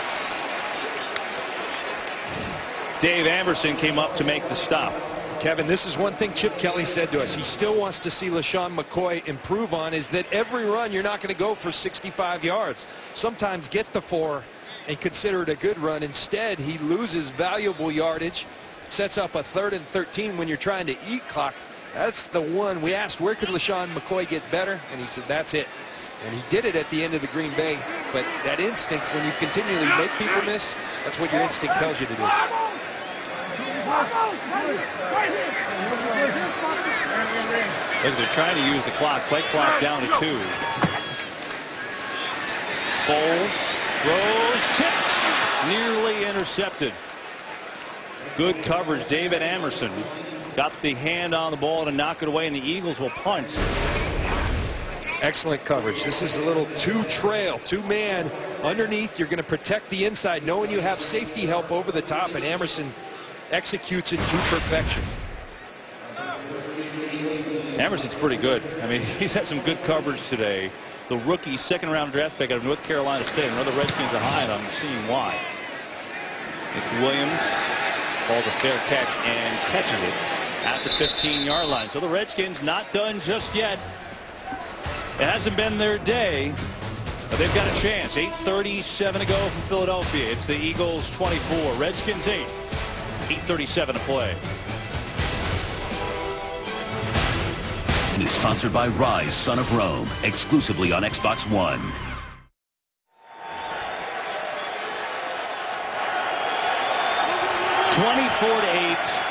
S2: Dave Anderson came up to make the stop.
S4: Kevin, this is one thing Chip Kelly said to us. He still wants to see LaShawn McCoy improve on, is that every run you're not going to go for 65 yards. Sometimes get the 4 and consider it a good run. Instead, he loses valuable yardage, sets up a 3rd and 13 when you're trying to eat clock. That's the one we asked, where could LaShawn McCoy get better? And he said, that's it. And he did it at the end of the Green Bay. But that instinct, when you continually make people miss, that's what your instinct tells you to do.
S2: Look, they're trying to use the clock. Play clock down to 2. Foles throws, tips, nearly intercepted. Good coverage. David Amerson got the hand on the ball to knock it away, and the Eagles will punt.
S4: Excellent coverage. This is a little 2-trail, 2-man underneath. You're going to protect the inside, knowing you have safety help over the top, and Amerson executes it to perfection.
S2: Emerson's pretty good. I mean, he's had some good coverage today. The rookie 2nd-round draft pick out of North Carolina State. Another Redskins are high, and I'm seeing why. Nick Williams calls a fair catch and catches it at the 15-yard line. So the Redskins not done just yet. It hasn't been their day, but they've got a chance. 8:37 to go from Philadelphia. It's the Eagles 24, Redskins 8. 8:37 to play.
S1: It is sponsored by Rise, Son of Rome, exclusively on Xbox One.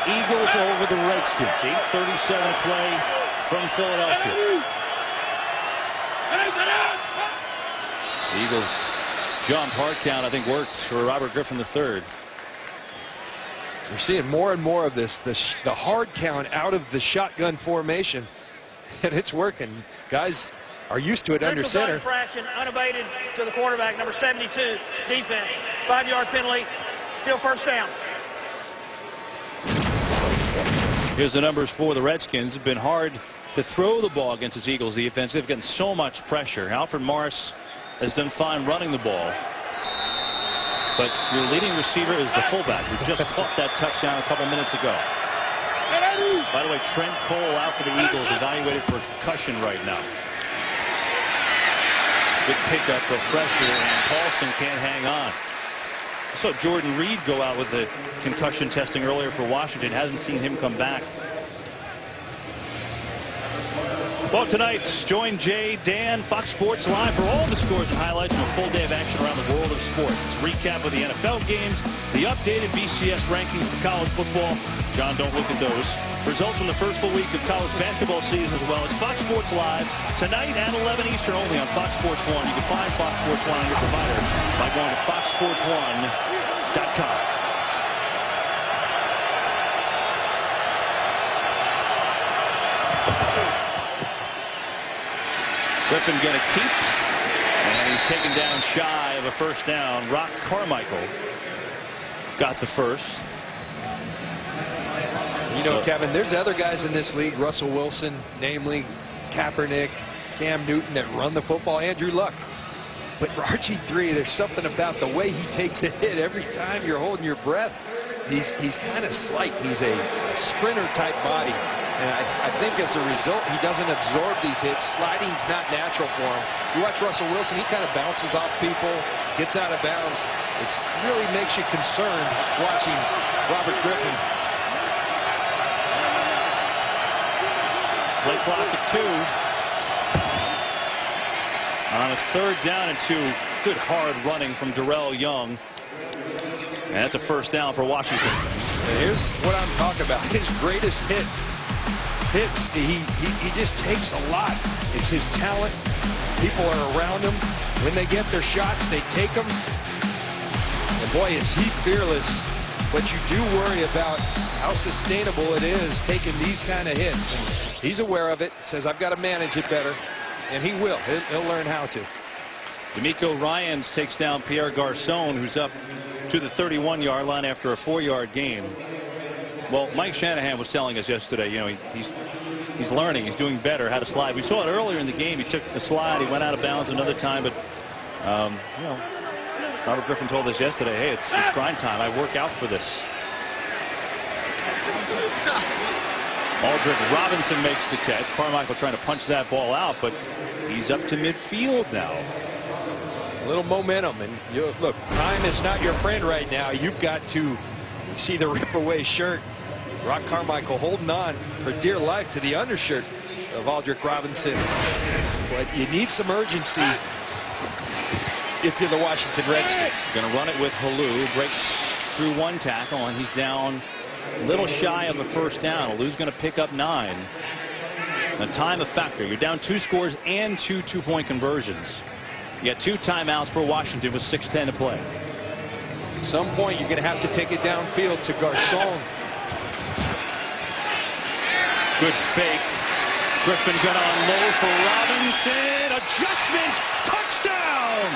S2: Eagles over the Redskins. 8:37 to play from Philadelphia. The Eagles jump. Hard count, I think, works for Robert Griffin III.
S4: We're seeing more and more of this, the hard count out of the shotgun formation, and it's working. Guys are used to it under center.
S5: Infraction, unabated to the quarterback, number 72, defense. 5-yard penalty, still first down.
S2: Here's the numbers for the Redskins. It's been hard to throw the ball against this Eagles defense. They've gotten so much pressure. Alfred Morris has done fine running the ball. But your leading receiver is the fullback who just caught that touchdown a couple minutes ago. By the way, Trent Cole out for the Eagles, evaluated for concussion right now. Good pickup of pressure, and Paulson can't hang on. I saw Jordan Reed go out with the concussion testing earlier for Washington. Hasn't seen him come back. Well, tonight, join Jay, Dan, Fox Sports Live for all the scores and highlights from a full day of action around the world of sports. It's a recap of the NFL games, the updated BCS rankings for college football. John, don't look at those. Results from the first full week of college basketball season, as well as Fox Sports Live tonight at 11 Eastern only on Fox Sports 1. You can find Fox Sports 1 on your provider by going to foxsports1.com. Griffin going to keep, and he's taken down shy of a first down. Rock Carmichael got the first.
S4: You know, Kevin, there's other guys in this league, Russell Wilson, namely Kaepernick, Cam Newton, that run the football, Andrew Luck. But RG3, there's something about the way he takes a hit every time you're holding your breath. He's kind of slight. He's a sprinter-type body. And I think as a result, he doesn't absorb these hits. Sliding's not natural for him. You watch Russell Wilson, he kind of bounces off people, gets out of bounds. It really makes you concerned watching Robert Griffin.
S2: Play clock at 2. On a 3rd down and 2. Good hard running from Darrell Young. And that's a first down for Washington.
S4: And here's what I'm talking about. His greatest hits. He just takes a lot. It's his talent. People are around him. When they get their shots, they take them. And boy, is he fearless. But you do worry about how sustainable it is taking these kind of hits. He's aware of it. Says, I've got to manage it better. And he will. He'll learn how to.
S2: D'Amico Ryans takes down Pierre Garçon, who's up to the 31-yard line after a 4-yard gain. Well, Mike Shanahan was telling us yesterday, you know, he's learning. He's doing better how to slide. We saw it earlier in the game. He took a slide. He went out of bounds another time. But, you know, Robert Griffin told us yesterday, hey, it's grind time. I work out for this. Aldrick Robinson makes the catch. Carmichael trying to punch that ball out, but he's up to midfield now.
S4: A little momentum. And look, time is not your friend right now. You've got to see the rip-away shirt. Rock Carmichael holding on for dear life to the undershirt of Aldrick Robinson. But you need some urgency if you're the Washington Redskins.
S2: Going to run it with Halou. Breaks through one tackle, and he's down a little shy of a first down. Halou's going to pick up 9. Now, time a factor. You're down 2 scores and 2 two-point conversions. You got 2 timeouts for Washington with 6:10 to play.
S4: At some point, you're going to have to take it downfield to Garçon.
S2: Good fake. Griffin got on low for Robinson. Adjustment. Touchdown.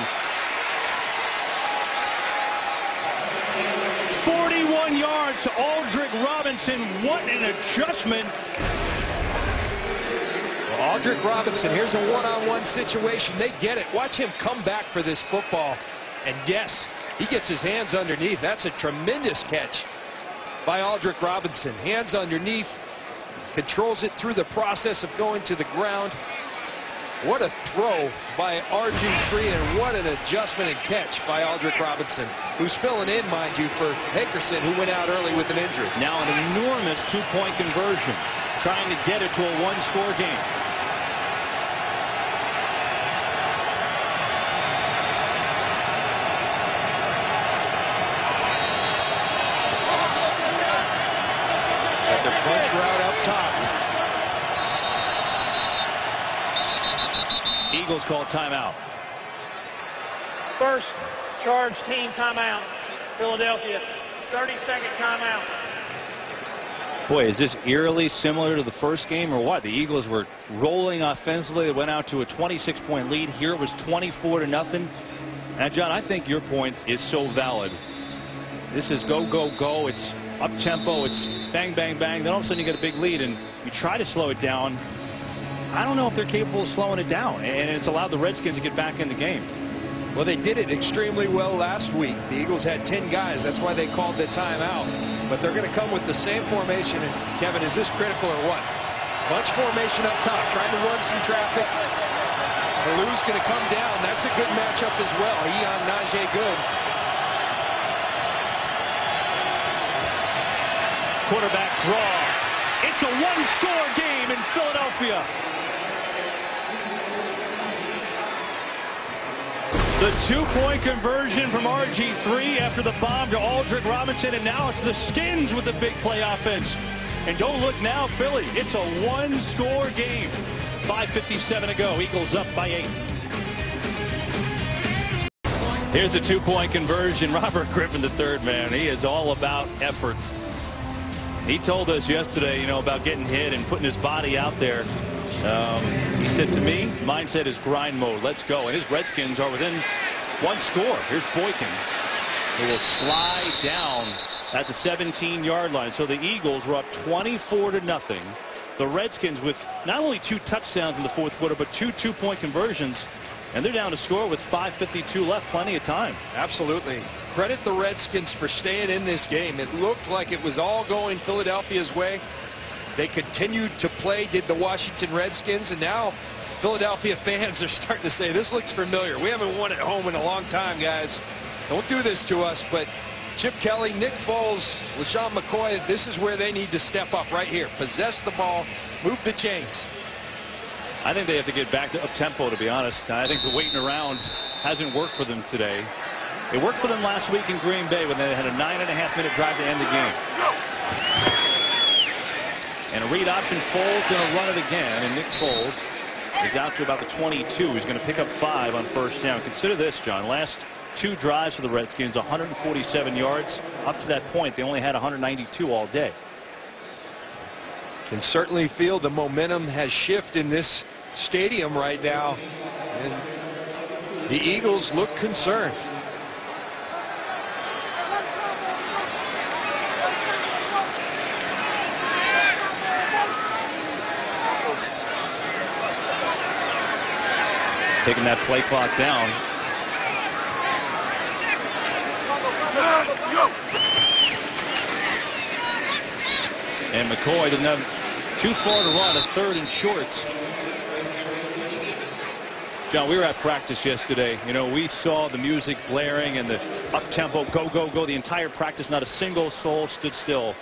S2: 41 yards to Aldrick Robinson. What an adjustment.
S4: Well, Aldrick Robinson, here's a one-on-one situation. They get it. Watch him come back for this football. And yes, he gets his hands underneath. That's a tremendous catch by Aldrick Robinson. Hands underneath. Controls it through the process of going to the ground. What a throw by RG3, and what an adjustment and catch by Aldrick Robinson, who's filling in, mind you, for Hickerson, who went out early with an injury.
S2: Now an enormous 2-point conversion, trying to get it to a 1-score game.
S4: At the punch route up top.
S2: Eagles call timeout.
S5: First charge team timeout. Philadelphia, 30-second timeout.
S2: Boy, is this eerily similar to the first game or what? The Eagles were rolling offensively. They went out to a 26-point lead. Here it was 24-0. And John, I think your point is so valid. This is go, go, go. It's up tempo. It's bang, bang, bang. Then all of a sudden you get a big lead and you try to slow it down. I don't know if they're capable of slowing it down, and it's allowed the Redskins to get back in the game.
S4: Well, they did it extremely well last week. The Eagles had 10 guys. That's why they called the timeout. But they're going to come with the same formation. And Kevin, is this critical or what? Bunch formation up top, trying to run some traffic. Halou's going to come down. That's a good matchup as well. He on Najee Good.
S2: Quarterback draw. It's a 1-score game in Philadelphia. The 2-point conversion from RG3 after the bomb to Aldrick Robinson, and now it's the Skins with the big play offense. And don't look now, Philly. It's a 1-score game. 5:57 to go. Eagles up by 8. Here's a 2-point conversion. Robert Griffin III, man, he is all about effort. He told us yesterday, you know, about getting hit and putting his body out there. He said to me, mindset is grind mode. Let's go. And his Redskins are within 1 score. Here's Boykin, who will slide down at the 17-yard line. So the Eagles were up 24-0. The Redskins with not only 2 touchdowns in the 4th quarter, but 2 2-point conversions. And they're down to score with 5:52 left. Plenty of time.
S4: Absolutely. Credit the Redskins for staying in this game. It looked like it was all going Philadelphia's way. They continued to play, did the Washington Redskins, and now Philadelphia fans are starting to say, this looks familiar. We haven't won at home in a long time, guys. Don't do this to us. But Chip Kelly, Nick Foles, LaShawn McCoy, this is where they need to step up right here. Possess the ball, move the chains.
S2: I think they have to get back to up-tempo, to be honest. I think the waiting around hasn't worked for them today. It worked for them last week in Green Bay when they had a 9.5-minute drive to end the game. And a read option. Foles going to run it again, and Nick Foles is out to about the 22. He's going to pick up 5 on first down. Consider this, John. Last 2 drives for the Redskins, 147 yards. Up to that point, they only had 192 all day.
S4: Can certainly feel the momentum has shifted in this stadium right now. And The Eagles look concerned.
S2: Taking that play clock down. And McCoy doesn't have too far to run, a 3rd and short. John, we were at practice yesterday. You know, we saw the music blaring and the up-tempo, go, go, go, the entire practice. Not a single soul stood still.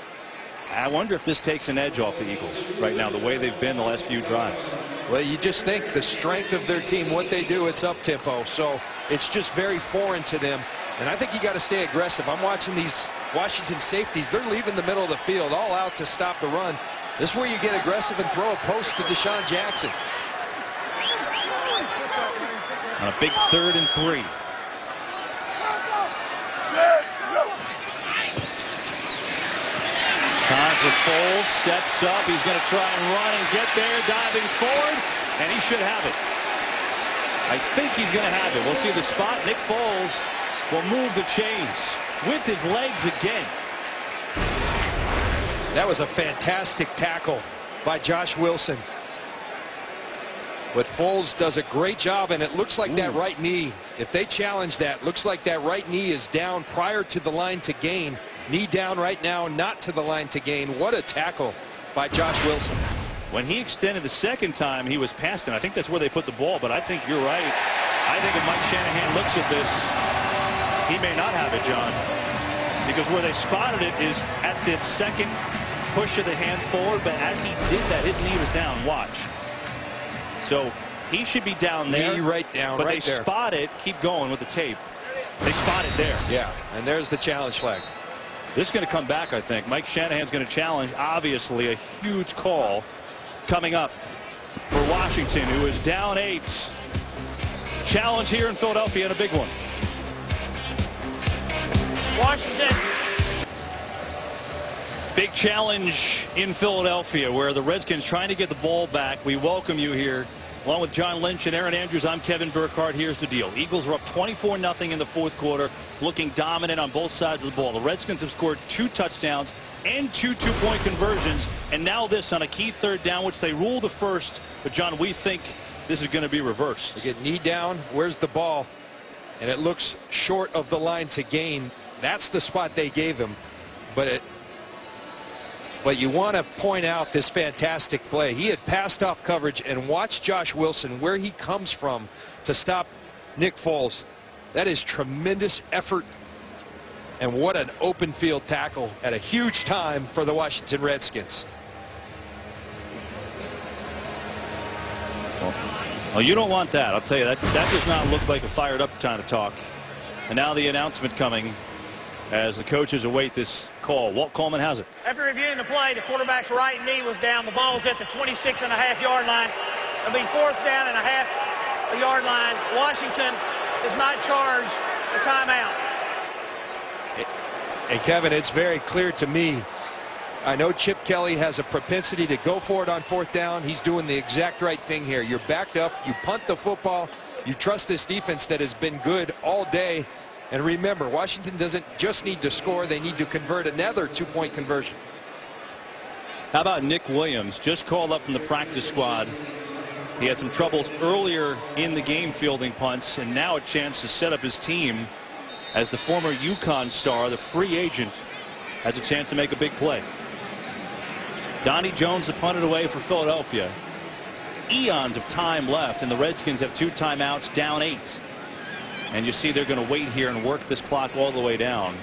S2: I wonder if this takes an edge off the Eagles right now, the way they've been the last few drives.
S4: Well, you just think the strength of their team, what they do, it's up-tempo. So it's just very foreign to them. And I think you got to stay aggressive. I'm watching these Washington safeties. They're leaving the middle of the field all out to stop the run. This is where you get aggressive and throw a post to Deshaun Jackson.
S2: On a big 3rd and 3. Time for Foles, steps up, he's going to try and run and get there, diving forward, and he should have it. I think he's going to have it. We'll see the spot. Nick Foles will move the chains with his legs again.
S4: That was a fantastic tackle by Josh Wilson. But Foles does a great job, and it looks like that right knee, if they challenge that, looks like that right knee is down prior to the line to gain. Knee down right now, not to the line to gain. What a tackle by Josh Wilson.
S2: When he extended the second time, he was past it. I think that's where they put the ball, but I think you're right. I think if Mike Shanahan looks at this, he may not have it, John. Because where they spotted it is at the second push of the hands forward, but as he did that, his knee was down. Watch. So he should be down there.
S4: Knee right down,
S2: but
S4: right
S2: they
S4: there.
S2: spot it. Keep going with the tape. They spot it there.
S4: Yeah, and there's the challenge flag.
S2: This is going to come back, I think. Mike Shanahan's going to challenge, obviously, a huge call coming up for Washington, who is down 8. Challenge here in Philadelphia, and a big one.
S5: Washington.
S2: Big challenge in Philadelphia, where the Redskins trying to get the ball back. We welcome you here. Along with John Lynch and Aaron Andrews, I'm Kevin Burkhardt. Here's the deal. Eagles are up 24-0 in the 4th quarter, looking dominant on both sides of the ball. The Redskins have scored 2 touchdowns and 2 two-point conversions, and now this on a key 3rd down, which they rule the first. But, John, we think this is going to be reversed.
S4: They get knee down. Where's the ball? And it looks short of the line to gain. That's the spot they gave him. But you want to point out this fantastic play. He had passed off coverage, and watch Josh Wilson, where he comes from to stop Nick Foles. That is tremendous effort, and what an open field tackle at a huge time for the Washington Redskins.
S2: Well, you don't want that. I'll tell you, that does not look like a fired up time to talk. And now the announcement coming as the coaches await this call. Walt Coleman has it.
S5: After reviewing the play, the quarterback's right knee was down. The ball's at the 26.5-yard line. It'll be 4th down and a half a yard line. Washington does not charge the timeout.
S4: And Kevin, it's very clear to me. I know Chip Kelly has a propensity to go for it on 4th down. He's doing the exact right thing here. You're backed up. You punt the football. You trust this defense that has been good all day. And remember, Washington doesn't just need to score. They need to convert another 2-point conversion.
S2: How about Nick Williams, just called up from the practice squad. He had some troubles earlier in the game fielding punts, and now a chance to set up his team as the former UConn star, the free agent, has a chance to make a big play. Donnie Jones, the punted away for Philadelphia. Eons of time left, and the Redskins have 2 timeouts, down 8. And you see they're going to wait here and work this clock all the way down.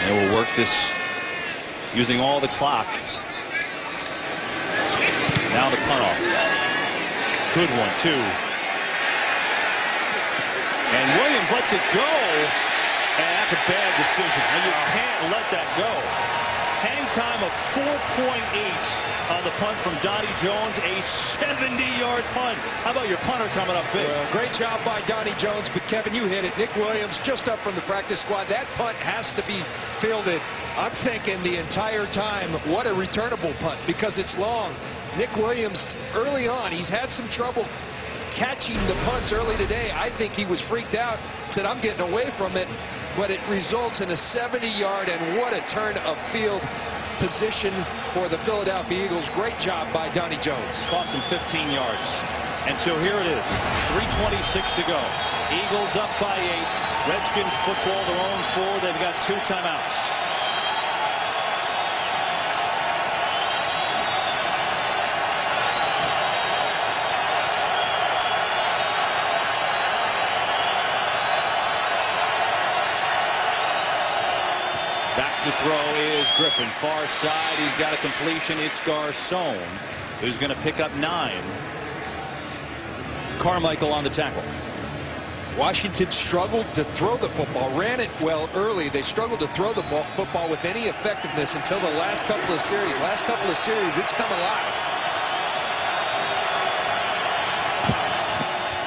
S2: They will work this using all the clock. Now the punt off. Good one, too. And Williams lets it go. And that's a bad decision. And you can't let that go. Hang time of 4.8 on the punt from Donnie Jones, a 70-yard punt. How about your punter coming up big?
S4: Well, great job by Donnie Jones, but Kevin, you hit it. Nick Williams just up from the practice squad. That punt has to be fielded. I'm thinking the entire time, what a returnable punt, because it's long. Nick Williams, early on, he's had some trouble catching the punts early today. I think he was freaked out, said, I'm getting away from it. But it results in a 70-yard, and what a turn of field position for the Philadelphia Eagles. Great job by Donnie Jones.
S2: Cost him 15 yards. And so here it is, 3:26 to go. Eagles up by 8. Redskins football their own 4. They've got 2 timeouts. Back to throw is Griffin. Far side, he's got a completion. It's Garcon, who's going to pick up 9. Carmichael on the tackle.
S4: Washington struggled to throw the football, ran it well early. They struggled to throw the football with any effectiveness until the last couple of series. Last couple of series, it's come alive.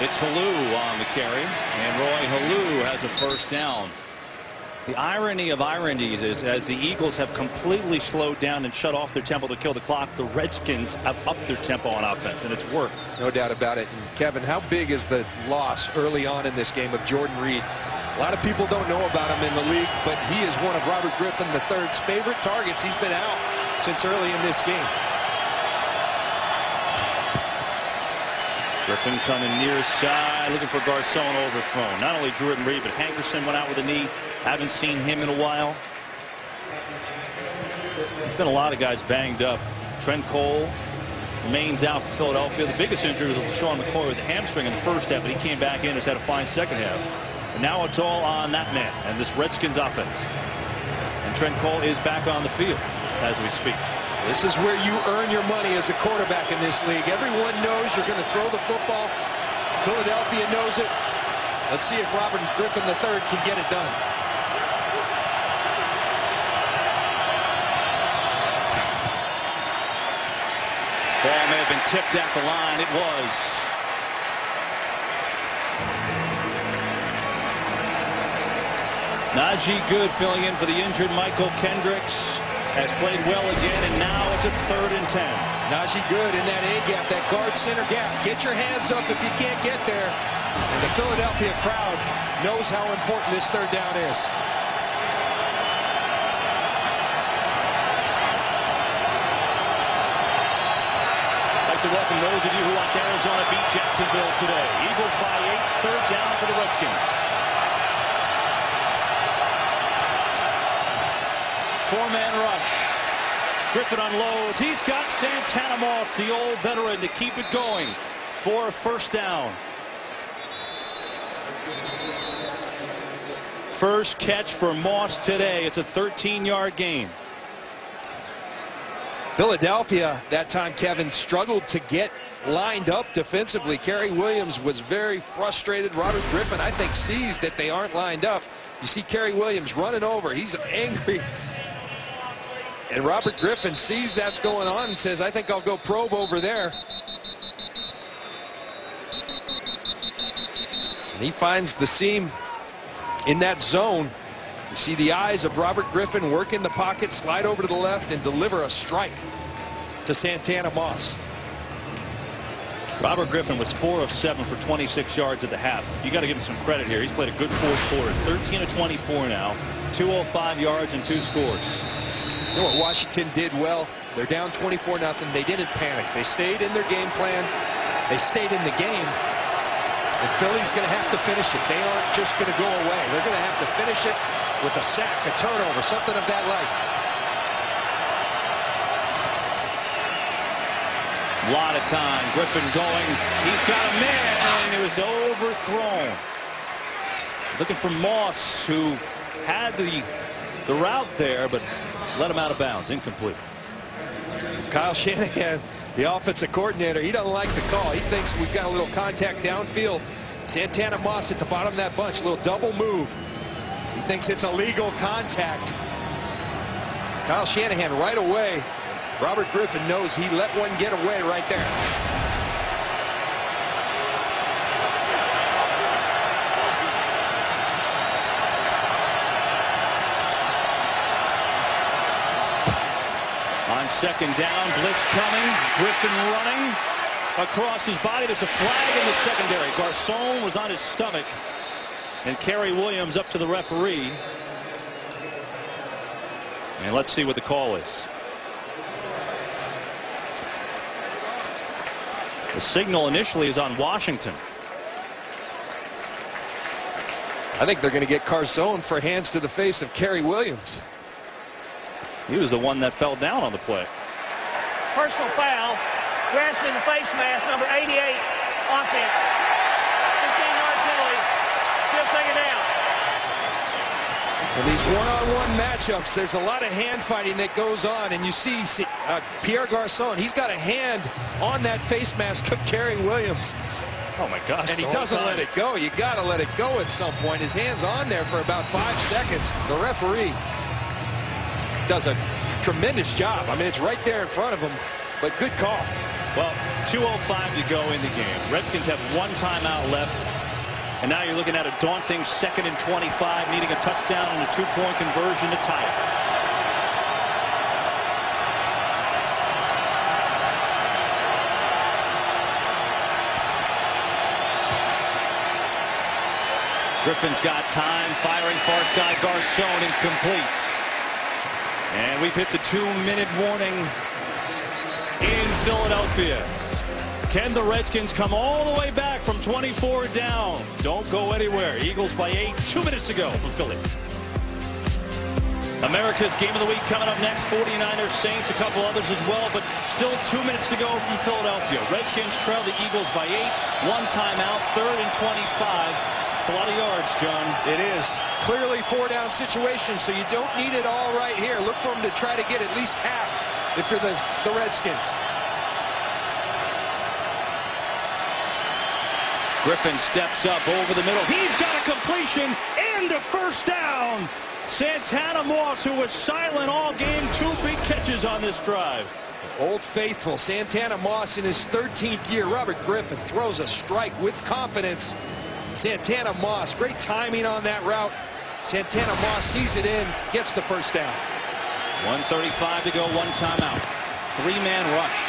S2: It's Halou on the carry, and Roy Halou has a first down. The irony of ironies is, as the Eagles have completely slowed down and shut off their tempo to kill the clock, the Redskins have upped their tempo on offense, and it's worked.
S4: No doubt about it. And Kevin, how big is the loss early on in this game of Jordan Reed? A lot of people don't know about him in the league, but he is one of Robert Griffin III's favorite targets. He's been out since early in this game.
S2: Griffin coming near side, looking for Garcon overthrown. Not only Jordan Reed, but Hankerson went out with a knee. Haven't seen him in a while. There's been a lot of guys banged up. Trent Cole remains out for Philadelphia. The biggest injury was Sean McCoy with the hamstring in the first half, but he came back in, has had a fine second half. And now it's all on that man and this Redskins offense. And Trent Cole is back on the field as we speak.
S4: This is where you earn your money as a quarterback in this league. Everyone knows you're going to throw the football. Philadelphia knows it. Let's see if Robert Griffin III can get it done.
S2: Ball may have been tipped at the line. It was. Najee Good filling in for the injured Michael Kendricks. Has played well again, and now it's a 3rd and 10.
S4: Najee Good in that A gap, that guard center gap. Get your hands up if you can't get there. And the Philadelphia crowd knows how important this 3rd down is.
S2: I'd like to welcome those of you who watch Arizona beat Jacksonville today. Eagles by 8, 3rd down for the Redskins. 4-man rush. Griffin unloads. He's got Santana Moss, the old veteran, to keep it going for a first down. First catch for Moss today. It's a 13-yard gain.
S4: Philadelphia, that time, Kevin, struggled to get lined up defensively. Kerry Williams was very frustrated. Robert Griffin, I think, sees that they aren't lined up. You see Kerry Williams running over. He's angry. And Robert Griffin sees that's going on and says, I think I'll go probe over there. And he finds the seam in that zone. You see the eyes of Robert Griffin work in the pocket, slide over to the left, and deliver a strike to Santana Moss.
S2: Robert Griffin was 4 of 7 for 26 yards at the half. You got to give him some credit here. He's played a good 4th quarter. 13 of 24 now. 205 yards and 2 scores.
S4: You know what Washington did well? They're down 24-0. They didn't panic. They stayed in their game plan. They stayed in the game. And Philly's going to have to finish it. They aren't just going to go away. They're going to have to finish it with a sack, a turnover, something of that like.
S2: A lot of time. Griffin going. He's got a man, and it was overthrown. Looking for Moss, who had the route there, but let him out of bounds. Incomplete.
S4: Kyle Shanahan, the offensive coordinator, he doesn't like the call. He thinks we've got a little contact downfield. Santana Moss at the bottom of that bunch, a little double move. He thinks it's illegal contact. Kyle Shanahan right away. Robert Griffin knows he let one get away right there.
S2: On second down, blitz coming. Griffin running across his body. There's a flag in the secondary. Garcon was on his stomach. And Kerry Williams up to the referee. And let's see what the call is. The signal initially is on Washington.
S4: I think they're going to get Garcon for hands to the face of Kerry Williams.
S2: He was the one that fell down on the play.
S5: Personal foul, grasping the face mask, number 88, offense. 15-yard penalty, still second down.
S4: In these one-on-one matchups, there's a lot of hand fighting that goes on, and you see Pierre Garcon, he's got a hand on that face mask of Kerry Williams.
S2: Oh my gosh.
S4: And he doesn't let it go. You got to let it go at some point. His hand's on there for about 5 seconds. The referee does a tremendous job. I mean, it's right there in front of him, but good call.
S2: Well, 2:05 to go in the game. Redskins have one timeout left, and now you're looking at a daunting 2nd and 25, needing a touchdown and a 2-point conversion to tie it. Griffin's got time, firing far side. Garcon incomplete. And we've hit the 2-minute warning in Philadelphia. Can the Redskins come all the way back from 24 down? Don't go anywhere. Eagles by 8, 2 minutes to go from Philly. America's Game of the Week coming up next. 49ers, Saints, a couple others as well, but still 2 minutes to go from Philadelphia. Redskins trail the Eagles by 8. One timeout, 3rd and 25. It's a lot of yards, John.
S4: It is. Clearly 4-down situation, so you don't need it all right here. Look for them to try to get at least half if you're the Redskins.
S2: Griffin steps up over the middle. He's got a completion and a first down. Santana Moss, who was silent all game, 2 big catches on this drive.
S4: Old Faithful, Santana Moss in his 13th year. Robert Griffin throws a strike with confidence. Santana Moss, great timing on that route. Santana Moss sees it in, gets the first down.
S2: 1:35 to go, one timeout. 3-man rush.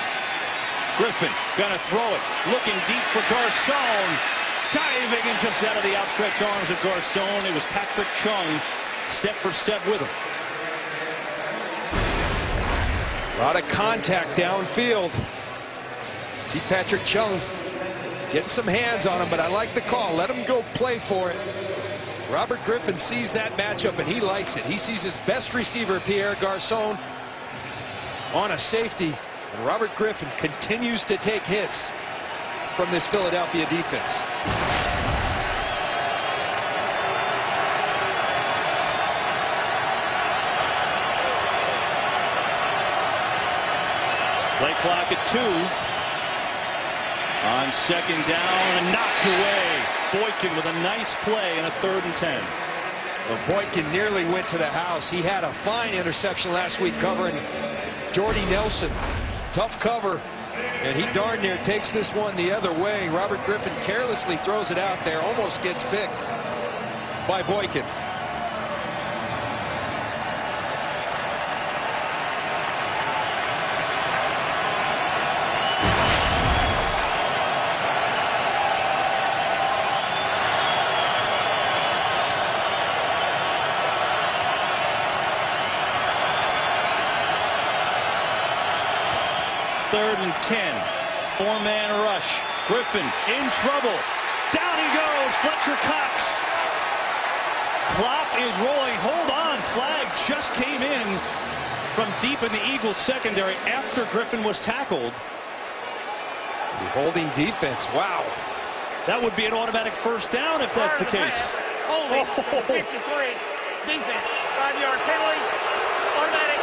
S2: Griffin gonna throw it, looking deep for Garcon. Diving and just out of the outstretched arms of Garcon. It was Patrick Chung, step for step with him.
S4: A lot of contact downfield. See Patrick Chung getting some hands on him, but I like the call. Let him go play for it. Robert Griffin sees that matchup, and he likes it. He sees his best receiver, Pierre Garcon, on a safety. And Robert Griffin continues to take hits from this Philadelphia defense.
S2: Play clock at 2. On second down and knocked away. Boykin with a nice play and a 3rd and 10.
S4: Well, Boykin nearly went to the house. He had a fine interception last week covering Jordy Nelson. Tough cover, and he darn near takes this one the other way. Robert Griffin carelessly throws it out there, almost gets picked by Boykin.
S2: Third and 10. 4-man rush. Griffin in trouble. Down he goes. Fletcher Cox. Clock is rolling. Hold on. Flag just came in from deep in the Eagles secondary after Griffin was tackled.
S4: The holding defense. Wow.
S2: That would be an automatic first down if that's the case.
S5: Holding 53. Defense. 5-yard penalty. Automatic.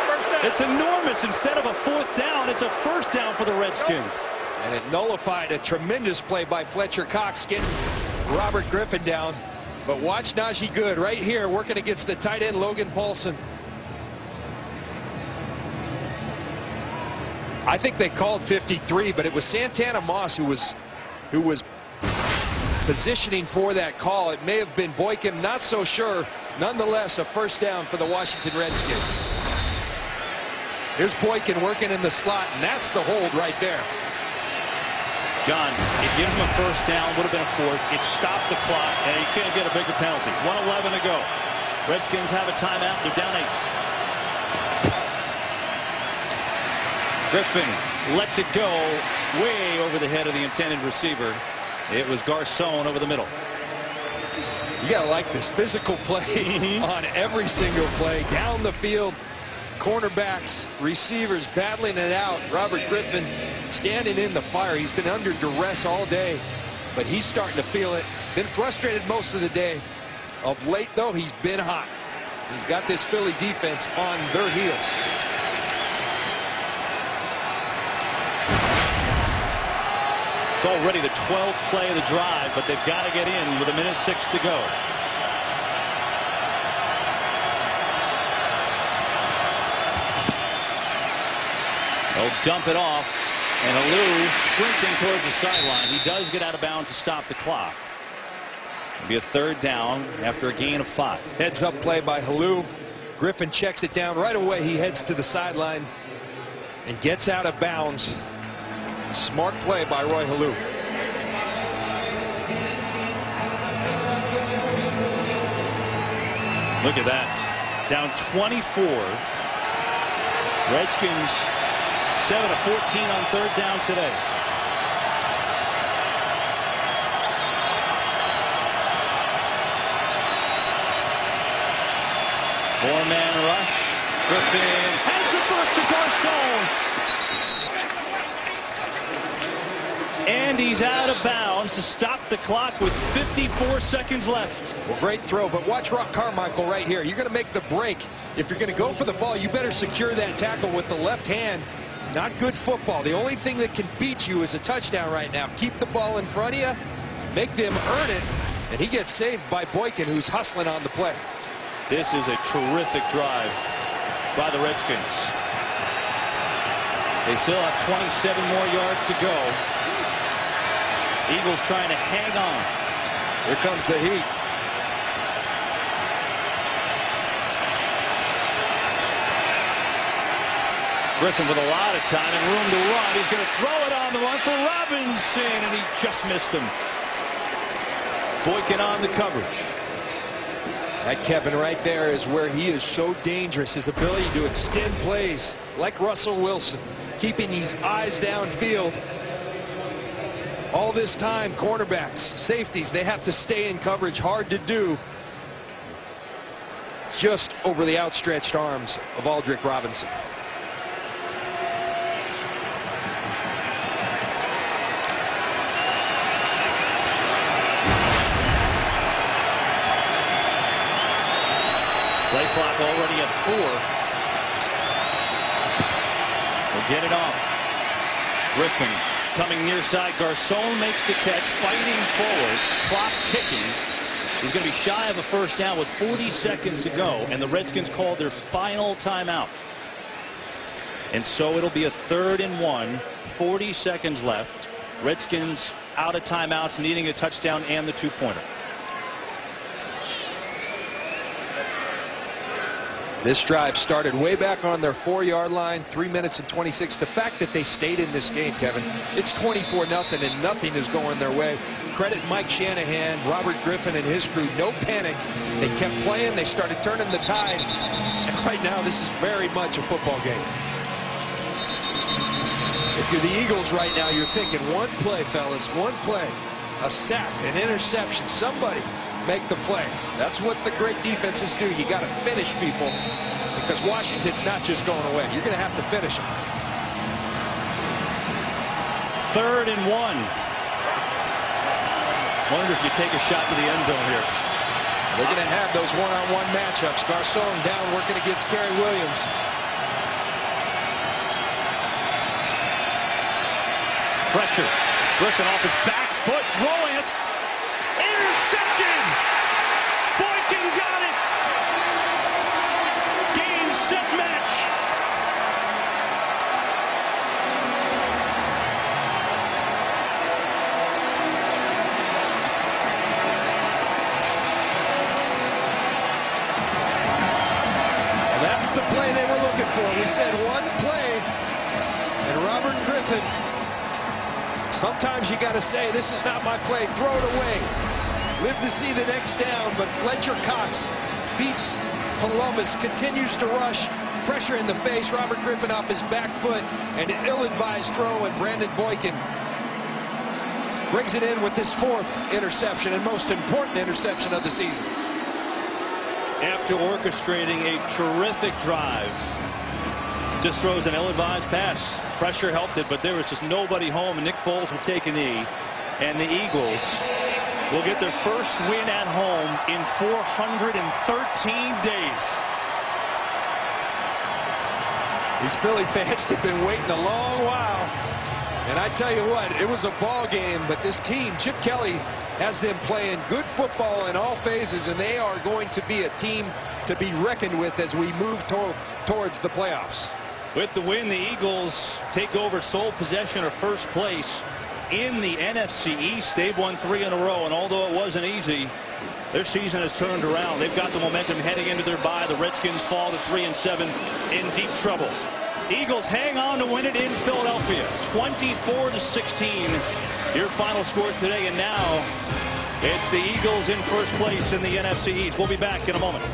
S5: First down.
S2: It's enormous. Instead of a 4th down, it's a first down for the Redskins.
S4: And it nullified a tremendous play by Fletcher Cox getting Robert Griffin down. But watch Najee Good right here working against the tight end Logan Paulson. I think they called 53, but it was Santana Moss who was positioning for that call. It may have been Boykin, not so sure. Nonetheless, a first down for the Washington Redskins. Here's Boykin working in the slot, and that's the hold right there.
S2: John, it gives him a first down, would have been a fourth. It stopped the clock, and you can't get a bigger penalty. 1:11 to go. Redskins have a timeout. They're down 8. Griffin lets it go way over the head of the intended receiver. It was Garcon over the middle.
S4: You gotta like this physical play on every single play. Down the field, cornerbacks, receivers battling it out. Robert Griffin standing in the fire. He's been under duress all day, but he's starting to feel it. Been frustrated most of the day. Of late, though, he's been hot. He's got this Philly defense on their heels.
S2: It's already the 12th play of the drive, but they've got to get in with 1:06 to go. They'll dump it off, and Alou sprinting towards the sideline. He does get out of bounds to stop the clock. It'll be a third down after a gain of 5.
S4: Heads up play by Alou. Griffin checks it down right away. He heads to the sideline and gets out of bounds. Smart play by Roy Alou.
S2: Look at that. Down 24. Redskins 7 of 14 on third down today. Four-man rush. Griffin has the first to Garcon. And he's out of bounds to stop the clock with 54 seconds left.
S4: Well, great throw, but watch Rock Carmichael right here. You're going to make the break. If you're going to go for the ball, you better secure that tackle with the left hand. Not good football. The only thing that can beat you is a touchdown right now. Keep the ball in front of you, make them earn it, and he gets saved by Boykin, who's hustling on the play.
S2: This is a terrific drive by the Redskins. They still have 27 more yards to go. Eagles trying to hang on.
S4: Here comes the heat.
S2: Griffin with a lot of time and room to run. He's going to throw it on the run for Robinson, and he just missed him. Boykin on the coverage.
S4: That Kevin right there is where he is so dangerous. His ability to extend plays like Russell Wilson, keeping his eyes downfield. All this time, cornerbacks, safeties, they have to stay in coverage. Hard to do. Just over the outstretched arms of Aldrick Robinson.
S2: Play clock already at 4. We'll get it off. Griffin coming near side. Garcon makes the catch, fighting forward. Clock ticking. He's going to be shy of a first down with 40 seconds to go, and the Redskins call their final timeout. And so it'll be a 3rd and 1. 40 seconds left. Redskins out of timeouts, needing a touchdown and the 2-pointer.
S4: This drive started way back on their 4-yard line, 3 minutes and 26. The fact that they stayed in this game, Kevin, it's 24-0 and nothing is going their way. Credit Mike Shanahan, Robert Griffin and his crew. No panic. They kept playing. They started turning the tide. And right now, this is very much a football game. If you're the Eagles right now, you're thinking one play, fellas, one play. A sack, an interception, somebody make the play. That's what the great defenses do. You got to finish people, because Washington's not just going away. You're going to have to finish them.
S2: 3rd and 1. Wonder if you take a shot to the end zone here.
S4: They're going to have those one-on-one matchups. Garcon down working against Kerry Williams.
S2: Pressure. Griffin off his back foot, throwing it. Intercepted! Boykin got it! Game, set, match!
S4: That's the play they were looking for. We said one play, and Robert Griffin, sometimes you got to say, this is not my play, throw it away. Live to see the next down, but Fletcher Cox beats Columbus, continues to rush, pressure in the face. Robert Griffin off his back foot, and an ill-advised throw, and Brandon Boykin brings it in with his 4th interception and most important interception of the season.
S2: After orchestrating a terrific drive, just throws an ill-advised pass. Pressure helped it, but there was just nobody home, and Nick Foles will take a knee, and the Eagles will get their first win at home in 413 days.
S4: These Philly fans have been waiting a long while. And I tell you what, it was a ball game, but this team, Chip Kelly, has them playing good football in all phases, and they are going to be a team to be reckoned with as we move towards the playoffs.
S2: With the win, the Eagles take over sole possession of first place in the NFC East. They've won 3 in a row, and although it wasn't easy, their season has turned around. They've got the momentum heading into their bye. The Redskins fall to 3-7 in deep trouble. Eagles hang on to win it in Philadelphia, 24-16. Your final score today, and now it's the Eagles in first place in the NFC East. We'll be back in a moment.